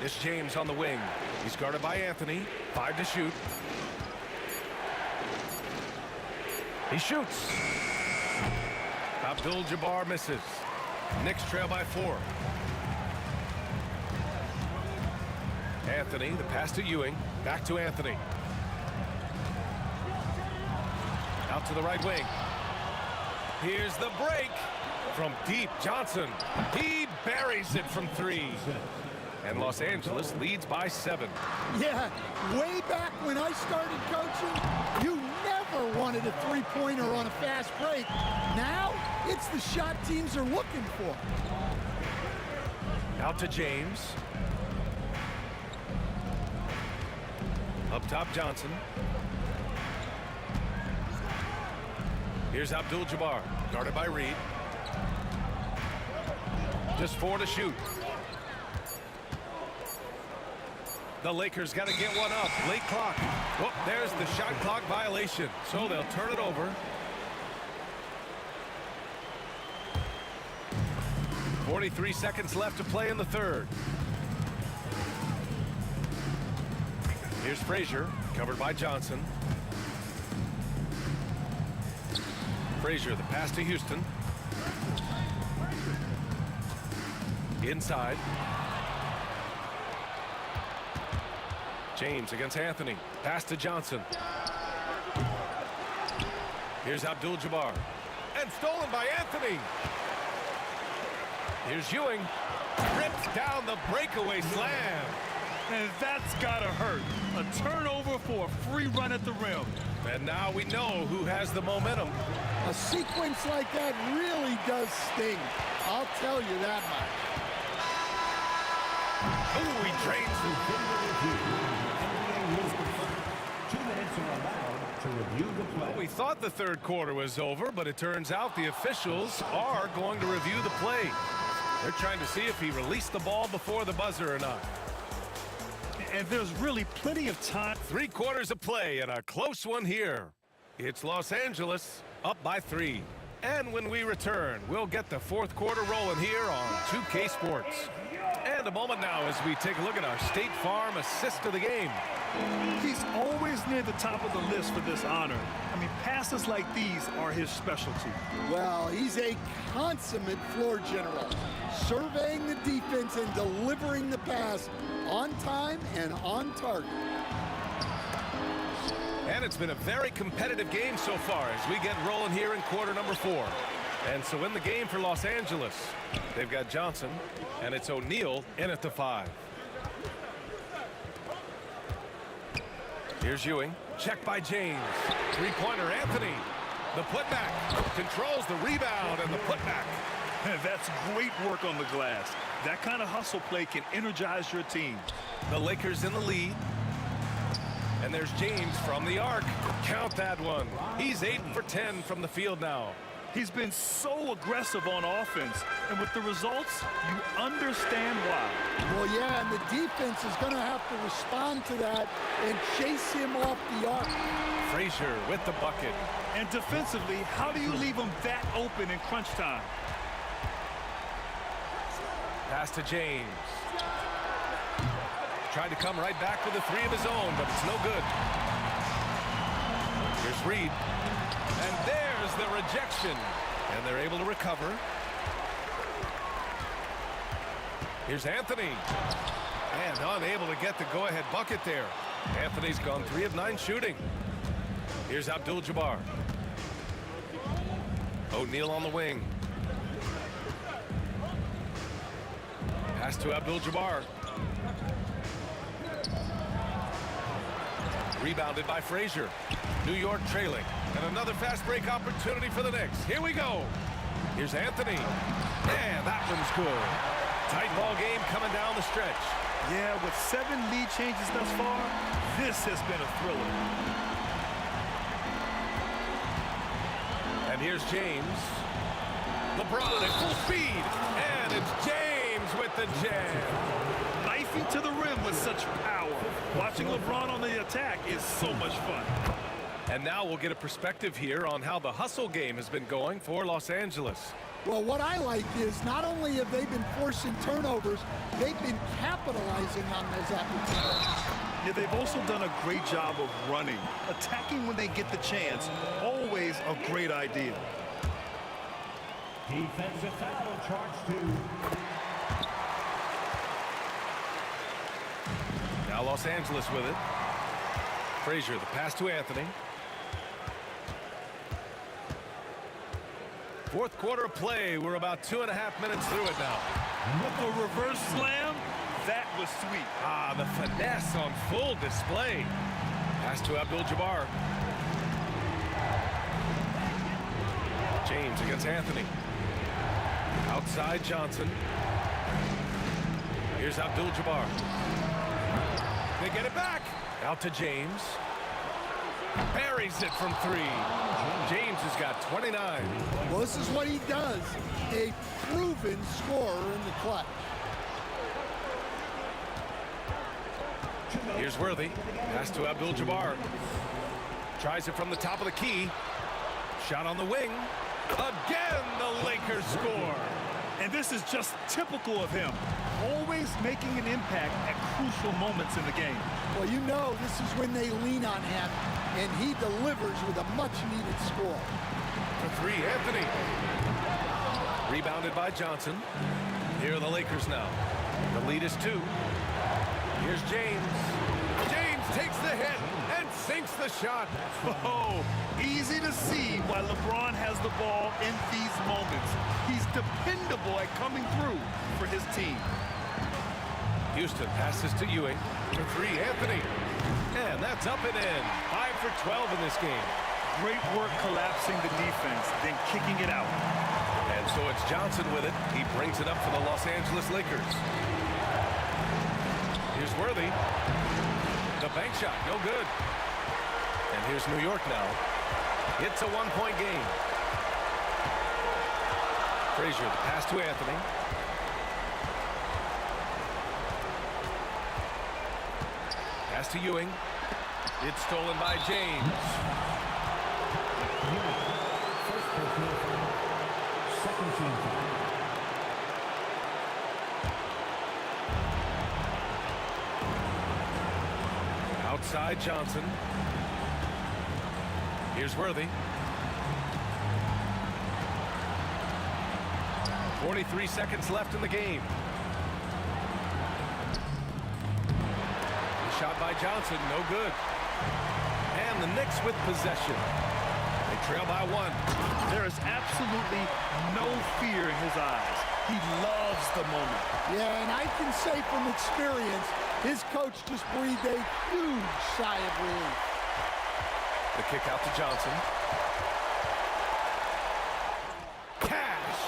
It's James on the wing. He's guarded by Anthony. 5 to shoot. He shoots. Abdul-Jabbar misses. Knicks trail by 4. Anthony, the pass to Ewing. Back to Anthony. Out to the right wing. Here's the break. From deep, Johnson. He buries it from 3. And Los Angeles leads by 7. Yeah, way back when I started coaching, you never wanted a three-pointer on a fast break. Now, it's the shot teams are looking for. Out to James. Up top, Johnson. Here's Abdul-Jabbar, guarded by Reed. Just 4 to shoot. The Lakers got to get one up. Late clock. Whoop, there's the shot clock violation. So they'll turn it over. 43 seconds left to play in the third. Here's Frazier, covered by Johnson. Frazier, the pass to Houston. Inside. James against Anthony. Pass to Johnson. Here's Abdul-Jabbar. And stolen by Anthony. Here's Ewing. Rips down the breakaway slam. And that's gotta hurt. A turnover for a free run at the rim. And now we know who has the momentum. A sequence like that really does sting. I'll tell you that much. Oh, he drains the 2 minutes are allowed to review the play. We thought the third quarter was over, but it turns out the officials are going to review the play. They're trying to see if he released the ball before the buzzer or not. And there's really plenty of time. 3 quarters of play and a close one here. It's Los Angeles up by 3. And when we return, we'll get the fourth quarter rolling here on 2K Sports. And a moment now as we take a look at our State Farm assist of the game. He's always near the top of the list for this honor. I mean, passes like these are his specialty. Well, he's a consummate floor general, surveying the defense and delivering the pass on time and on target. And it's been a very competitive game so far as we get rolling here in quarter number 4. And so in the game for Los Angeles, they've got Johnson, and it's O'Neal in at the 5. Here's Ewing. Check by James. Three-pointer, Anthony. The putback. Controls the rebound and the putback. That's great work on the glass. That kind of hustle play can energize your team. The Lakers in the lead. And there's James from the arc. Count that one. He's 8 for 10 from the field now. He's been so aggressive on offense, and with the results, you understand why. Well, yeah, and the defense is going to have to respond to that and chase him off the arc. Frazier with the bucket. And defensively, how do you leave him that open in crunch time? Pass to James. Tried to come right back with a 3 of his own, but it's no good. Here's Reed. And there's the rejection. And they're able to recover. Here's Anthony. And unable to get the go-ahead bucket there. Anthony's gone 3 of 9 shooting. Here's Abdul-Jabbar. O'Neal on the wing. Pass to Abdul-Jabbar. Rebounded by Frazier. New York trailing. And another fast break opportunity for the Knicks. Here we go. Here's Anthony. And that one's good. Tight ball game coming down the stretch. Yeah, with 7 lead changes thus far, this has been a thriller. And here's James. LeBron at full speed. And it's James with the jam. Knifing to the rim with such power. Watching LeBron on the attack is so much fun. And now we'll get a perspective here on how the hustle game has been going for Los Angeles. Well, what I like is not only have they been forcing turnovers, they've been capitalizing on those opportunities. Yeah, they've also done a great job of running. Attacking when they get the chance, always a great idea. Defensive foul charged to. Now Los Angeles with it. Frazier, the pass to Anthony. Fourth quarter of play. We're about 2.5 minutes through it now. With the reverse slam, that was sweet. Ah, the finesse on full display. Pass to Abdul-Jabbar. James against Anthony. Outside Johnson. Here's Abdul-Jabbar. They get it back. Out to James. Buries it from 3. James has got 29. Well, this is what he does. A proven scorer in the clutch. Here's Worthy. Pass to Abdul-Jabbar. Tries it from the top of the key. Shot on the wing. Again, the Lakers score. And this is just typical of him. Always making an impact at crucial moments in the game. Well, you know this is when they lean on him, and he delivers with a much-needed score. For 3, Anthony. Rebounded by Johnson. Here are the Lakers now. The lead is 2. Here's James. James takes the hit and sinks the shot. Oh, easy to see why LeBron has the ball in these moments. He's dependable at coming through for his team. Houston passes to Ewing. For 3, Anthony. And that's up and in. 5 for 12 in this game. Great work collapsing the defense, then kicking it out. And so it's Johnson with it. He brings it up for the Los Angeles Lakers. Here's Worthy. The bank shot, no good. And here's New York now. It's a 1-point game. Frazier, the pass to Anthony. Pass to Ewing. It's stolen by James. First personal foul. Second team foul. Outside Johnson. Here's Worthy. 43 seconds left in the game. The shot by Johnson, no good. And the Knicks with possession. They trail by 1. There is absolutely no fear in his eyes. He loves the moment. Yeah, and I can say from experience, his coach just breathed a huge sigh of relief. The kick out to Johnson. Cash!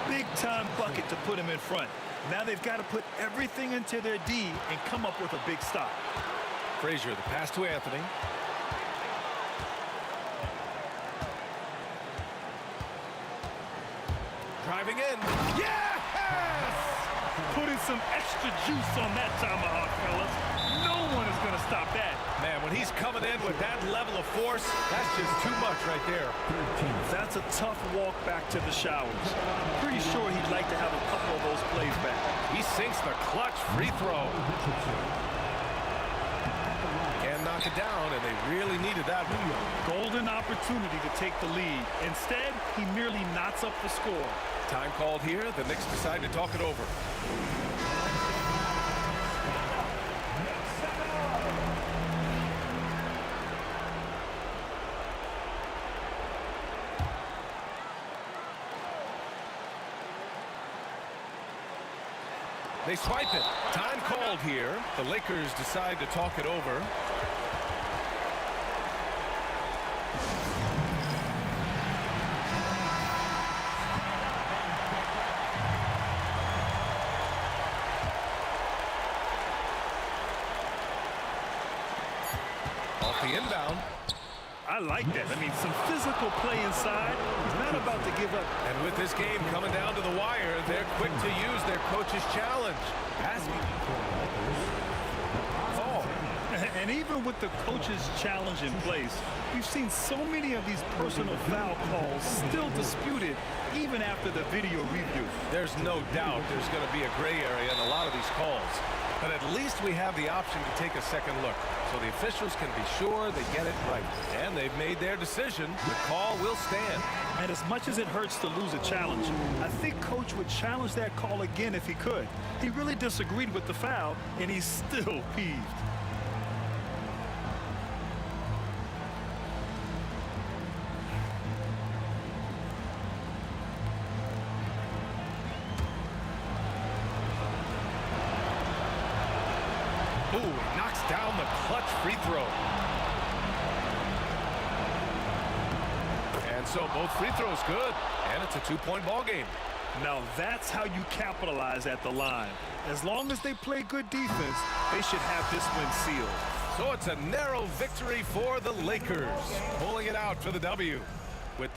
Big-time bucket to put him in front. Now they've got to put everything into their D and come up with a big stop. Frazier, the pass to Anthony. Driving in. Yes! Putting some extra juice on that tomahawk, fellas. No one is going to stop that. Man, when he's coming in with that level of force, that's just too much right there. That's a tough walk back to the showers. Pretty sure he'd like to have a couple of those plays back. He sinks the clutch free throw. Can't knock it down, and they really needed that one. Golden opportunity to take the lead. Instead, he merely knots up the score. Time called here. The Knicks decide to talk it over. They swipe it. Time called here. The Lakers decide to talk it over. Off the inbound. I like that. I mean, some physical play inside. He's not about to give up. And with this game coming down to the wire, they're quick to use their coach's challenge. Oh. And even with the coach's challenge in place, we've seen so many of these personal foul calls still disputed even after the video review. There's no doubt there's going to be a gray area in a lot of these calls. But at least we have the option to take a second look, so the officials can be sure they get it right. And they've made their decision. The call will stand. And as much as it hurts to lose a challenge, I think Coach would challenge that call again if he could. He really disagreed with the foul, and he's still peeved. Ooh, knocks down the clutch free throw. And so both free throws good, and it's a 2-point ball game. Now that's how you capitalize at the line. As long as they play good defense, they should have this win sealed. So it's a narrow victory for the Lakers, pulling it out for the W. With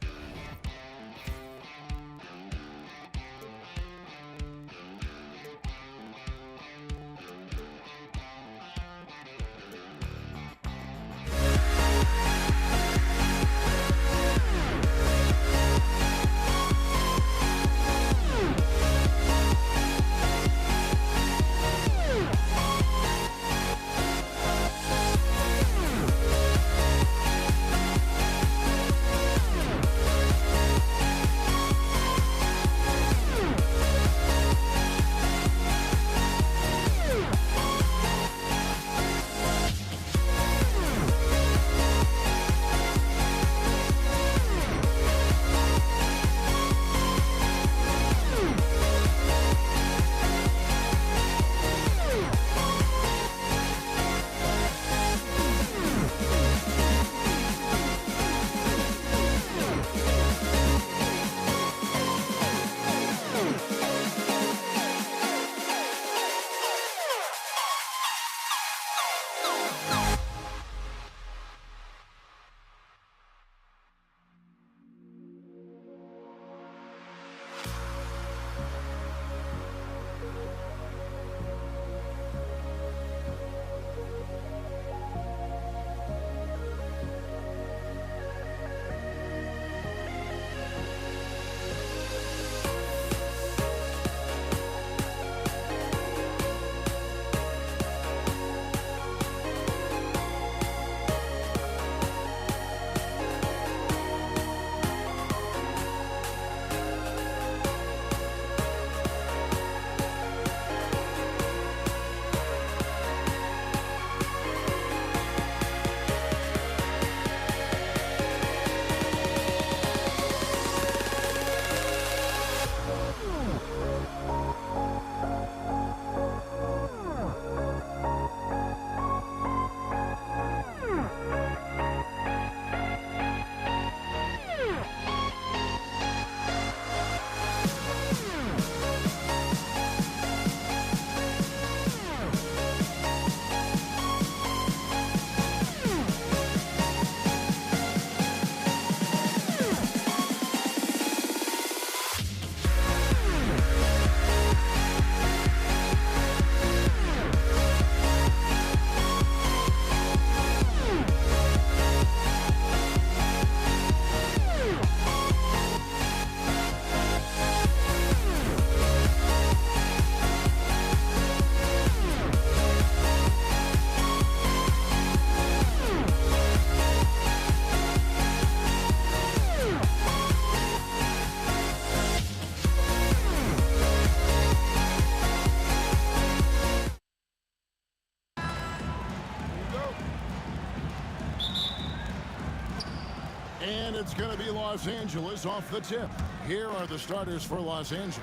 And it's going to be Los Angeles off the tip. Here are the starters for Los Angeles.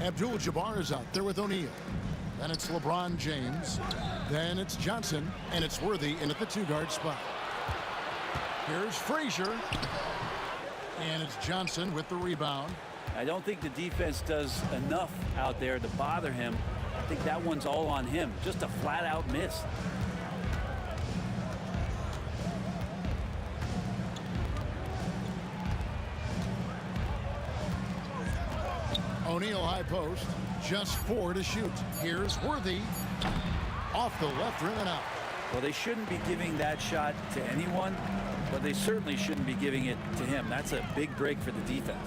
Abdul-Jabbar is out there with O'Neal. Then it's LeBron James. Then it's Johnson. And it's Worthy in at the 2-guard spot. Here's Frazier. And it's Johnson with the rebound. I don't think the defense does enough out there to bother him. I think that one's all on him. Just a flat-out miss. O'Neal high post, just 4 to shoot. Here's Worthy, off the left rim and out. Well, they shouldn't be giving that shot to anyone, but they certainly shouldn't be giving it to him. That's a big break for the defense.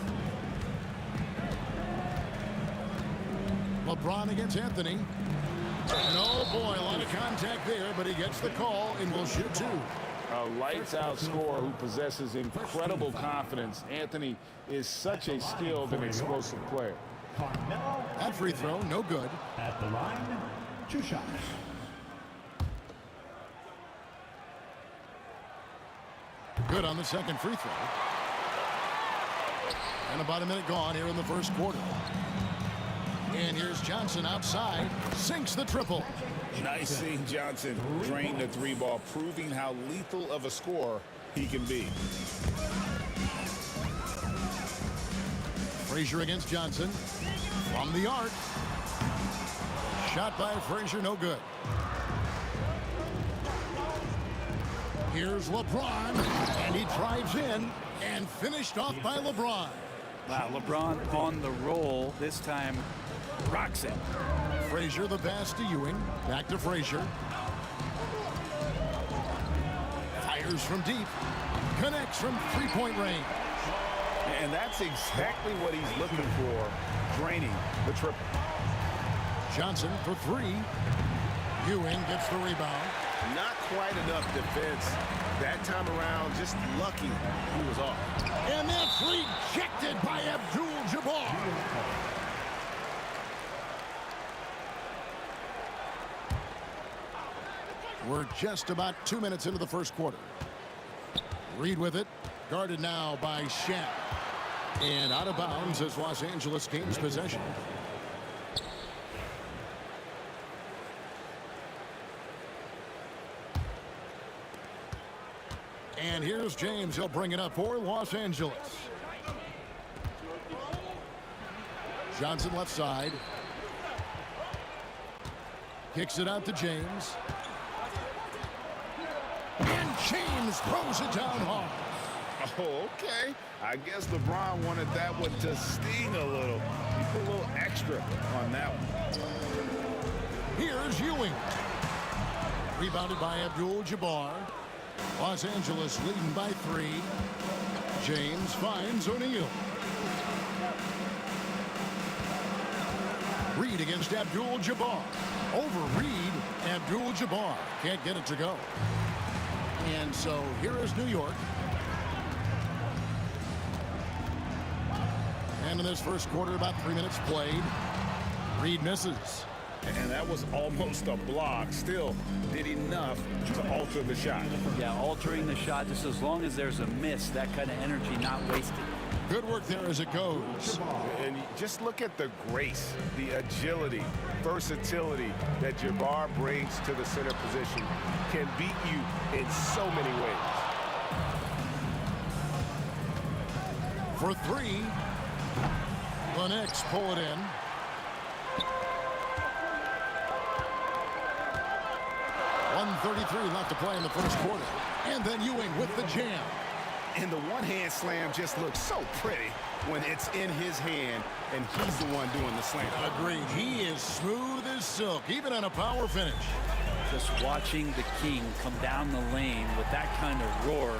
LeBron against Anthony. And oh boy, a lot of contact there, but he gets the call and will shoot 2. A lights-out scorer who possesses incredible confidence. Anthony is such a skilled and explosive player. That free throw, no good. At the line, 2 shots. Good on the second free throw. And about a minute gone here in the first quarter. And here's Johnson outside, sinks the triple. Nice seeing Johnson drain the three ball, proving how lethal of a scorer he can be. Frazier against Johnson. From the arc. Shot by Frazier, no good. Here's LeBron, and he drives in and finished off by LeBron. Wow, LeBron on the roll this time. Rocks it. Frazier the pass to Ewing. Back to Frazier. Fires from deep. Connects from three-point range. And that's exactly what he's looking for, draining the triple. Johnson for three. Ewing gets the rebound. Not quite enough defense that time around. Just lucky he was off. And that's rejected by Abdul-Jabbar. We're just about 2 minutes into the first quarter. Reed with it. Guarded now by Shaq. And out of bounds as Los Angeles gains possession. And here's James. He'll bring it up for Los Angeles. Johnson left side. Kicks it out to James. And James throws it down hard. Oh, okay. I guess LeBron wanted that one to sting a little. He put a little extra on that one. Here's Ewing. Rebounded by Abdul-Jabbar. Los Angeles leading by 3. James finds O'Neal. Reed against Abdul-Jabbar. Over Reed, Abdul-Jabbar can't get it to go. And so here is New York. And in this first quarter, about 3 minutes played. Reed misses. And that was almost a block. Still did enough to alter the shot. Yeah, altering the shot just as long as there's a miss, that kind of energy not wasted. Good work there as it goes. And just look at the grace, the agility, versatility that Jabbar brings to the center position. Can beat you in so many ways. For 3, the Knicks pull it in. .133 left to play in the first quarter. And then Ewing with the jam. And the one-hand slam just looks so pretty when it's in his hand and he's the one doing the slam. Agreed. He is smooth as silk, even on a power finish. Just watching the King come down the lane with that kind of roar.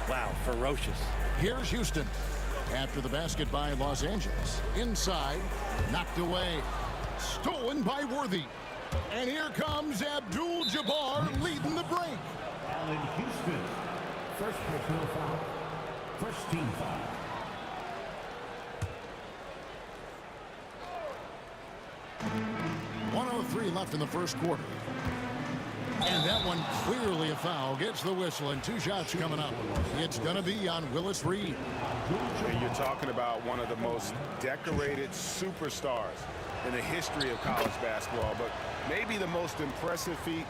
Wow, ferocious. Here's Houston. After the basket by Los Angeles. Inside, knocked away. Stolen by Worthy. And here comes Abdul-Jabbar leading the break. Allen Houston, first personal foul, first team foul. .103 left in the first quarter. And that one clearly a foul. Gets the whistle and 2 shots coming up. It's going to be on Willis Reed. And you're talking about one of the most decorated superstars in the history of college basketball, but maybe the most impressive feat.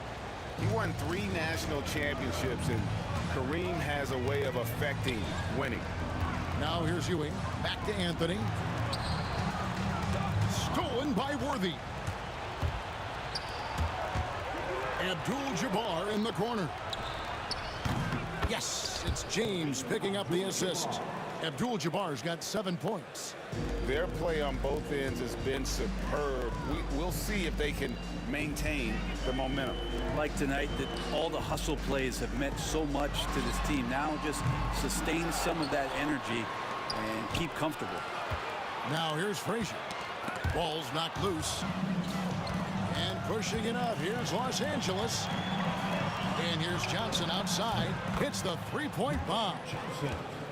He won 3 national championships, and Kareem has a way of affecting winning. Now here's Ewing. Back to Anthony. Stolen by Worthy. Abdul-Jabbar in the corner. Yes, it's James picking up the assist. Abdul-Jabbar's got 7 points. Their play on both ends has been superb. We'll see if they can maintain the momentum. Like tonight, that all the hustle plays have meant so much to this team. Now just sustain some of that energy and keep comfortable. Now here's Frazier. Ball's knocked loose. And pushing it up. Here's Los Angeles. And here's Johnson outside. Hits the three-point bomb.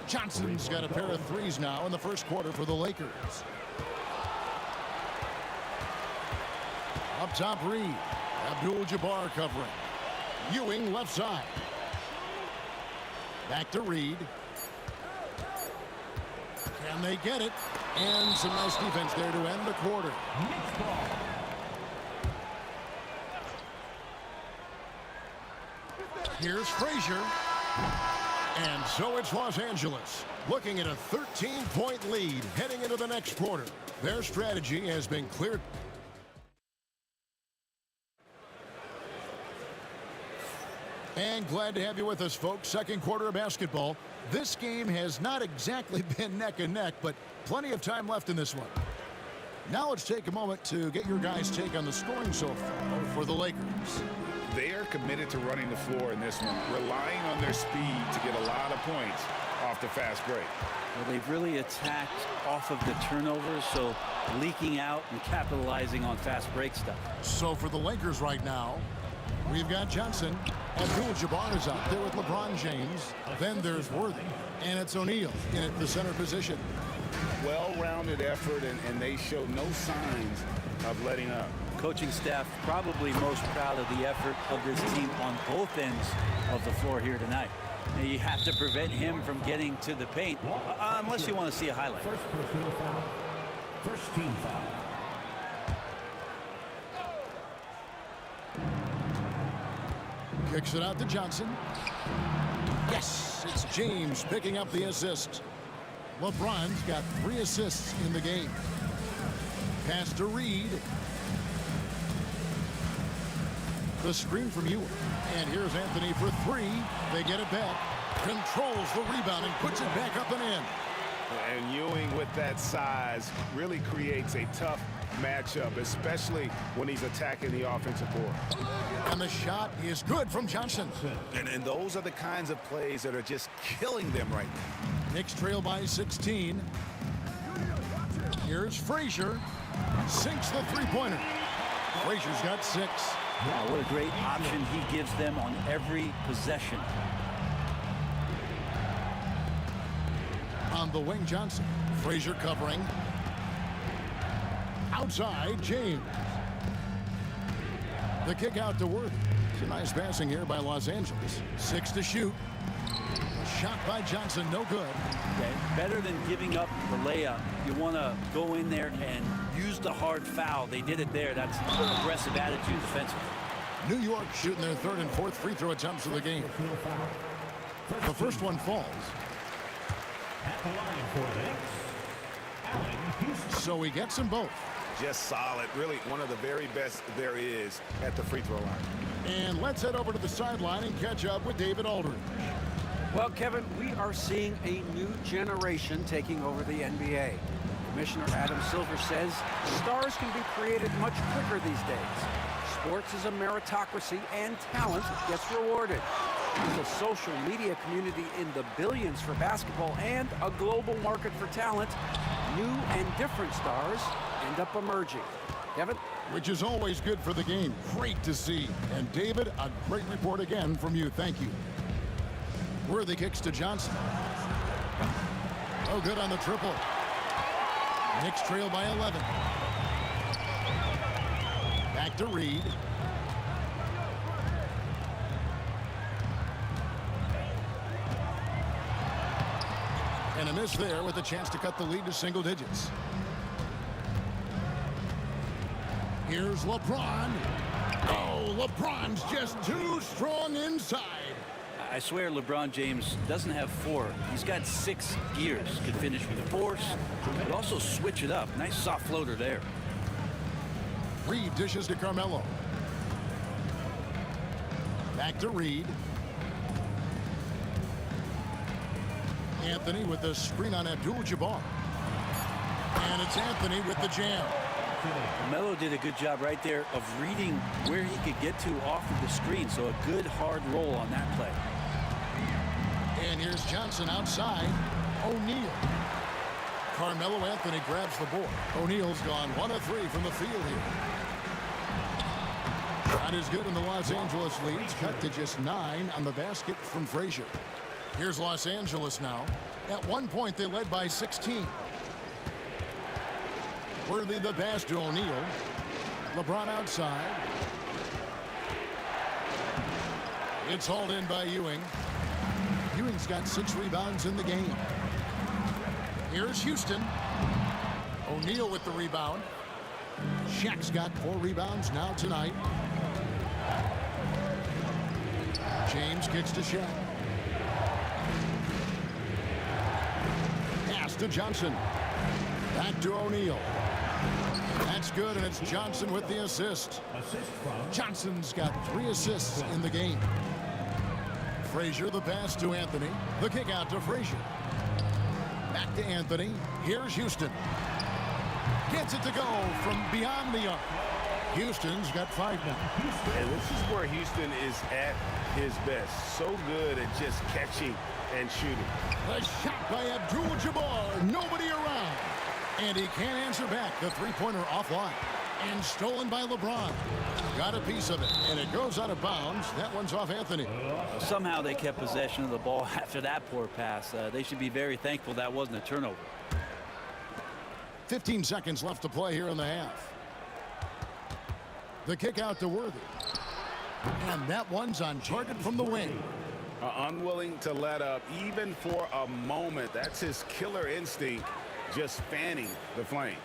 Johnson's got a pair of threes now in the first quarter for the Lakers. Up top, Reed. Abdul-Jabbar covering. Ewing left side. Back to Reed. Can they get it? And some nice defense there to end the quarter. Here's Frazier. And so it's Los Angeles, looking at a 13-point lead heading into the next quarter. Their strategy has been clear. And glad to have you with us, folks. Second quarter of basketball. This game has not exactly been neck and neck, but plenty of time left in this one. Now let's take a moment to get your guys' take on the scoring so far for the Lakers. They are committed to running the floor in this one, relying on their speed to get a lot of points off the fast break. Well, they've really attacked off of the turnovers, so leaking out and capitalizing on fast break stuff. So for the Lakers right now, we've got Johnson. Abdul-Jabbar is out there with LeBron James. Then there's Worthy, and it's O'Neal in at the center position. Well-rounded effort, and they show no signs of letting up. Coaching staff probably most proud of the effort of this team on both ends of the floor here tonight. Now, you have to prevent him from getting to the paint, unless you want to see a highlight. First personal foul. First team foul. Kicks it out to Johnson. Yes, it's James picking up the assist. LeBron's got 3 assists in the game. Pass to Reed. The screen from Ewing. And here's Anthony for 3. They get it back. Controls the rebound and puts it back up and in. And Ewing with that size really creates a tough matchup, especially when he's attacking the offensive board. And the shot is good from Johnson. And those are the kinds of plays that are just killing them right now. Knicks trail by 16. Here's Frazier. Sinks the three-pointer. Frazier's got 6. Wow, what a great option he gives them on every possession. On the wing, Johnson. Frazier covering. Outside, James. The kick out to Worthy. It's a nice passing here by Los Angeles. 6 to shoot. Shot by Johnson, no good. Okay. Better than giving up the layup, you want to go in there and use the hard foul. They did it there. That's an aggressive attitude defensively. New York shooting their 3rd and 4th free throw attempts of the game. The first one falls. At the line for the Knicks, So he gets them both. Just solid. Really one of the very best there is at the free throw line. And let's head over to the sideline and catch up with David Aldridge. Well, Kevin, we are seeing a new generation taking over the NBA. Commissioner Adam Silver says stars can be created much quicker these days. Sports is a meritocracy, and talent gets rewarded. There's a social media community in the billions for basketball and a global market for talent. New and different stars end up emerging. Kevin? Which is always good for the game. Great to see. And David, a great report again from you. Thank you. Worthy kicks to Johnson. Oh, good on the triple. Knicks trail by 11. Back to Reed. And a miss there with a chance to cut the lead to single digits. Here's LeBron. Oh, LeBron's just too strong inside. I swear LeBron James doesn't have 4. He's got 6 gears. Could finish with force, but also switch it up. Nice soft floater there. Reed dishes to Carmelo. Back to Reed. Anthony with the screen on Abdul-Jabbar. And it's Anthony with the jam. Melo did a good job right there of reading where he could get to off of the screen, so a good hard roll on that play. And here's Johnson outside. O'Neal. Carmelo Anthony grabs the board. O'Neal's gone 1 of 3 from the field here. Shot is good, and the Los Angeles leads cut to just 9 on the basket from Frazier. Here's Los Angeles now. At one point, they led by 16. Worthy the pass to O'Neal. LeBron outside. It's hauled in by Ewing. Ewing's got 6 rebounds in the game. Here's Houston. O'Neal with the rebound. Shaq's got 4 rebounds now tonight. James kicks to Shaq. Pass to Johnson. Back to O'Neal. That's good, and it's Johnson with the assist. Johnson's got 3 assists in the game. Frazier, the pass to Anthony. The kick out to Frazier. Back to Anthony. Here's Houston. Gets it to go from beyond the arc. Houston's got 5 now. And this is where Houston is at his best. So good at just catching and shooting. A shot by Abdul-Jabbar. Nobody around. And he can't answer back. The three-pointer offline. And stolen by LeBron. Got a piece of it. And it goes out of bounds. That one's off Anthony. Somehow they kept possession of the ball after that poor pass. They should be very thankful that wasn't a turnover. 15 seconds left to play here in the half. The kick out to Worthy. And that one's on target from the wing. Unwilling to let up even for a moment. That's his killer instinct, just fanning the flames.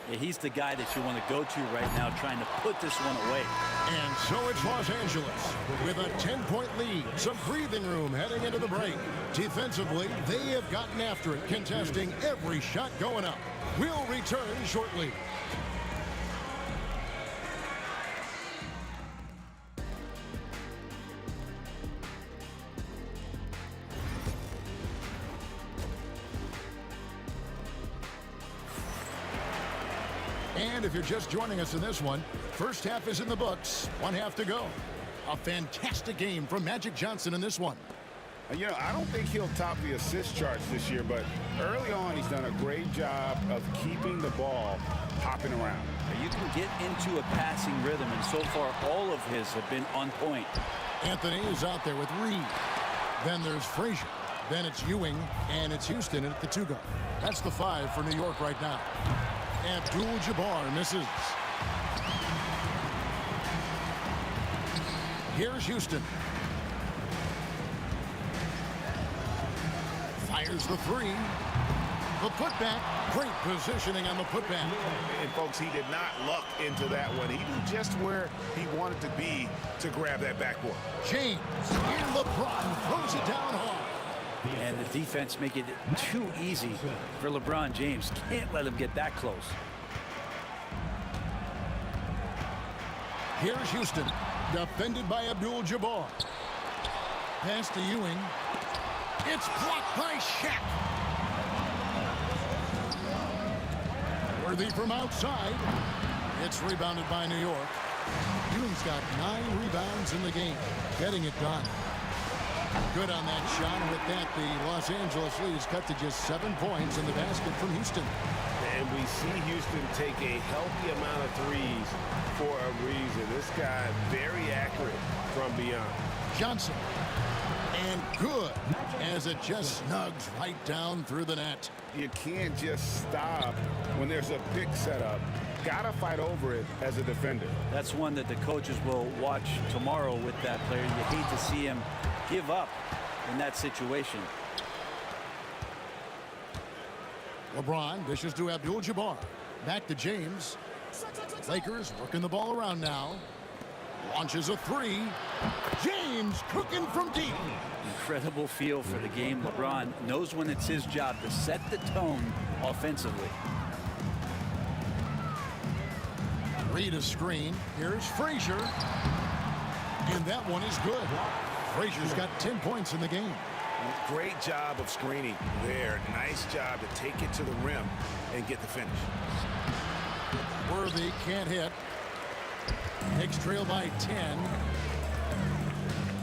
Yeah, he's the guy that you want to go to right now, trying to put this one away. And so it's Los Angeles with a 10-point lead. Some breathing room heading into the break. Defensively, they have gotten after it, contesting every shot going up. We'll return shortly. And if you're just joining us in this one, first half is in the books. 1 half to go. A fantastic game from Magic Johnson in this one. You know, I don't think he'll top the assist charts this year, but early on he's done a great job of keeping the ball hopping around. You can get into a passing rhythm, and so far all of his have been on point. Anthony is out there with Reed. Then there's Frazier. Then it's Ewing, and it's Houston at the 2-guard. That's the 5 for New York right now. Abdul-Jabbar misses. Here's Houston. Fires the 3. The putback. Great positioning on the putback. And folks, he did not luck into that one. He knew just where he wanted to be to grab that backboard. James and LeBron throws it down hard. And the defense make it too easy for LeBron James. Can't let him get that close. Here's Houston, defended by Abdul-Jabbar. Pass to Ewing. It's blocked by Shaq. Worthy from outside. It's rebounded by New York. Ewing's got 9 rebounds in the game, getting it done. Good on that shot. With that, the Los Angeles lead is cut to just 7 points in the basket from Houston. And we see Houston take a healthy amount of threes for a reason. This guy very accurate from beyond. Johnson. And good as it just snugs right down through the net. You can't just stop when there's a pick set up. Gotta fight over it as a defender. That's one that the coaches will watch tomorrow with that player. You hate to see him give up in that situation. LeBron dishes to Abdul-Jabbar. Back to James. Lakers working the ball around now. Launches a 3. James cooking from deep. Incredible feel for the game. LeBron knows when it's his job to set the tone offensively. Read a screen. Here's Frazier. And that one is good. Frazier's got 10 points in the game. Great job of screening there. Nice job to take it to the rim and get the finish. Worthy can't hit. Knicks trail by 10.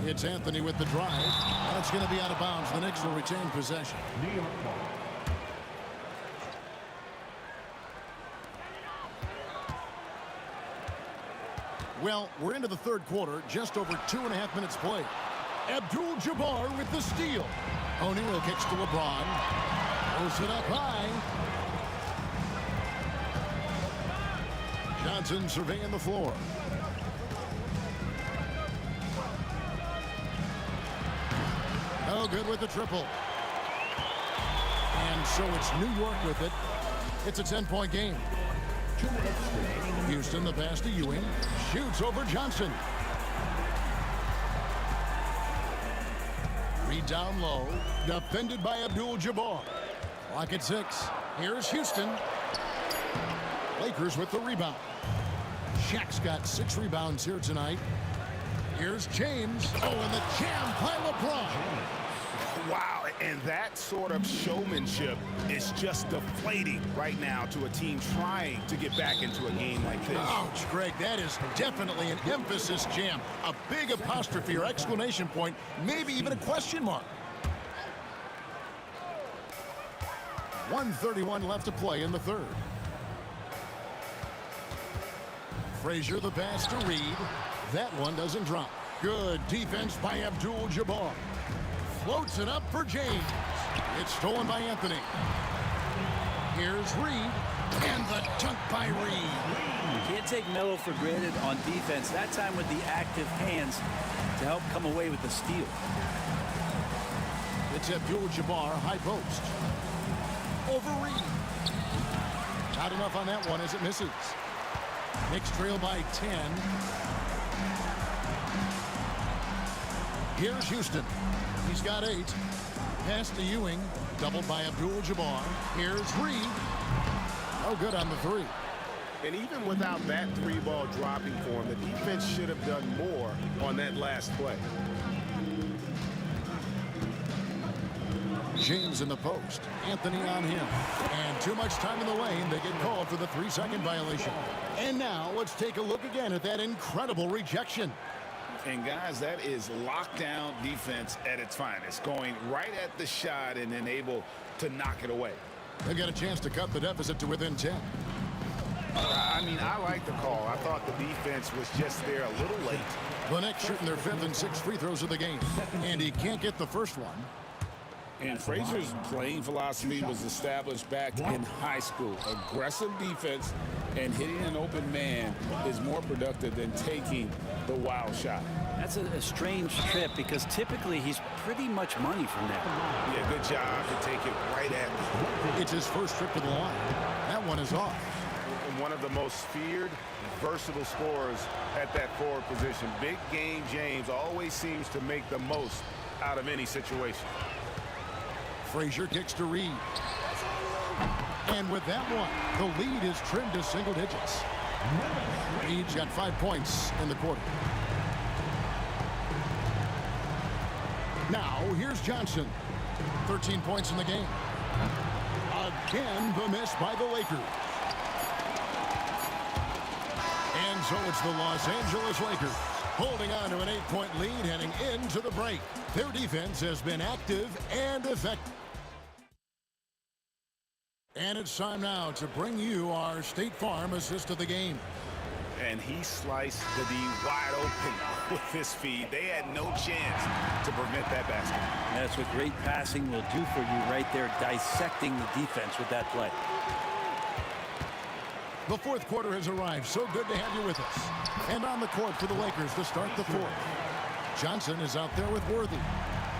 It's Anthony with the drive. That's going to be out of bounds. The Knicks will retain possession. New York ball. Well, we're into the third quarter. Just over 2.5 minutes played. Abdul-Jabbar with the steal. O'Neal kicks to LeBron. Throws it up high. Johnson surveying the floor. No good with the triple. And so it's New York with it. It's a 10-point game. 2 minutes remaining. Houston, the pass to Ewing. Shoots over Johnson. Reed down low. Defended by Abdul-Jabbar. Clock at 6. Here's Houston. Lakers with the rebound. Shaq's got 6 rebounds here tonight. Here's James. Oh, and the jam by LeBron. Wow, and that sort of showmanship is just deflating right now to a team trying to get back into a game like this. Ouch, Greg, that is definitely an emphasis jam. A big apostrophe or exclamation point, maybe even a question mark. 1:31 left to play in the third. Frazier the pass to Reed. That one doesn't drop. Good defense by Abdul-Jabbar. Floats it up for James. It's stolen by Anthony. Here's Reed. And the dunk by Reed. You can't take Melo for granted on defense. That time with the active hands to help come away with the steal. It's Abdul-Jabbar, high post. Over Reed. Not enough on that one as it misses. Knicks trail by 10. Here's Houston. He's got 8. Pass to Ewing. Doubled by Abdul-Jabbar. Here's Reed. No good on the 3. And even without that 3-ball dropping for him, the defense should have done more on that last play. James in the post. Anthony on him. And too much time in the lane. They get called for the 3-second violation. And now let's take a look again at that incredible rejection. And guys, that is lockdown defense at its finest. Going right at the shot and then able to knock it away. They've got a chance to cut the deficit to within 10. I mean, I like the call. I thought the defense was just there a little late. The Knicks shooting their 5th and 6th free throws of the game. And he can't get the first one. And Frazier's playing philosophy was established back in high school. Aggressive defense and hitting an open man is more productive than taking the wild shot. That's a strange trip because typically he's pretty much money from there. Yeah, good job to take it right at him. It's his first trip to the line. That one is off. One of the most feared, versatile scorers at that forward position. Big game James always seems to make the most out of any situation. Frazier kicks to Reed. And with that one, the lead is trimmed to single digits. Reed's got 5 points in the quarter. Now, here's Johnson. 13 points in the game. Again, the miss by the Lakers. And so it's the Los Angeles Lakers holding on to an 8-point lead heading into the break. Their defense has been active and effective. And it's time now to bring you our State Farm assist of the game. And he sliced the D wide open with his feed. They had no chance to prevent that basket. That's what great passing will do for you right there, dissecting the defense with that play. The fourth quarter has arrived. So good to have you with us. And on the court for the Lakers to start the fourth. Johnson is out there with Worthy.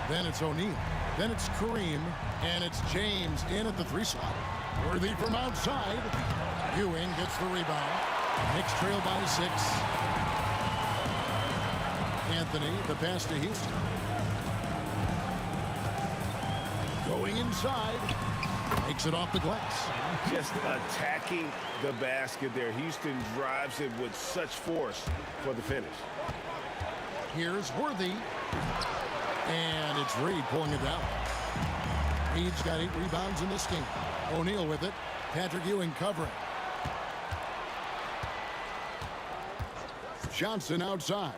Then it's O'Neal. Then it's Kareem. And it's James in at the 3 slot. Worthy from outside. Ewing gets the rebound. Knicks trail by 6. Anthony, the pass to Houston. Going inside. Takes it off the glass. Just attacking the basket there. Houston drives it with such force for the finish. Here's Worthy. And it's Reed pulling it down. Reed's got 8 rebounds in this game. O'Neal with it. Patrick Ewing covering. Johnson outside.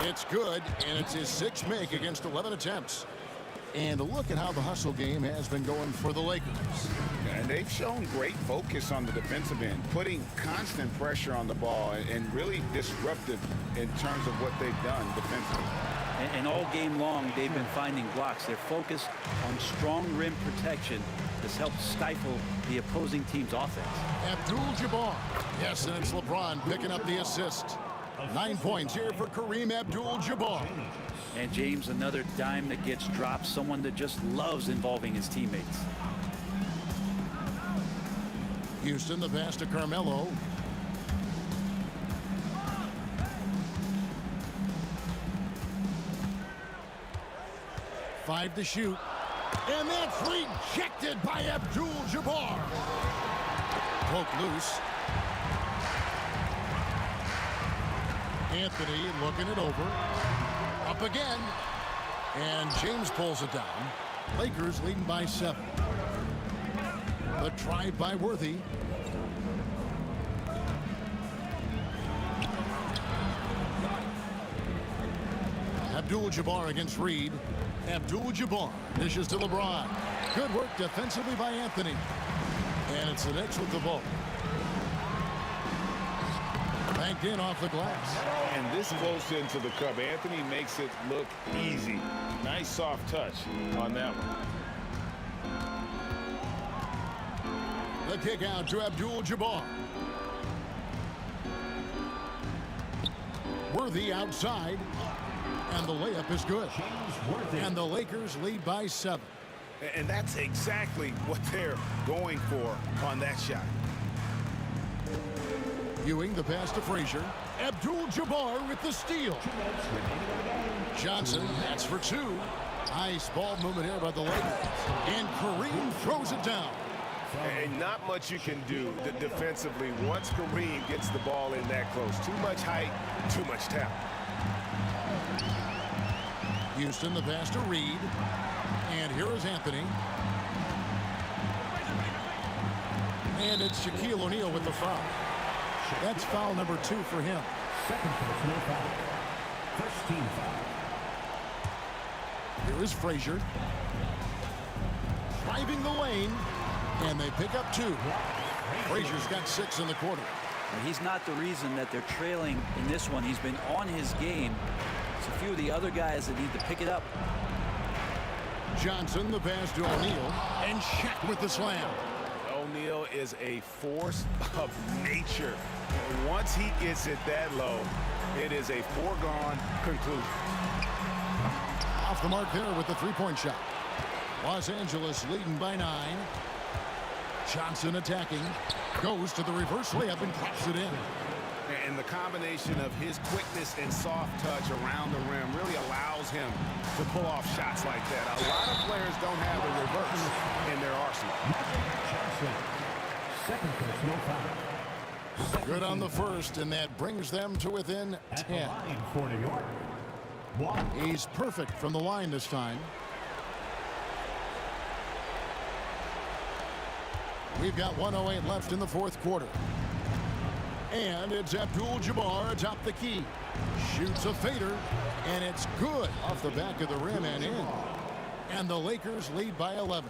It's good, and it's his 6th make against 11 attempts. And look at how the hustle game has been going for the Lakers. And they've shown great focus on the defensive end, putting constant pressure on the ball and really disruptive in terms of what they've done defensively. And all game long, they've been finding blocks. They're focused on strong rim protection. This helps stifle the opposing team's offense. Abdul-Jabbar. Yes, and it's LeBron picking up the assist. 9 points here for Kareem Abdul-Jabbar. And James, another dime that gets dropped, someone that just loves involving his teammates. Houston, the pass to Carmelo. 5 to shoot. And that's rejected by Abdul-Jabbar. Poke loose. Anthony looking it over. Up again. And James pulls it down. Lakers leading by 7. The drive by Worthy. Abdul-Jabbar against Reed. Abdul-Jabbar dishes to LeBron. Good work defensively by Anthony. And it's the Knicks with the ball. Banked in off the glass. And this close into the cup. Anthony makes it look easy. Nice soft touch on that one. The kick out to Abdul-Jabbar. Worthy outside. And the layup is good. And the Lakers lead by 7. And that's exactly what they're going for on that shot. Ewing the pass to Frazier. Abdul-Jabbar with the steal. Johnson, that's for 2. Nice ball movement here by the Lakers. And Kareem throws it down. And not much you can do defensively once Kareem gets the ball in that close. Too much height, too much talent. Houston the pass to Reed. And here is Anthony. And it's Shaquille O'Neal with the foul. That's foul number 2 for him. Second personal foul. First team foul. Here is Frazier. Driving the lane. And they pick up 2. Frazier's got 6 in the quarter. And he's not the reason that they're trailing in this one. He's been on his game. It's a few of the other guys that need to pick it up. Johnson the pass to O'Neal. And Shaq with the slam. O'Neal is a force of nature. Once he gets it that low, it is a foregone conclusion. Off the mark there with the three-point shot. Los Angeles leading by 9. Johnson attacking. Goes to the reverse layup and claps it in. And the combination of his quickness and soft touch around the rim really allows him to pull off shots like that. A lot of players don't have the reverse in their arsenal. Second personal foul. Good on the first, and that brings them to within 10. For New York. He's perfect from the line this time. We've got 1:08 left in the fourth quarter. And it's Abdul-Jabbar atop the key. Shoots a fader, and it's good off the back of the rim and in. And the Lakers lead by 11.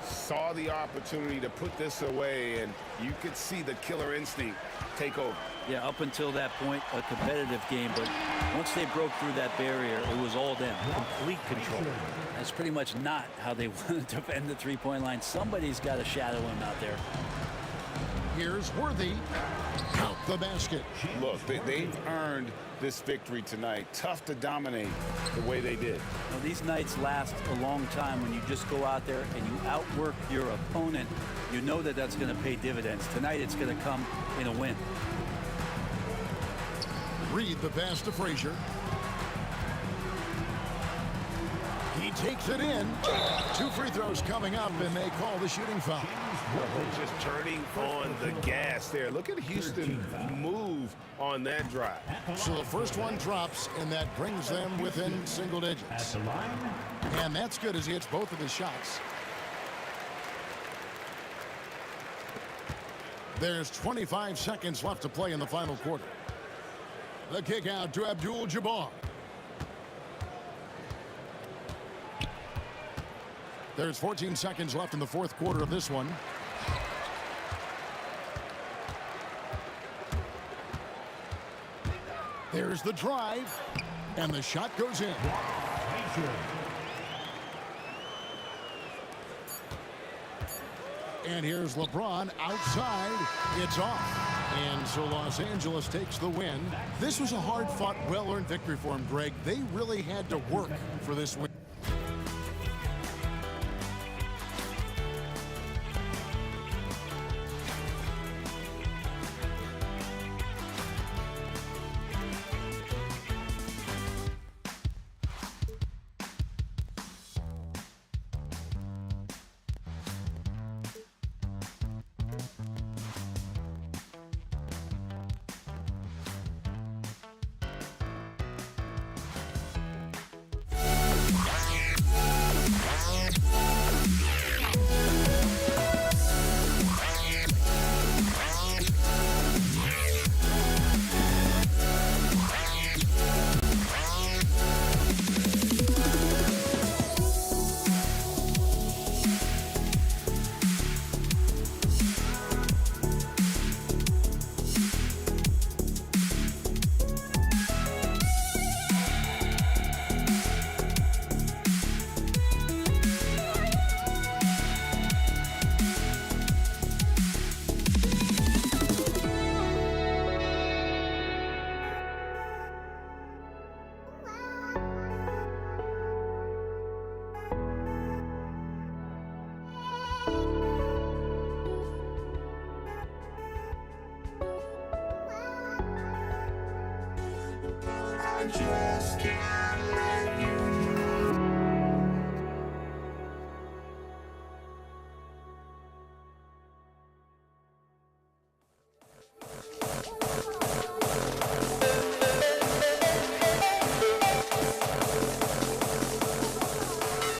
Saw the opportunity to put this away, and you could see the killer instinct take over. Yeah, up until that point, a competitive game, but once they broke through that barrier, it was all them. Complete control. That's pretty much not how they want to defend the three-point line. Somebody's got to shadow him out there. Here's Worthy. Count the basket. Look, they've earned this victory tonight. Tough to dominate the way they did. Now, these nights last a long time when you just go out there and you outwork your opponent. You know that that's going to pay dividends. Tonight it's going to come in a win. Reed the pass to Frazier. He takes it in. 2 free throws coming up, and they call the shooting foul. Just turning on the gas there. Look at Houston move on that drive. So the first one drops, and that brings them within single digits. And that's good as he hits both of his shots. There's 25 seconds left to play in the final quarter. The kick out to Abdul-Jabbar. There's 14 seconds left in the fourth quarter of this one. There's the drive, and the shot goes in. And here's LeBron outside. It's off. And so Los Angeles takes the win. This was a hard-fought, well-earned victory for him, Greg. They really had to work for this win. just can't